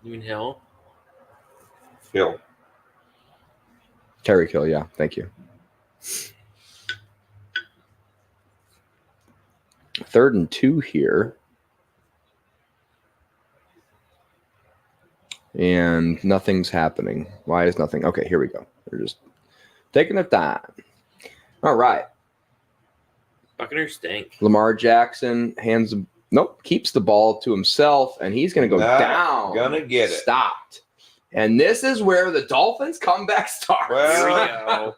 you mean Hill?
Hill.
Tyreek Hill, yeah. Thank you. 3rd and 2 here. And nothing's happening. Why is nothing? Okay, here we go. They're just taking their time. All right.
Buccaneers stink.
Lamar Jackson keeps the ball to himself, and he's going to go
Not
down.
gonna get it.
Stopped. And this is where the Dolphins comeback starts.
Well,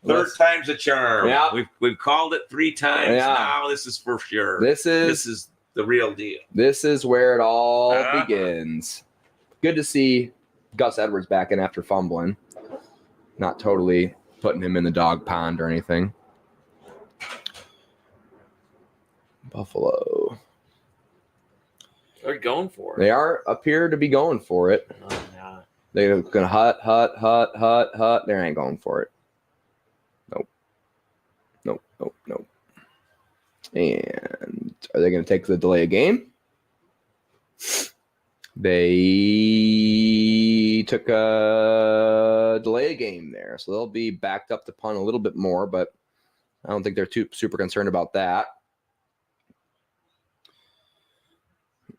third time's a charm.
Yeah.
We've called it 3 times.
Yeah.
Now this is for sure.
This
This
is
is the real deal.
where it all
Uh-huh.
begins. Good to see Gus Edwards back in after fumbling. Not totally putting him in the dog pond or anything. Buffalo.
They're going for it.
They appear to be going for it.
No, not.
They're going to hut. They ain't going for it. Nope. And are they going to take the delay of game? They took a delay of game there. So they'll be backed up to punt a little bit more, but I don't think they're too super concerned about that.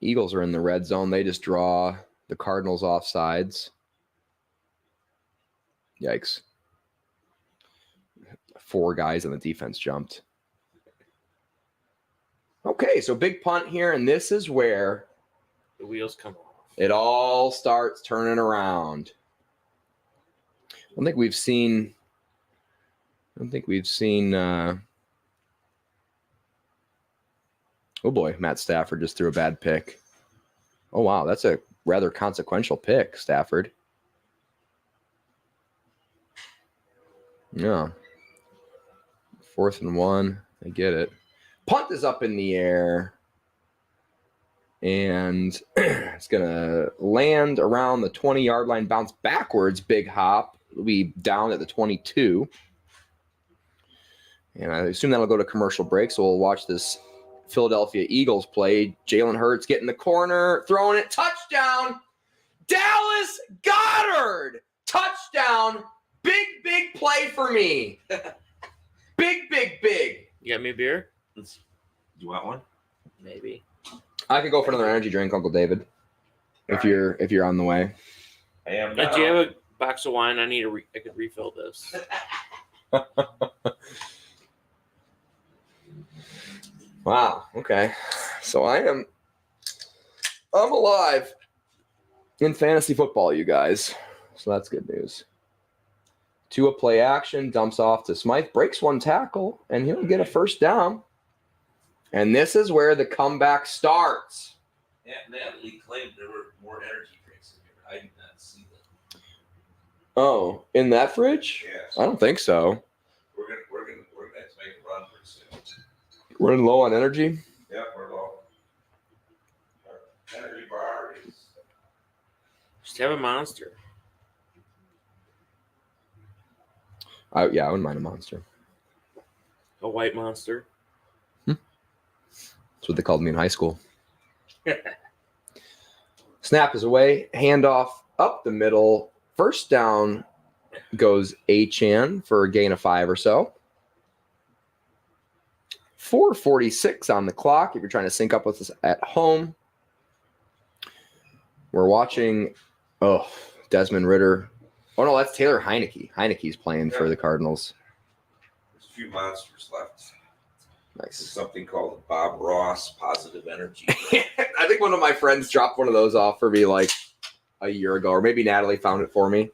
Eagles are in the red zone. They just draw the Cardinals off sides. Yikes. 4 guys on the defense jumped. Okay, so big punt here, and this is where
The wheels come off.
it all starts turning around. I don't think we've seen oh boy, Matt Stafford just threw a bad pick. Oh wow, that's a rather consequential pick, Stafford. Yeah. 4th and 1. I get it. Punt is up in the air. And it's going to land around the 20-yard line, bounce backwards, big hop. It'll be down at the 22. And I assume that'll go to commercial break, so we'll watch this Philadelphia Eagles play. Jalen Hurts getting the corner, throwing it, touchdown. Dallas Goedert, touchdown. Big play for me. Big.
You got me a beer?
You want one?
Maybe.
I could go for another energy drink, Uncle David, if you're on the way.
I am.
Do you have a box of wine? I could refill this.
Wow. Okay. So I'm alive in fantasy football, you guys. So that's good news. Tua play action, dumps off to Smythe, breaks 1 tackle, and he'll get a first down. And this is where the comeback starts.
Yeah, Natalie claimed there were more energy drinks in here. I did not see them.
Oh, in that fridge?
Yes.
I don't think so.
We're gonna have to make a run pretty soon.
We're low on energy.
Yeah, we're low. Our energy bar is
Just have a Monster.
I wouldn't mind a Monster.
A white Monster.
That's what they called me in high school. Snap is away. Handoff up the middle. First down goes Achane for a gain of 5 or so. 4:46 on the clock if you're trying to sync up with us at home. We're watching, Desmond Ridder. Oh, no, that's Taylor Heineke. Heineke's playing for the Cardinals.
there's a few monsters left. There's
Nice.
something called the Bob Ross Positive Energy.
I think one of my friends dropped one of those off for me like a year ago, or maybe Natalie found it for me.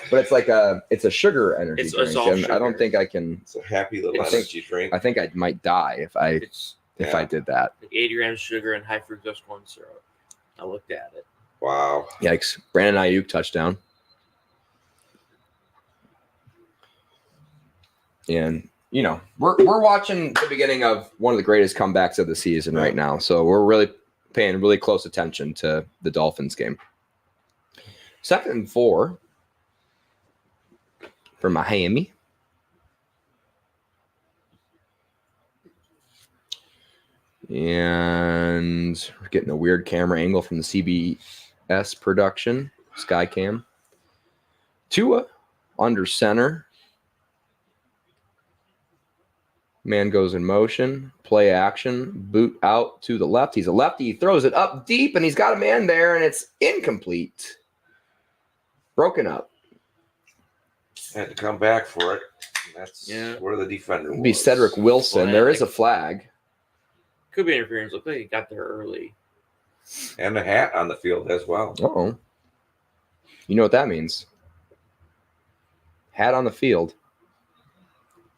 But it's like it's a sugar energy
It's
drink.
all
And I don't
sugar.
think I can.
It's a happy little
It's-
energy drink.
I think I might die if I
It's
did that.
like 80 grams sugar and high fructose corn syrup. I looked at it.
Wow.
Yikes! Brandon Ayuk touchdown. And we're watching the beginning of one of the greatest comebacks of the season right now. So we're really paying really close attention to the Dolphins game. 2nd and 4 for Miami. And we're getting a weird camera angle from the CBS production, Skycam. Tua under center. Man goes in motion. Play action. Boot out to the left. He's a lefty. He throws it up deep, and he's got a man there, and it's incomplete. Broken up.
Had to come back for it. That's
Yeah.
where the defender
It'd
was.
be Cedric Wilson.
Flag.
There is a flag.
Could be interference. Looked like he got there early.
And the hat on the field as well.
Uh-oh. You know what that means. Hat on the field.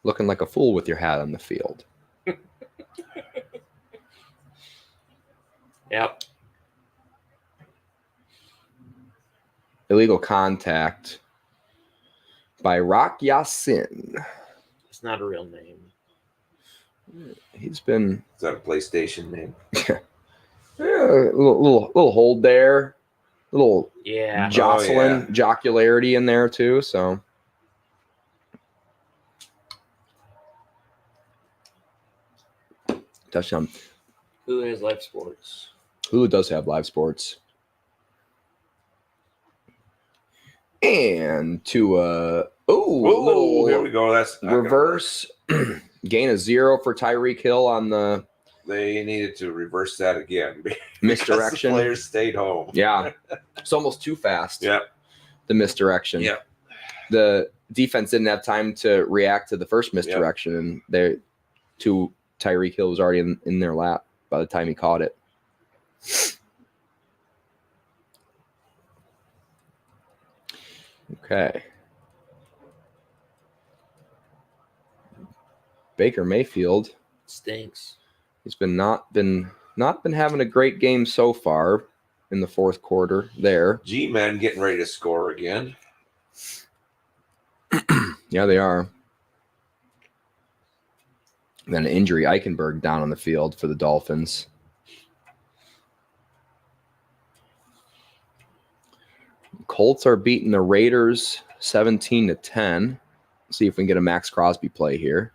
Looking like a fool with your hat on the field.
Yep.
Illegal contact by Rock Yassin.
It's not a real name.
He's been
Is that a PlayStation name?
a little hold there. Little
Yeah.
jostling, jocularity in there too. So touchdown.
Who has live sports?
Hulu does have live sports. And to
Oh, here we go. That's not gonna
reverse gain of 0 for Tyreek Hill on the
work. They needed to reverse that again. because
misdirection.
The players stayed home.
Yeah, it's almost too fast.
Yeah.
The misdirection.
Yeah.
The defense didn't have time to react to the first misdirection, and they Tyreek Hill was already in their lap by the time he caught it. Okay. Baker Mayfield.
Stinks.
He's not been having a great game so far in the fourth quarter there.
G-men getting ready to score again.
Yeah, they are. And then an injury, Eichenberg down on the field for the Dolphins. Colts are beating the Raiders 17-10. See if we can get a Max Crosby play here.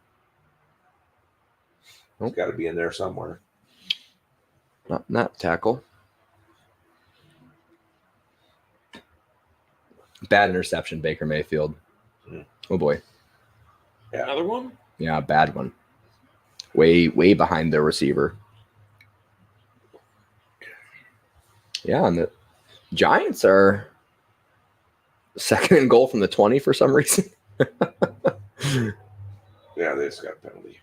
It's got to be in there somewhere.
Not tackle. Bad interception, Baker Mayfield. Oh boy.
Yeah.
Another one?
Yeah, bad one. Way behind the receiver. Yeah, and the Giants are second and goal from the 20 for some reason.
Yeah, they just got a penalty.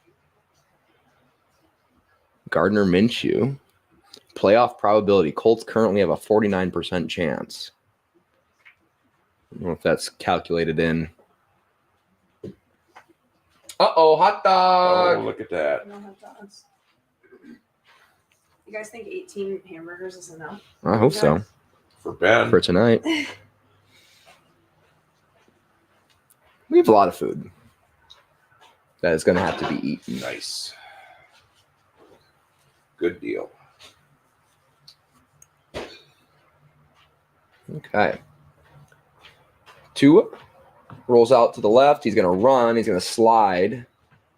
Gardner Minshew. Playoff probability. Colts currently have a 49% chance. I don't know if that's calculated in. Uh-oh, hot dog.
Oh, look at that.
No hot dogs. You guys think 18 hamburgers is enough?
I hope so.
For Ben.
For tonight. We have a lot of food that is going to have to be eaten.
Nice. Good deal.
Okay. Tua rolls out to the left. He's going to run. He's going to slide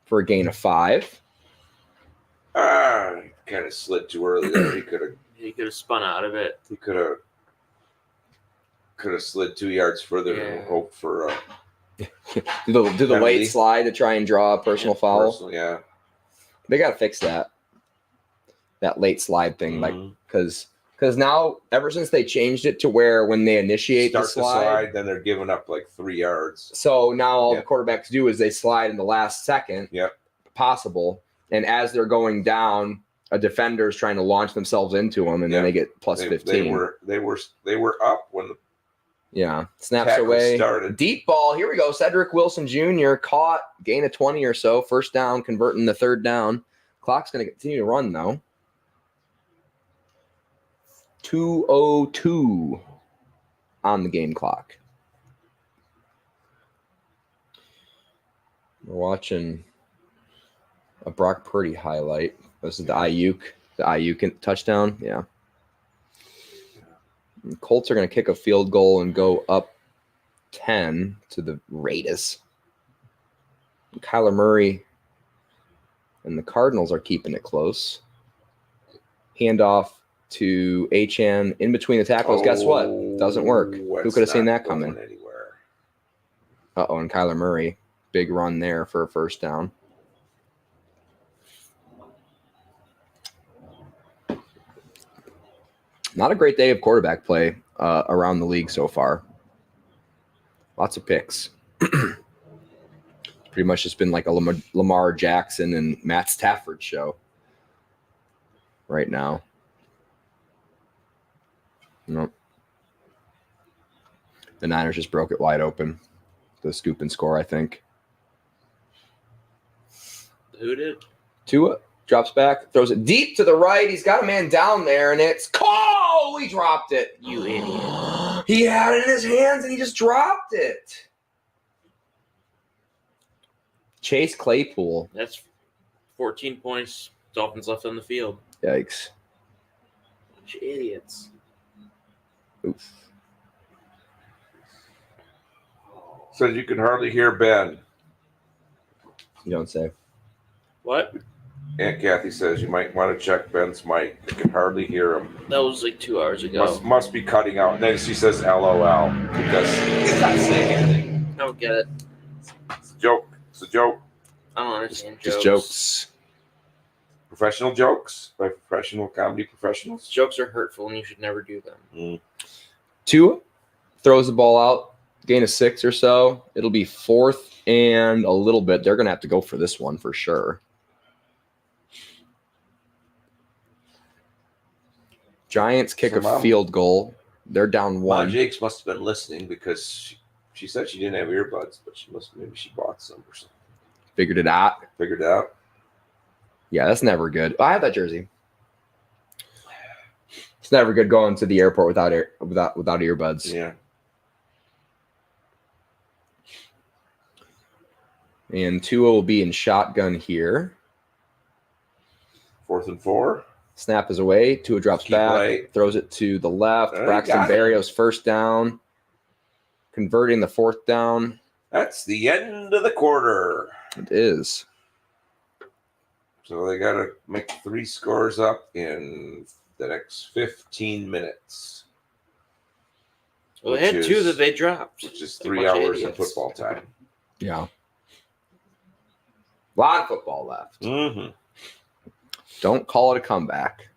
for a gain of 5.
He kind of slid too early there.
He could have spun out of it.
He could have slid 2 yards further and hoped for
Do the
Penalty.
late slide to try and draw a personal foul.
Yeah.
They got to fix that late slide thing, like because now ever since they changed it to where when they initiate
Start
the slide,
then they're giving up like 3 yards.
so now all
Yeah.
the quarterbacks do is they slide in the last second
Yep.
possible, and as they're going down, a defender is trying to launch themselves into them, and then
Yeah.
they get plus
They
15.
were up when the
Yeah, snaps
tackle
away.
started.
Deep ball. Here we go. Cedric Wilson Jr. caught, gain of 20 or so. First down, converting the third down. Clock's going to continue to run, though. 2:02 on the game clock. We're watching a Brock Purdy highlight. This is the Ayuk touchdown. Yeah. Colts are going to kick a field goal and go up 10 to the Raiders. Kyler Murray and the Cardinals are keeping it close. Handoff to Achane in between the tackles. Guess what? Doesn't work. Who could have seen that coming?
Anywhere.
And Kyler Murray, big run there for a first down. Not a great day of quarterback play around the league so far. Lots of picks. Pretty much just been like a Lamar Jackson and Matt Stafford show right now. Nope. The Niners just broke it wide open. The scoop and score, I think.
Who did?
Tua drops back, throws it deep to the right. He's got a man down there, and it's Cole. He dropped it.
You idiot.
He had it in his hands, and he just dropped it. Chase Claypool.
That's 14 points. Dolphins left on the field.
Yikes.
Bunch of idiots.
Oof.
Says you can hardly hear Ben.
You don't say.
What?
Aunt Kathy says you might want to check Ben's mic. You can hardly hear him.
That was like 2 hours ago.
Must be cutting out. And then she says LOL because he's not saying anything.
I don't get it.
It's a joke. It's a joke.
I don't understand
Just jokes.
Professional jokes by professional comedy professionals.
Jokes are hurtful, and you should never do them.
Tua throws the ball out, gain of 6 or so. It'll be 4th and a little bit. They're going to have to go for this one for sure. Giants kick a field goal. They're down 1.
Mom Jakes must have been listening because she said she didn't have earbuds, but maybe she bought some or something.
Figured it out.
Figured it out.
Yeah, that's never good. I have that jersey. It's never good going to the airport without earbuds.
Yeah.
And Tua will be in shotgun here.
4th and 4.
Snap is away. Tua drops
Keep
back,
right.
throws it to the left. Braxton
got it.
Berrios first down, converting the 4th down.
That's the end of the quarter.
It is.
So they got to make 3 scores up in the next 15 minutes.
Well, they had
Which
2
is-
that they dropped.
Which is
Like a
3
bunch of
hours of
idiots.
football time.
Yeah. A lot of football left.
Mm-hmm.
Don't call it a comeback.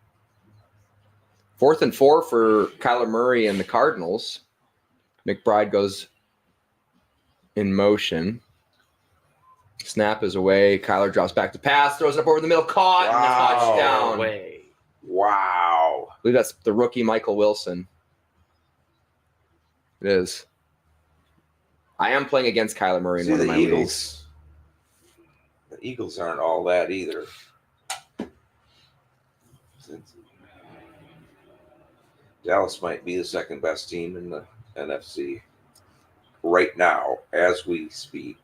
4th and 4 for Kyler Murray and the Cardinals. McBride goes in motion. Snap is away. Kyler drops back to pass, throws it up over the middle, caught, and a
Wow.
touchdown.
Way.
Wow.
I believe that's the rookie Michael Wilson. It is. I am playing against Kyler Murray in
See,
one of
the
my leagues.
Eagles aren't all that either. Dallas might be the second best team in the NFC right now as we speak.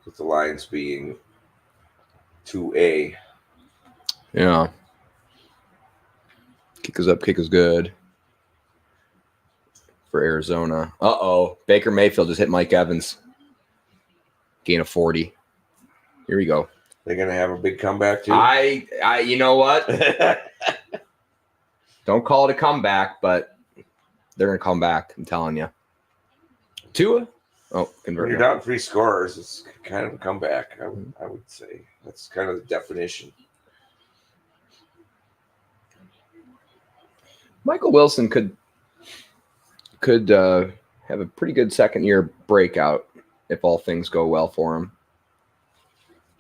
With the Lions being 2A.
Yeah. Kick is up, kick is good for Arizona. Uh-oh. Baker Mayfield just hit Mike Evans. Gain of 40. Here we go.
They're going to have a big comeback too.
I you know what? Don't call it a comeback, but they're going to come back. I'm telling you. Tua? Oh,
When
convert.
you're down 3 scores, it's kind of a comeback, I would say. That's kind of the definition.
Michael Wilson could have a pretty good second-year breakout if all things go well for him.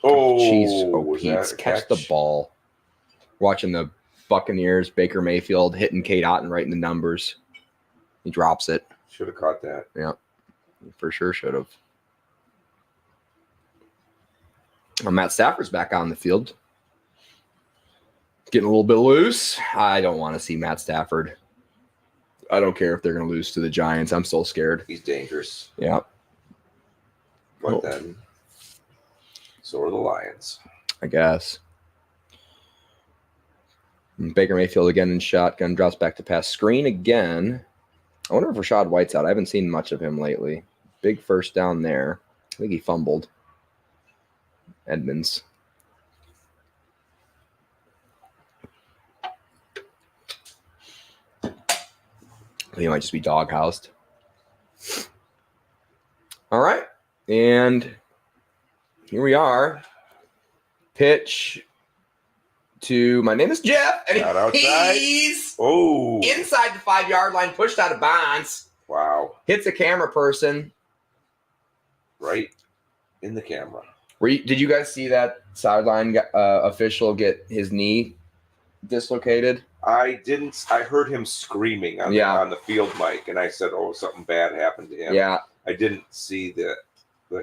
Oh,
Jeez,
was that
Pete's
a
catch the ball. Watching the Buccaneers, Baker Mayfield hitting Kate Otten right in the numbers. He drops it.
Should have caught that.
Yeah, for sure should have. Well, Matt Stafford's back on the field. Getting a little bit loose. I don't want to see Matt Stafford. I don't care if they're going to lose to the Giants. I'm still scared.
He's dangerous.
Yeah,
But
Oh.
then, so are the Lions.
I guess. And Baker Mayfield again in shotgun. Drops back to pass. Screen again. I wonder if Rashad White's out. I haven't seen much of him lately. Big first down there. I think he fumbled. Edmonds. He might just be doghoused. All right. And here we are. Pitch to my name is Jeff. And
Not outside.
he's
Oh,
inside the 5-yard line, pushed out of bounds.
wow.
Hits a camera person.
Right in the camera.
Did you guys see that sideline official get his knee dislocated?
I didn't. I heard him screaming on, on the field mic, and I said, "Oh, something bad happened to him."
Yeah.
I didn't see the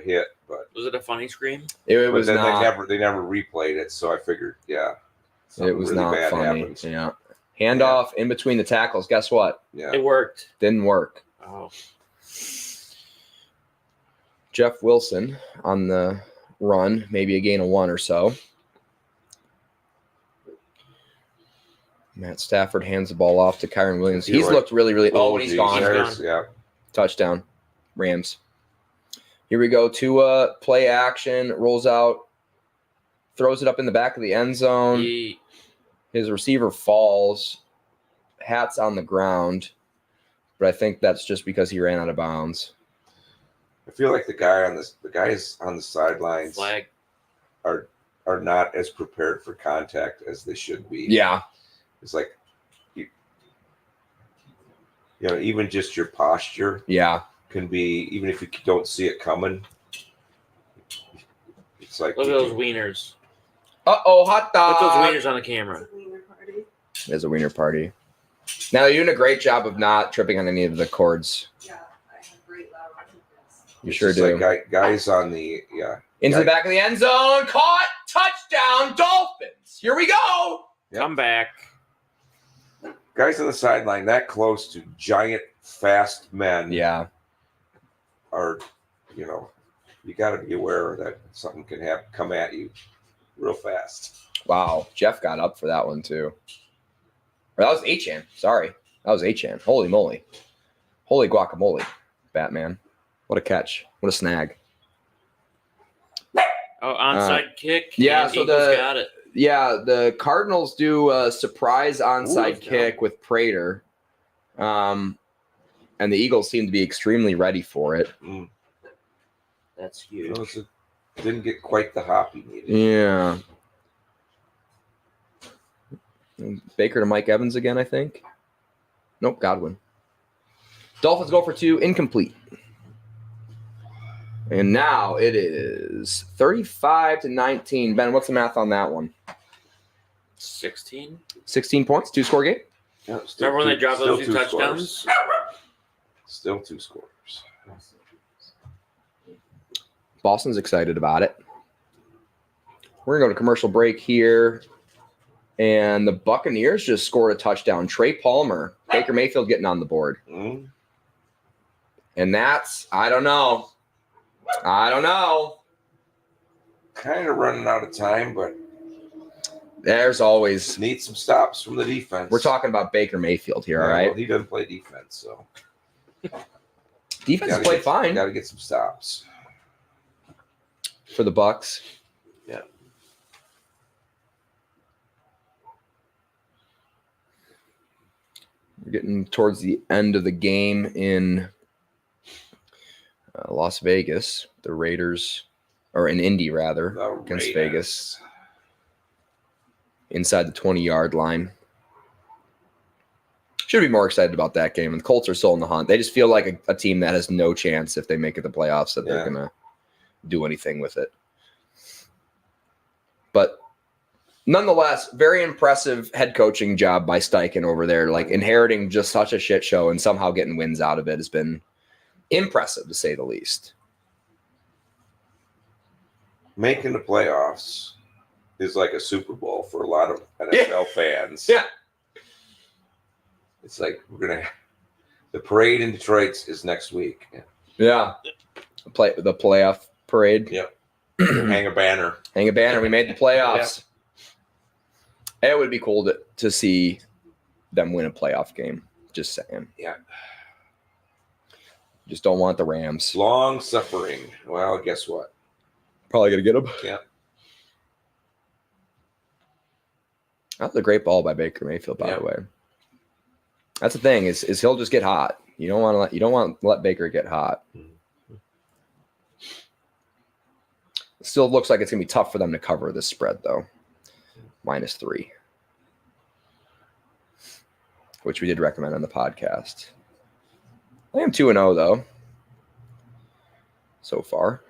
hit, but
Was it a funny scream?
It
but
was
then
not.
they never replayed it, so I figured,
It was
really
not
bad
funny.
happens.
Yeah. Handoff in between the tackles. Guess what?
Yeah.
It worked.
Didn't work.
Oh.
Jeff Wilson on the run, maybe a gain of 1 or so. Matt Stafford hands the ball off to Kyron Williams. He's looked really, really. Oh, and he's
geez,
gone.
there's- Yeah.
Touchdown, Rams. Here we go. Tua, play action, rolls out, throws it up in the back of the end zone. His receiver falls, hat's on the ground, but I think that's just because he ran out of bounds.
I feel like the guys on the sidelines
Flag.
are not as prepared for contact as they should be.
Yeah,
It's like you know, even just your posture
yeah.
can be, even if you don't see it coming. It's like
Look at those wieners.
Uh-oh, hot
Put those
dog.
wieners on the camera.
It's a wiener party.
There's a wiener party. Now, you're doing a great job of not tripping on any of the cords.
Yeah, I have great loud tickets.
You
it's
sure
just
do.
like guys on the
Into the back of the end zone. Caught. Touchdown, Dolphins. Here we go.
Yep.
Come back.
guys on the sideline that close to giant fast men.
Yeah.
Are, you know, you got to be aware that something can come at you real fast.
Wow. Jeff got up for that one, too. Or that was Achan. Sorry. That was Achan. Holy moly. Holy guacamole, Batman. What a catch. What a snag.
Oh, onside kick.
yeah,
and
so
Eagles got it.
Yeah, the Cardinals do a surprise onside
Ooh,
kick with Prater. And the Eagles seem to be extremely ready for it.
Mm.
That's huge.
Didn't get quite the hop he needed.
Yeah. Baker to Mike Evans again, I think. Nope, Godwin. Dolphins go for 2, incomplete. And now it is 35-19. Ben, what's the math on that one?
16.
16 points, 2-score game.
Yeah, still
Remember when they dropped those
still
2
two
touchdowns?
scores. Still 2 scores.
Boston's excited about it. We're going to go to commercial break here. And the Buccaneers just scored a touchdown. Trey Palmer, Baker Mayfield getting on the board.
Mm.
And that's, I don't know.
Kind of running out of time, but
There's always,
need some stops from the defense.
we're talking about Baker Mayfield here, all right?
Well, he doesn't play defense, so
Defense has played fine
Got to get some stops.
for the Bucs.
Yeah.
We're getting towards the end of the game in Las Vegas. The Raiders, or in Indy rather,
The
against
Raiders.
Vegas. Inside the 20-yard line. Should be more excited about that game. And the Colts are still in the hunt. They just feel like a team that has no chance if they make it the playoffs that they're
Yeah.
going to do anything with it. But nonetheless, very impressive head coaching job by Steichen over there. Like inheriting just such a shit show and somehow getting wins out of it has been impressive to say the least.
Making the playoffs is like a Super Bowl for a lot of NFL fans.
Yeah.
It's like the parade in Detroit is next week.
Yeah. The playoff parade.
Yep. Hang a banner.
Hang a banner. We made the playoffs. It would be cool to see them win a playoff game. Just saying.
Yeah.
Just don't want the Rams.
Long suffering. Well, guess what?
Probably going to get them.
Yeah.
That was a great ball by Baker Mayfield, by
Yeah.
the way. That's the thing is he'll just get hot. You don't want to let Baker get hot. It still looks like it's gonna be tough for them to cover this spread though. -3, which we did recommend on the podcast. I am 2-0 though so far.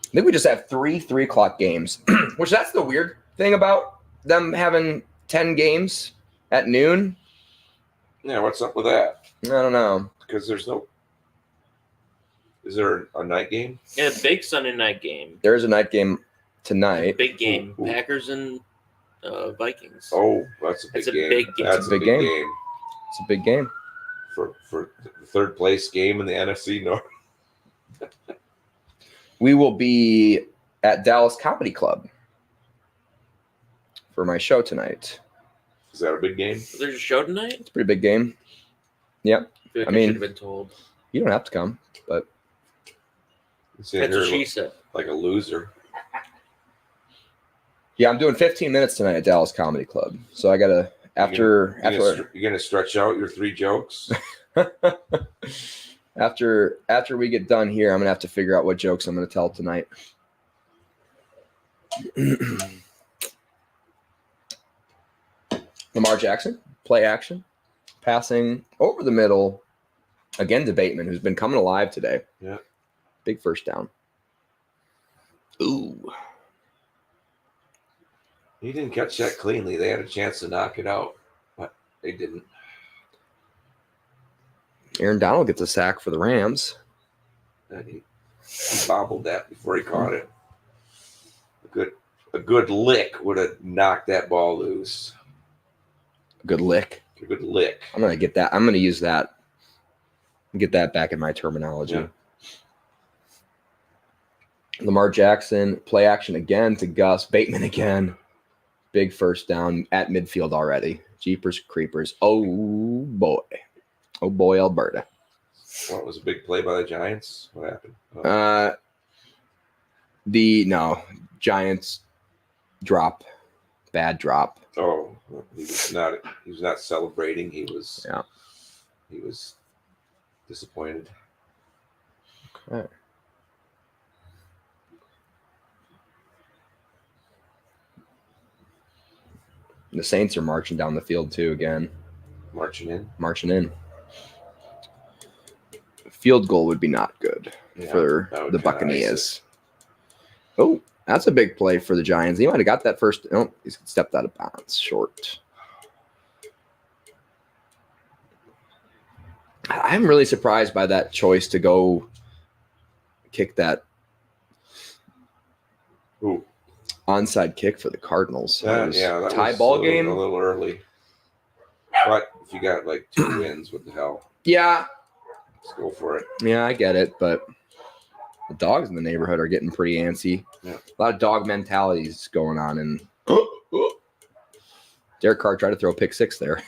I think we just have 3 3:00 games, which that's the weird thing about them having 10 games at noon.
Yeah, what's up with that?
I don't know.
Because there's no. Is there a night game?
Yeah, big Sunday night game.
There is a night game tonight.
Big game.
Ooh.
Packers and Vikings.
Oh, that's a big
It's a
game.
big game.
That's
It's a big game. It's a big game.
for the third place game in the NFC North.
We will be at Dallas Comedy Club for my show tonight.
Is that a big game?
There's a show tonight?
It's a pretty big game. Yep.
I feel like
I mean-
should have been told.
You don't have to come, but
Sitting
That's what
here
she said.
like a loser.
yeah, I'm doing 15 minutes tonight at Dallas Comedy Club. So I gotta after
You're gonna stretch out your 3 jokes.
after we get done here, I'm gonna have to figure out what jokes I'm gonna tell tonight. Lamar Jackson, play action, passing over the middle, again to Bateman, who's been coming alive today.
Yeah.
Big first down. Ooh.
He didn't catch that cleanly. They had a chance to knock it out, but they didn't.
Aaron Donald gets a sack for the Rams.
And he bobbled that before he caught it. A good lick would have knocked that ball loose.
Good lick.
A good lick.
I'm gonna get that. I'm gonna use that. Get that back in my terminology.
Yeah.
Lamar Jackson, play action again to Gus. Bateman again. Big first down at midfield already. Jeepers creepers. Oh boy. Oh boy, Alberta.
What was a big play by the Giants? What happened?
Giants drop. Bad drop.
Oh, he was not celebrating. He was disappointed.
Okay. The Saints are marching down the field too again.
Marching in.
Field goal would be not good
Yeah,
for
that would
the
kinda ice
Buccaneers. Oh, that's a big play for the Giants. He might have got that first. Oh, he's stepped out of bounds. Short. I'm really surprised by that choice to go kick that
Ooh.
onside kick for the Cardinals.
That
Tie
was
ball
a
game.
little early. But if you got like 2 wins, what the hell?
Yeah,
Let's go for it.
yeah, I get it, but the dogs in the neighborhood are getting pretty antsy.
Yeah.
A lot of dog mentalities going on, and Derek Carr tried to throw a pick 6 there.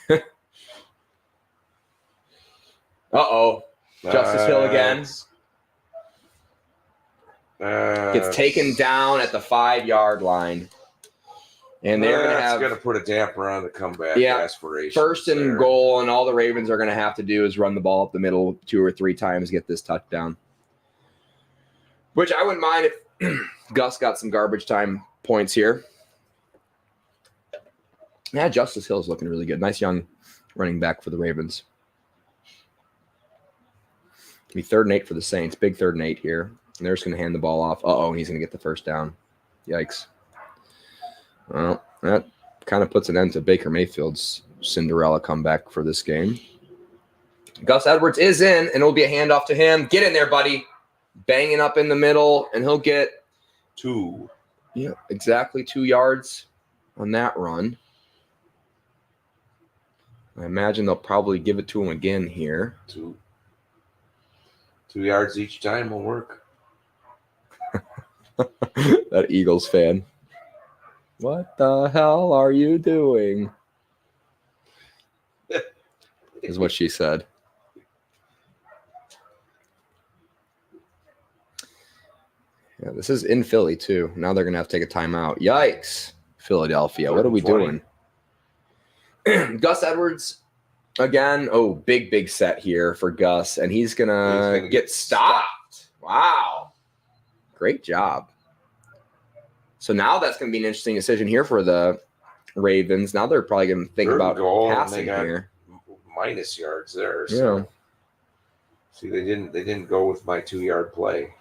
Uh-oh. Justice Hill again. Gets taken down at the 5-yard line. And they're going to have
going to put a damper on the comeback aspirations.
first and
there.
goal, and all the Ravens are going to have to do is run the ball up the middle 2 or 3 times, get this touchdown. Which I wouldn't mind if Gus got some garbage time points here. Yeah, Justice Hill's looking really good. Nice young running back for the Ravens. Be 3rd and 8 for the Saints. Big 3rd and 8 here. And they're just going to hand the ball off. Uh-oh, and he's going to get the first down. Yikes. Well, that kind of puts an end to Baker Mayfield's Cinderella comeback for this game. Gus Edwards is in, and it'll be a handoff to him. Get in there, buddy. Banging up in the middle, and he'll get
2.
Yeah, exactly 2 yards on that run. I imagine they'll probably give it to him again here.
2 yards each time will work.
That Eagles fan. What the hell are you doing? Is what she said. Yeah, this is in Philly too. Now they're gonna have to take a timeout. Yikes, Philadelphia. What are we
20.
doing? Gus Edwards again. Oh, big set here for Gus, and he's gonna get stopped. Wow, great job. So now that's gonna be an interesting decision here for the Ravens. Now they're probably gonna think
Third
about
goal, and
passing
they got
here.
minus yards there. So.
Yeah.
See, they didn't go with my 2-yard play.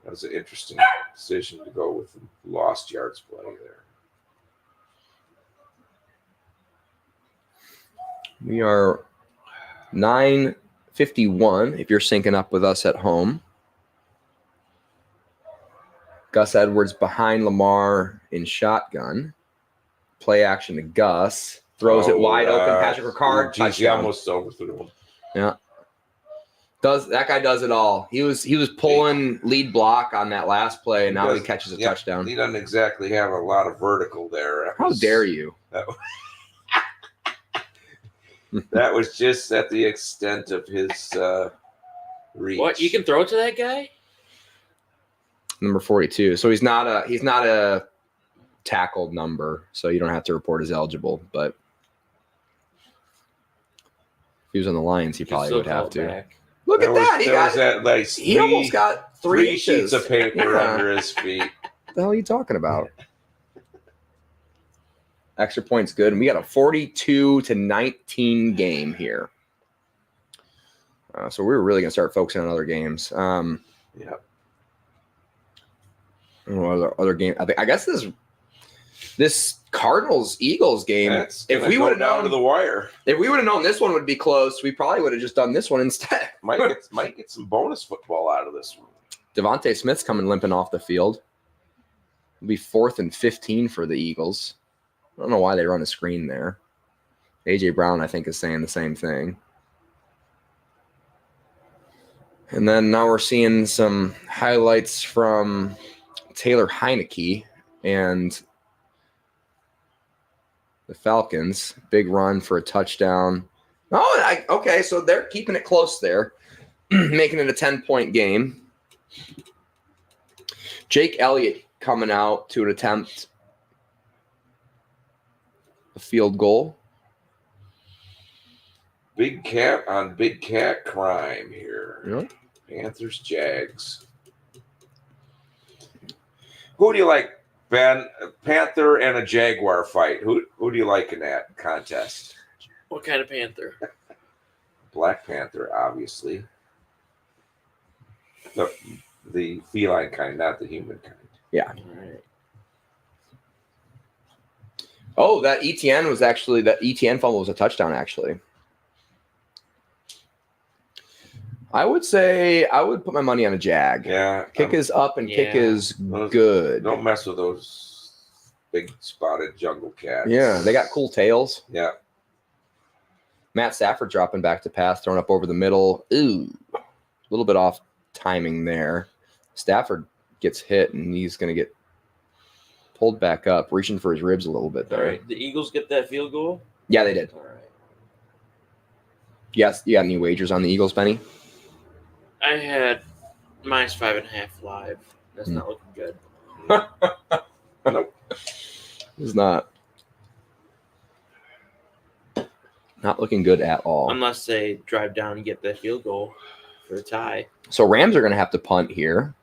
That was an interesting decision to go with the lost yards play there.
We are 9:51 if you're syncing up with us at home. Gus Edwards behind Lamar in shotgun. Play action to Gus. Throws it wide open. Patrick Ricard.
Geez, he almost overthrew him.
Yeah. That guy does it all. He was pulling lead block on that last play, and now he catches a touchdown.
He doesn't exactly have a lot of vertical there.
How dare you?
That was just at the extent of his reach.
What, you can throw it to that guy?
Number 42. So he's not a tackled number, so you don't have to report as eligible. But if he was on the Lions, he probably would have to.
Back.
Look at that. He almost got three
sheets of paper
Yeah.
under his feet.
What the hell are you talking about? Extra points good. And we got a 42-19 game here. So we're really going to start focusing on other games.
Yeah.
Other game. I guess this Cardinals-Eagles game,
if we would have down to the wire,
if we would have known this one would be close, we probably would have just done this one instead.
might get some bonus football out of this one.
Devontae Smith's coming limping off the field. It'll be 4th and 15 for the Eagles. I don't know why they run a screen there. A.J. Brown, I think, is saying the same thing. And then now we're seeing some highlights from Taylor Heineke and the Falcons. Big run for a touchdown. Oh, okay, so they're keeping it close there, making it a 10-point game. Jake Elliott coming out to attempt a field goal.
Big cat on big cat crime here.
Yeah.
Panthers, Jags. Who do you like, Ben? A Panther and a Jaguar fight. Who do you like in that contest?
What kind of panther?
Black Panther, obviously. The feline kind, not the human kind.
Yeah.
All right.
Oh, that ETN fumble was a touchdown, actually. I would say I would put my money on a Jag.
Yeah.
Kick is up and kick
Yeah.
is good.
Don't mess with those big spotted jungle cats.
Yeah, they got cool tails.
Yeah.
Matt Stafford dropping back to pass, thrown up over the middle. Ooh, a little bit off timing there. Stafford gets hit, and he's going to get pulled back up, reaching for his ribs a little bit
All
there.
right. The Eagles get that field goal?
Yeah, they did.
All right.
Yes, you got any wagers on the Eagles, Benny?
I had -5.5 live. That's not looking good.
Nope.
It's not looking good at all.
Unless they drive down and get that field goal for a tie.
So Rams are going to have to punt here,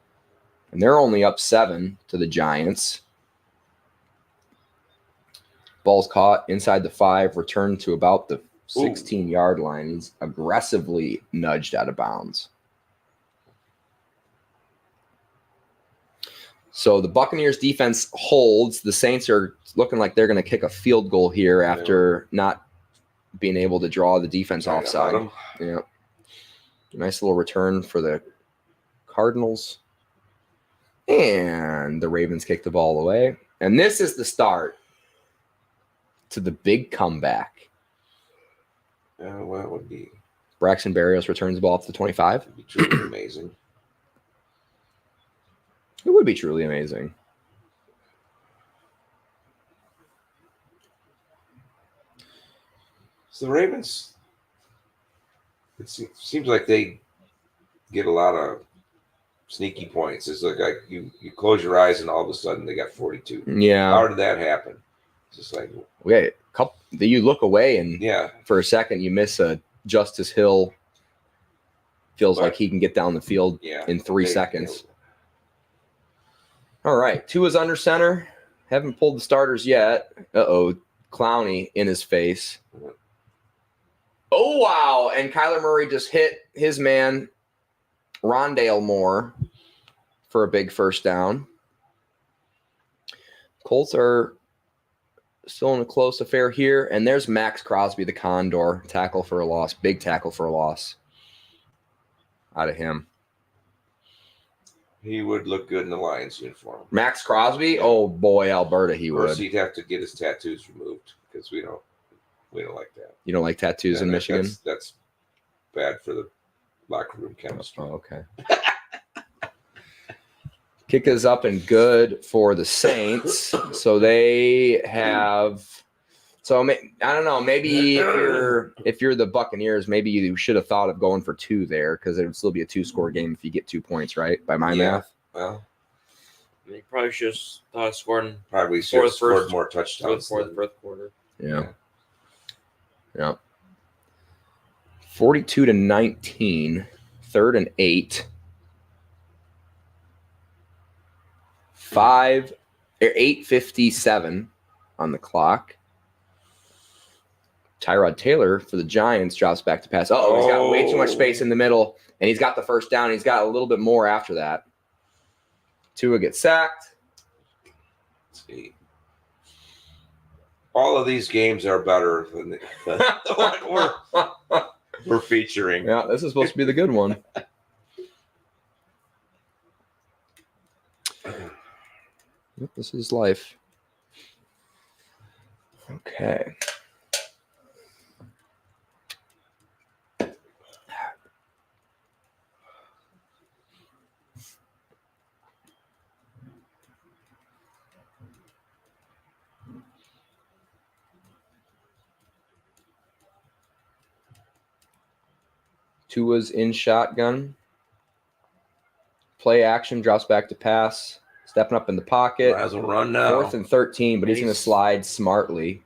and they're only up 7 to the Giants. Ball's caught inside the 5, returned to about the 16-yard line. He's aggressively nudged out of bounds. So the Buccaneers defense holds. The Saints are looking like they're going to kick a field goal here after not being able to draw the defense offside. Yeah. Nice little return for the Cardinals. And the Ravens kick the ball away. And this is the start to the big comeback.
Well, it would be
Braxton Berrios returns the ball up to the 25.
It'd be truly amazing.
It would be truly amazing.
So the Ravens, it seems like they get a lot of sneaky points. It's like you close your eyes and all of a sudden they got 42.
Yeah.
How did that happen? Just like,
Okay, you look away and
yeah.
for a second you miss a Justice Hill. Feels
But-
like he can get down the field
Yeah.
in 3 seconds. All right, Tua's under center. Haven't pulled the starters yet. Uh-oh, Clowney in his face. Oh, wow. And Kyler Murray just hit his man, Rondale Moore, for a big first down. Colts are still in a close affair here. And there's Max Crosby, the Condor. Tackle for a loss. Big tackle for a loss out of him.
He would look good in the Lions uniform.
Max Crosby?
Yeah.
Oh, boy, Alberta, he
First,
would.
he'd have to get his tattoos removed because we don't like that.
You don't like tattoos in Michigan?
That's bad for the locker room chemistry.
Oh, okay. Kick is up and good for the Saints. So they have. So I don't know. Maybe if you're the Buccaneers, maybe you should have thought of going for 2 there because it would still be a 2-score game if you get 2 points, right? By my math.
Well,
They probably should have thought of scoring
probably should have scored
first-
more touchdowns.
for the fourth quarter.
Yeah. 42-19, 3rd and 8. 8:57 on the clock. Tyrod Taylor for the Giants drops back to pass. Oh, he's got way too much space in the middle, and he's got the first down. He's got a little bit more after that. Tua gets sacked.
Let's see. All of these games are better than the one we're featuring.
Yeah, this is supposed to be the good one. Yep, this is life. Okay. Tua's in shotgun. Play action, drops back to pass. Stepping up in the pocket.
Might as well run now.
4th and 13, but he's going to slide smartly.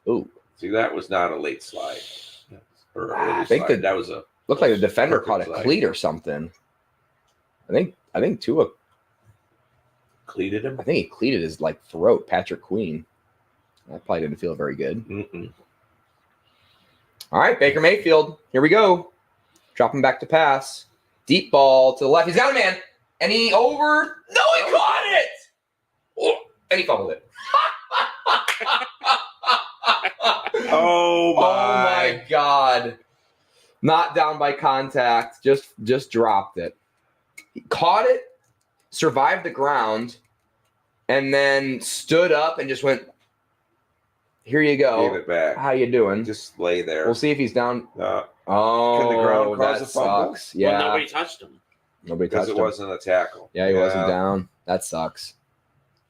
Ooh.
See, that was not a late slide. Or a early
I think
slide. That was a
Looked like the defender
perfect
caught a
slide.
cleat or something. I think Tua,
cleated him.
I think he cleated his throat, Patrick Queen. That probably didn't feel very good.
Mm-mm.
All right, Baker Mayfield. Here we go. Dropping back to pass. Deep ball to the left. He's got a man. And he over. No, he caught it. Oh, and he fumbled it.
Oh my.
Oh my God. Not down by contact. Just dropped it. He caught it, survived the ground, and then stood up and just went, here you go.
Gave it back.
How you doing?
Just lay there.
We'll see if he's down.
Can
Oh,
the ground cause
that
a fumble?
sucks. Yeah.
Well, nobody touched him.
Nobody
because
touched
it
him.
wasn't a tackle.
Yeah, he wasn't down. That sucks.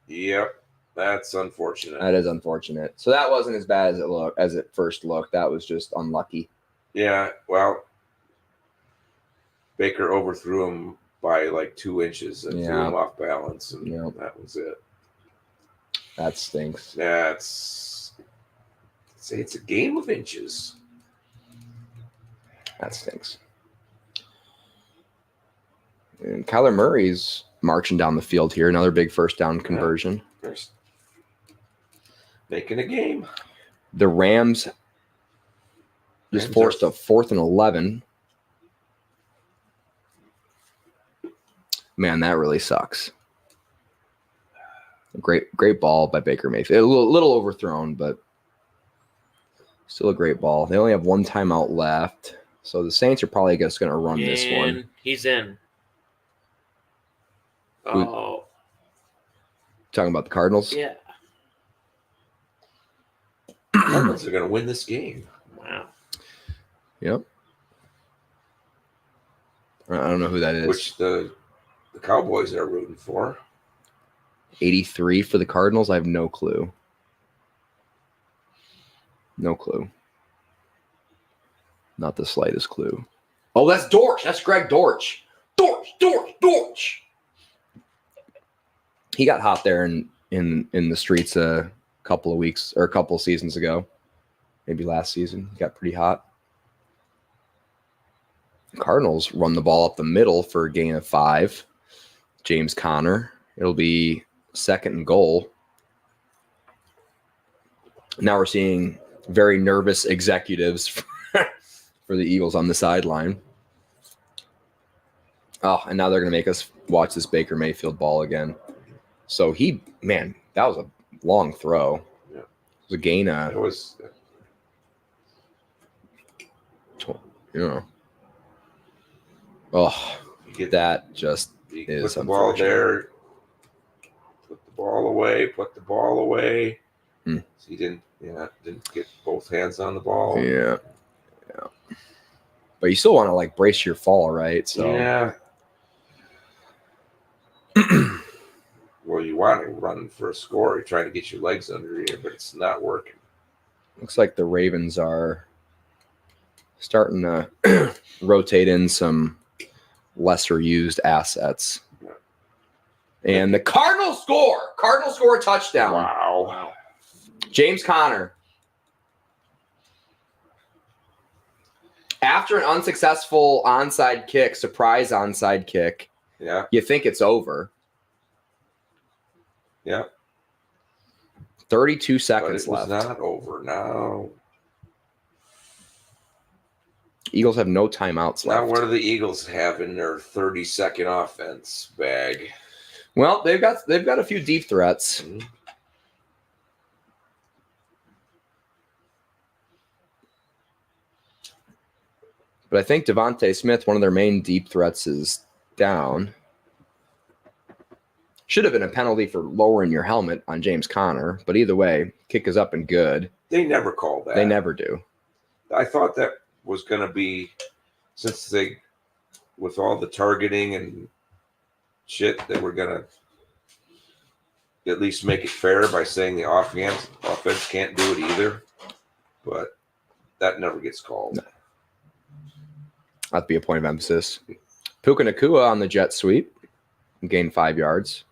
Yep. That's unfortunate.
That is unfortunate. So that wasn't as bad as it first looked. That was just unlucky.
Yeah, well, Baker overthrew him by 2 inches and threw him off balance, and that was it.
That stinks.
Say it's a game of inches.
That stinks. And Kyler Murray's marching down the field here. Another big first down conversion.
First, making a game.
The Rams just
Rams
forced a 4th and 11. Man, that really sucks. Great ball by Baker Mayfield. A little overthrown, but still a great ball. They only have 1 timeout left, so the Saints are probably just going to run this one.
He's in.
Who-
Oh,
Talking about the Cardinals?
yeah.
Cardinals are going to win this game.
Wow.
Yep. I don't know who that is.
Which the Cowboys are rooting for.
83 for the Cardinals? I have no clue. No clue. Not the slightest clue. Oh, that's Dortch. That's Greg Dortch. Dortch. He got hot there in the streets of couple of weeks or a couple of seasons ago. Maybe last season. Got pretty hot. Cardinals run the ball up the middle for a gain of 5. James Conner. It'll be 2nd and goal. Now we're seeing very nervous executives for the Eagles on the sideline. Oh, and now they're going to make us watch this Baker Mayfield ball again. So that was a long throw.
Yeah.
It was a gain of,
It was.
Oh, that just
you
is
put the ball there. Put the ball away.
Hmm.
So he didn't get both hands on the ball.
Yeah. But you still want to brace your fall, right? So
yeah. Well, you want to run for a score. You're trying to get your legs under you, but it's not working.
Looks like the Ravens are starting to rotate in some lesser used assets.
Yeah.
And the Cardinals score a touchdown.
Wow.
James Conner. After an unsuccessful surprise onside kick,
Yeah.
you think it's over.
Yeah.
32
But
seconds
it was
left.
not over. Now
Eagles have no timeouts left.
what do the Eagles have in their 30-second offense bag?
Well, they've got a few deep threats.
Mhm.
But I think Devontae Smith, one of their main deep threats, is down. Should have been a penalty for lowering your helmet on James Conner. But either way, kick is up and good.
They never call that.
They never do.
I thought that was going to be, since with all the targeting and shit, that we're going to at least make it fair by saying the offense can't do it either. But that never gets called.
No. That'd be a point of emphasis. Puka Nacua on the jet sweep. Gained 5 yards.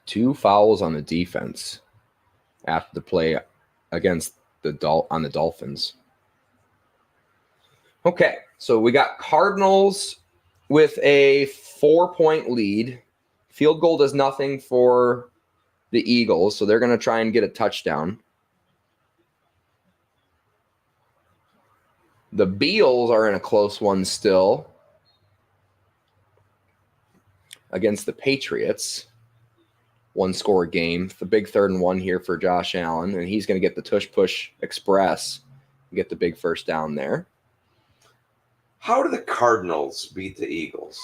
Two fouls on the defense after the play against on the Dolphins. Okay, so we got Cardinals with a 4-point lead. Field goal does nothing for the Eagles, so they're going to try and get a touchdown. The Beals are in a close one still against the Patriots. 1-score game. The big 3rd and 1 here for Josh Allen, and he's going to get the tush-push express and get the big first down there.
How do the Cardinals beat the Eagles?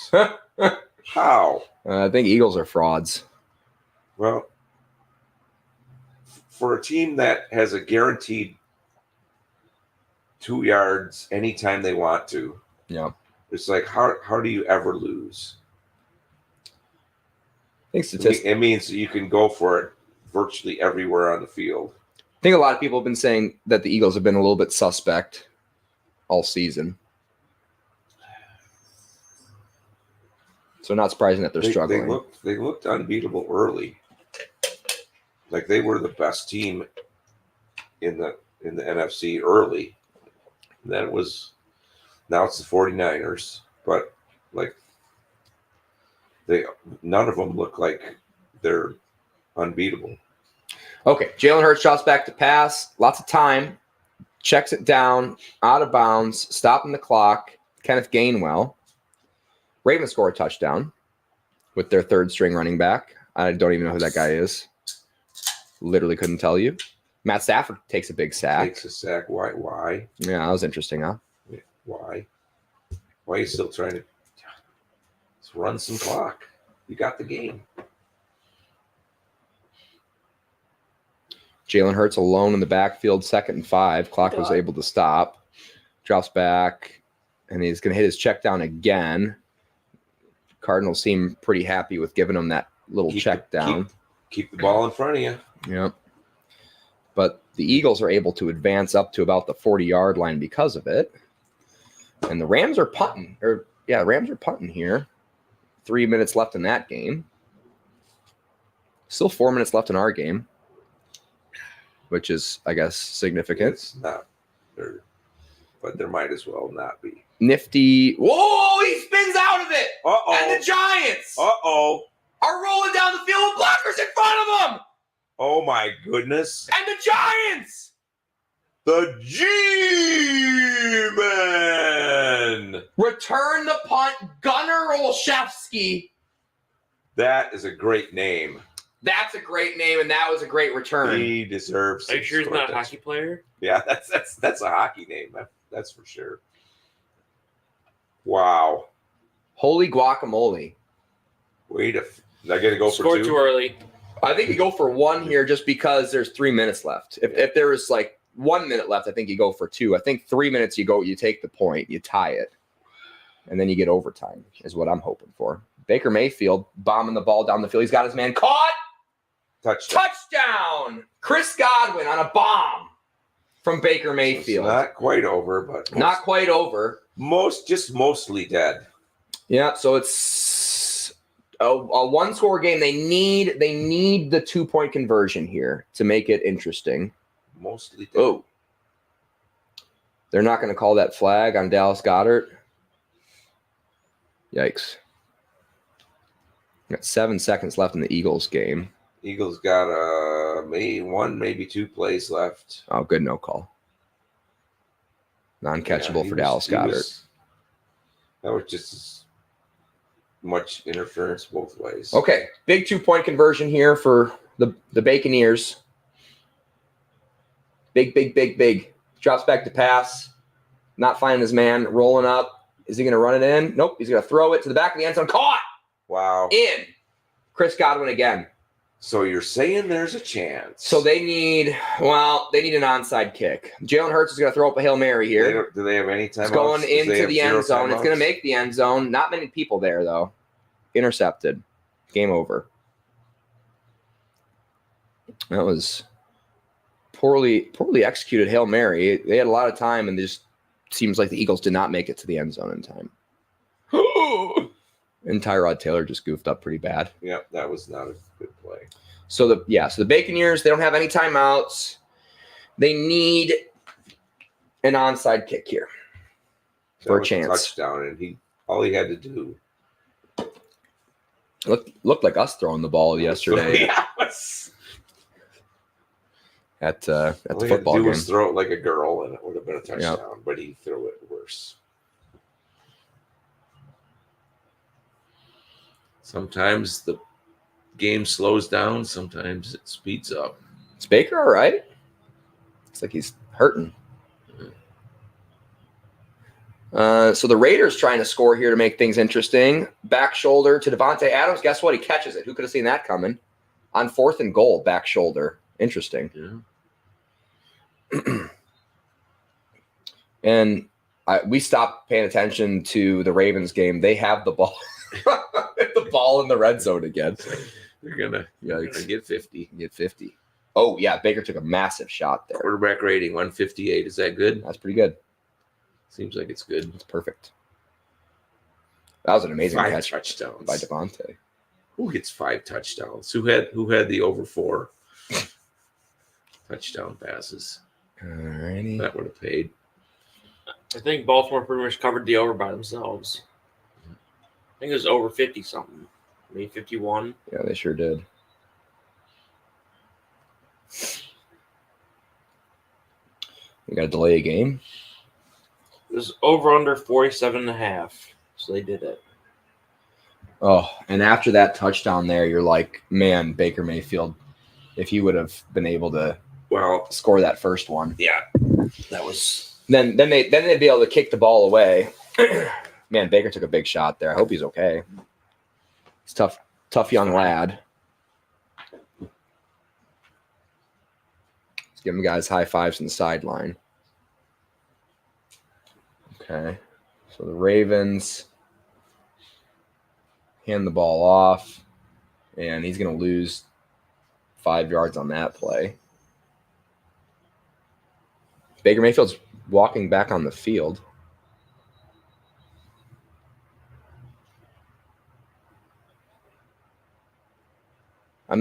How?
I think Eagles are frauds.
Well, for a team that has a guaranteed 2 yards anytime they want to,
Yeah.
it's like, how do you ever lose?
I think statistics.
It means you can go for it virtually everywhere on the field.
I think a lot of people have been saying that the Eagles have been a little bit suspect all season. So not surprising that they're struggling.
They looked unbeatable early. Like they were the best team in the NFC early. And then now it's the 49ers, but none of them look like they're unbeatable.
Okay, Jalen Hurts shots back to pass. Lots of time. Checks it down. Out of bounds. Stopping the clock. Kenneth Gainwell. Ravens score a touchdown with their 3rd-string running back. I don't even know who that guy is. Literally couldn't tell you. Matt Stafford takes a big sack.
Takes a sack. Why?
Yeah, that was interesting, huh?
Why? Why are you still trying to run some clock? You got the game.
Jalen Hurts alone in the backfield, 2nd and 5. Clock was able to stop. Drops back, and he's going to hit his check down again. Cardinals seem pretty happy with giving him that little check down.
Keep the ball in front of you.
Yep. But the Eagles are able to advance up to about the 40-yard line because of it. And the Rams are punting. Rams are punting here. 3 minutes left in that game. Still 4 minutes left in our game, which is, I guess, significant.
It's not there, but there might as well not be.
Nifty. Whoa, he spins out of it.
Uh-oh.
And the Giants
Uh-oh.
are rolling down the field with blockers in front of them.
Oh, my goodness.
And the Giants.
The G-Man.
Return the punt, Gunnar Olszewski.
That is a great name.
That's a great name, and that was a great return.
He deserves.
Are you sure he's not a hockey player?
Yeah, that's a hockey name. That's for sure. Wow.
Holy guacamole.
Wait I got to go
Scored
for 2?
too early.
I think you go for 1 here just because there's 3 minutes left. If there was like 1 minute left, I think you go for 2. I think 3 minutes you take the point, you tie it, and then you get overtime is what I'm hoping for. Baker Mayfield bombing the ball down the field. He's got his man caught. Touchdown. Chris Godwin on a bomb from Baker Mayfield.
It's not quite over, but
Not quite over.
mostly dead.
Yeah, so it's a 1-score game. They need the 2-point conversion here to make it interesting.
Mostly dead.
Oh, they're not going to call that flag on Dallas Goedert. Yikes! Got 7 seconds left in the Eagles game.
Eagles got maybe 2 plays left.
Oh, good no call. Non-catchable for Dallas Goedert.
That was just as much interference both ways.
Okay, big 2-point conversion here for the Baconeers. Big. Drops back to pass. Not finding his man. Rolling up. Is he going to run it in? Nope. He's going to throw it to the back of the end zone. Caught.
Wow.
In. Chris Godwin again.
So you're saying there's a chance.
So they need an onside kick. Jalen Hurts is going to throw up a Hail Mary here.
Do they have any timeouts?
It's going into the end zone.
Timeouts?
It's going to make the end zone. Not many people there, though. Intercepted. Game over. That was poorly executed Hail Mary. They had a lot of time, and just seems like the Eagles did not make it to the end zone in time. And Tyrod Taylor just goofed up pretty bad.
Yep, that was not a good play.
So the Baconeers, they don't have any timeouts. They need an onside kick here for a chance.
Touchdown, and all he had to do.
Looked like us throwing the ball yesterday at the football game.
Was throw it like a girl, and it would have been a touchdown. But he threw it worse. Sometimes the game slows down. Sometimes it speeds up.
Is Baker all right? Looks like he's hurting. So the Raiders trying to score here to make things interesting. Back shoulder to Devontae Adams. Guess what? He catches it. Who could have seen that coming? On 4th and goal, back shoulder. Interesting.
Yeah.
And we stopped paying attention to the Ravens game. They have the ball. The ball in the red zone again.
They're gonna get 50.
Get 50. Oh, yeah. Baker took a massive shot there.
Quarterback rating 158. Is that good?
That's pretty good.
Seems like it's good.
It's perfect. That was an amazing
5
catch
touchdowns
by Devontae.
Who gets 5 touchdowns? Who had the over 4 touchdown passes?
Alrighty.
That would have paid.
I think Baltimore pretty much covered the over by themselves. I think it was over 50 something, maybe 51.
Yeah, they sure did. We got to delay a game.
It was over under 47.5, so they did it.
Oh, and after that touchdown there, you're like, man, Baker Mayfield, if he would have been able to score that first one.
Yeah. That was
Then they'd be able to kick the ball away. Man, Baker took a big shot there. I hope he's okay. He's tough young lad. Let's give him guys high fives in the sideline. Okay. So the Ravens hand the ball off, and he's going to lose 5 yards on that play. Baker Mayfield's walking back on the field. I'm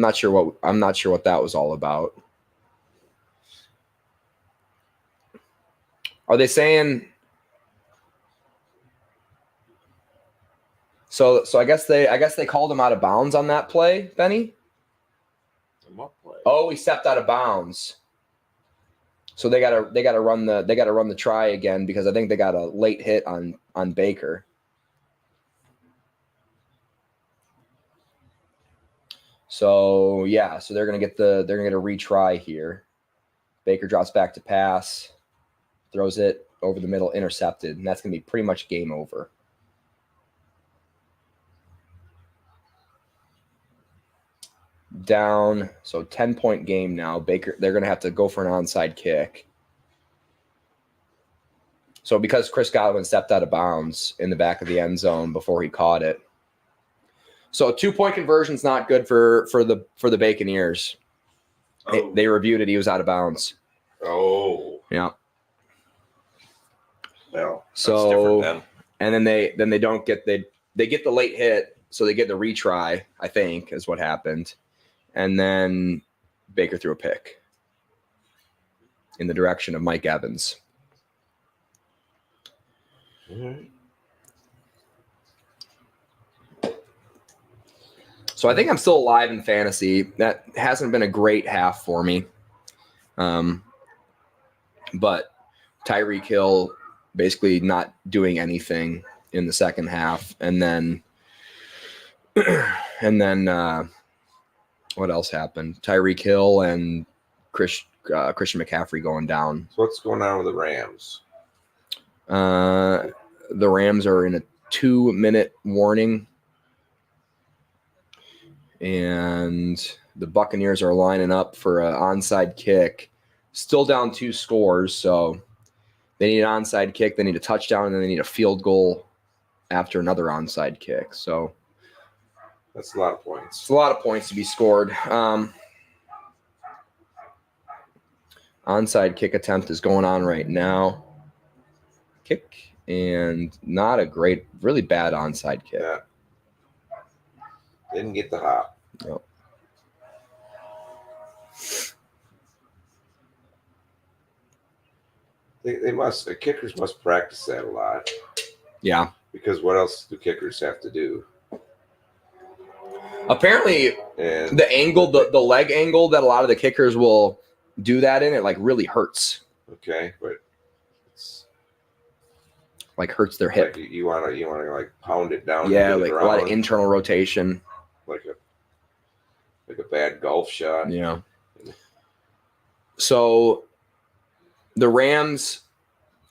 not sure what that was all about. Are they saying? So I guess they called him out of bounds on that play, Benny.
What play?
Oh, he stepped out of bounds. So they gotta run the try again because I think they got a late hit on Baker. So yeah, so they're gonna get a retry here. Baker drops back to pass, throws it over the middle, intercepted, and that's gonna be pretty much game over. Down, so 10-point game now. Baker, they're gonna have to go for an onside kick. So because Chris Godwin stepped out of bounds in the back of the end zone before he caught it. So a 2-point conversion is not good for the Buccaneers.
Oh.
They reviewed it. He was out of bounds.
Oh.
Yeah.
Well, that's
So
different
and then they don't get they get the late hit, so they get the retry, I think, is what happened. And then Baker threw a pick in the direction of Mike Evans.
then.
So I think I'm still alive in fantasy. That hasn't been a great half for me. But Tyreek Hill basically not doing anything in the second half. And then what else happened? Tyreek Hill and Christian McCaffrey going down.
So what's going on with the Rams?
The Rams are in a 2-minute warning. And the Buccaneers are lining up for an onside kick. Still down 2 scores, so they need an onside kick, they need a touchdown, and then they need a field goal after another onside kick. So
That's a lot of points.
it's a lot of points to be scored. Onside kick attempt is going on right now. Kick, and not a great, really bad onside kick.
Yeah. Didn't get the hop.
Yep.
The kickers must practice that a lot,
Yeah.
because what else do kickers have to do?
Apparently,
And
the angle, the leg angle that a lot of the kickers will do that in, it like really hurts.
okay, but it's
Like hurts their hip.
like you want to like pound it down.
Yeah,
into the
like a lot of
ground,
internal rotation.
like a bad golf shot.
Yeah. So the Rams,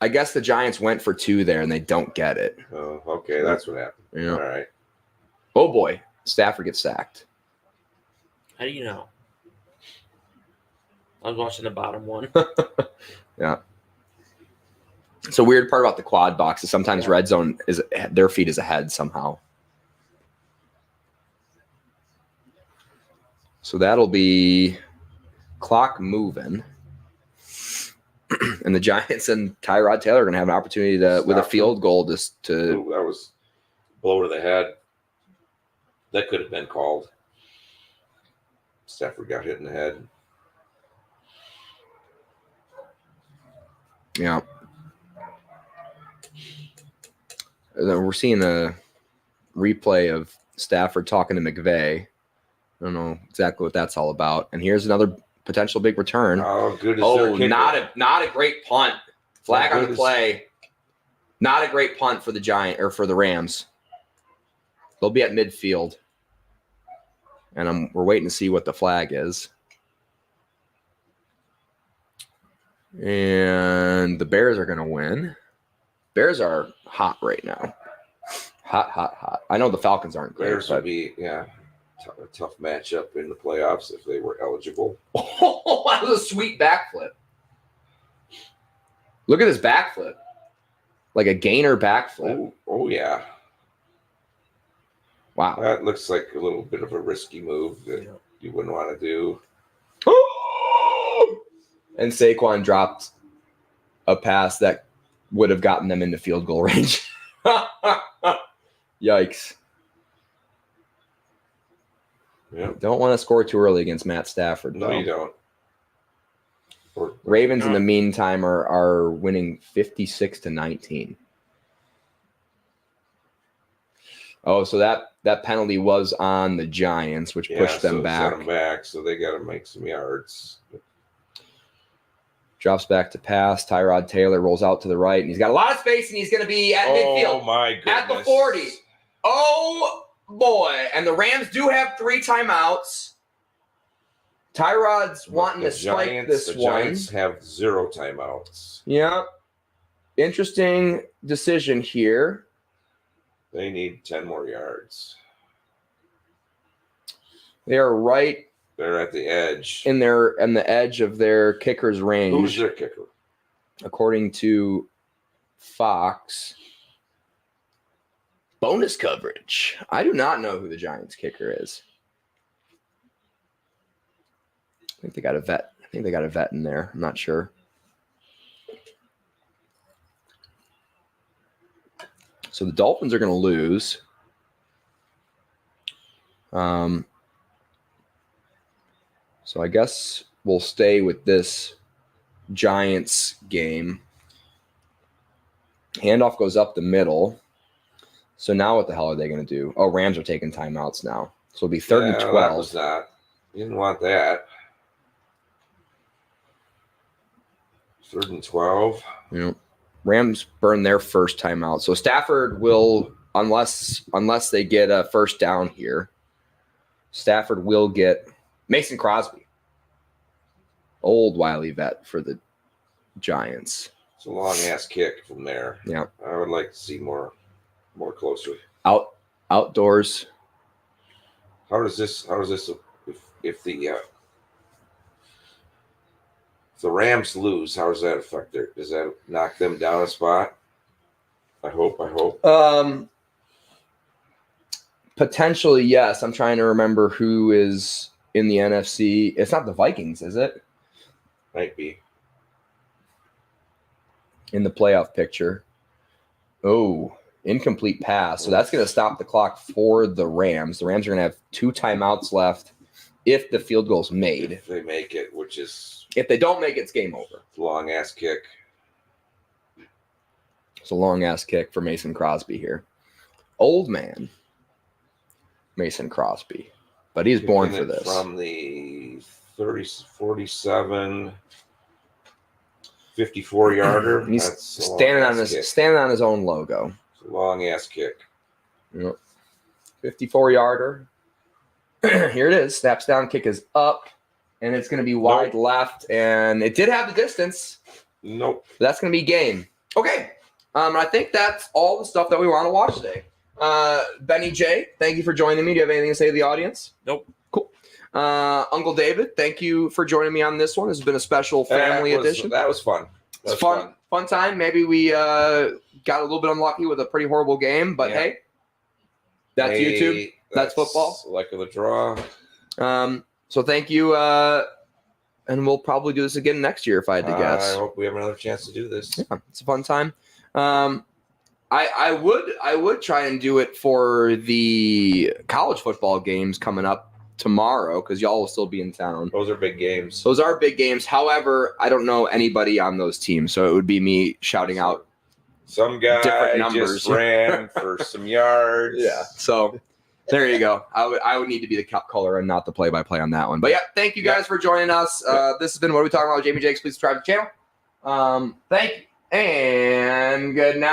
I guess the Giants went for 2 there and they don't get it.
Oh, okay, that's what happened.
Yeah.
All right.
Oh boy, Stafford gets sacked.
How do you know? I was watching the bottom one.
Yeah. It's a weird part about the quad box is sometimes red zone is their feet is ahead somehow. So that'll be clock moving. And the Giants and Tyrod Taylor are going to have an opportunity to, with a field goal, to
Ooh, that was blow to the head. That could have been called. Stafford got hit in the head.
yeah. And then we're seeing a replay of Stafford talking to McVay. I don't know exactly what that's all about. And here's another potential big return.
How good is their
Oh,
kicker?
not a great punt. Flag
How
on
good
the
is-
play. Not a great punt for the Giant or for the Rams. They'll be at midfield. And we're waiting to see what the flag is. And the Bears are going to win. Bears are hot right now. Hot. I know the Falcons aren't great.
Bears would
But...
be a tough matchup in the playoffs if they were eligible.
Oh, that was a sweet backflip. Look at this backflip. Like a gainer backflip.
Oh yeah.
Wow.
That looks like a little bit of a risky move that you wouldn't want to do.
And Saquon dropped a pass that would have gotten them into field goal range. Yikes.
Yeah.
Don't want to score too early against Matt Stafford,
No,
though.
you don't.
Ravens, in the meantime, are winning 56-19. Oh, so that penalty was on the Giants, which pushed them back.
Set them back, so they got to make some yards.
Drops back to pass. Tyrod Taylor rolls out to the right, and he's got a lot of space, and he's going to be at midfield.
Oh, my goodness.
At the 40. Oh, boy. And the Rams do have 3 timeouts. Tyrod's wanting to spike this one.
The Giants have 0 timeouts.
Yeah. Interesting decision here.
They need 10 more yards.
They are right
They're at the edge.
in the edge of their kicker's range.
Who's their kicker?
According to Fox. Bonus coverage. I do not know who the Giants kicker is. I think they got a vet in there. I'm not sure. So the Dolphins are going to lose. So I guess we'll stay with this Giants game. Handoff goes up the middle. So now what the hell are they going to do? Oh, Rams are taking timeouts now. So it'll be 3rd and 12.
That was not. You didn't want that. 3rd and 12.
Yep. Rams burn their first timeout. So Stafford will, unless they get a first down here, Stafford will get Mason Crosby. Old wily vet for the Giants.
It's a long-ass kick from there.
Yeah.
I would like to see more closer.
Outdoors.
How does this if the Rams lose, how does that affect their? Does that knock them down a spot? I hope.
Potentially, yes. I'm trying to remember who is in the NFC. It's not the Vikings, is it?
Might be.
In the playoff picture. Oh, incomplete pass. So that's going to stop the clock for the Rams. The Rams are going to have 2 timeouts left if the field goal's made.
If they make it, which is
If they don't make it, it's game over.
long ass kick.
It's a long ass kick for Mason Crosby here. Old man Mason Crosby. But he's born for this.
From the 47, 54 yarder.
He's
That's a
standing on his own logo.
It's a long ass kick.
Yep. 54-yarder. Here it is. Snaps down, kick is up, and it's going to be wide left. And it did have the distance.
Nope.
That's going to be game. Okay. I think that's all the stuff that we want to watch today. Benny J, thank you for joining me. Do you have anything to say to the audience?
Nope.
Cool. Uncle David, thank you for joining me on this one. It's been a special family edition.
That was fun.
It's fun time. Maybe we got a little bit unlucky with a pretty horrible game, but hey, that's YouTube. That's football.
Luck of the draw.
So thank you, and we'll probably do this again next year if I had to guess.
I hope we have another chance to do this.
Yeah, it's a fun time. I would try and do it for the college football games coming up tomorrow because y'all will still be in town.
Those are big games.
Those are big games. However, I don't know anybody on those teams, so it would be me shouting out
some guy
different numbers.
Just ran for some yards.
Yeah. So there you go. I would need to be the color and not the play-by-play on that one. But yeah, thank you guys for joining us. This has been What Are We Talking About with Jamie Jakes. Please subscribe to the channel. Thank you and good night.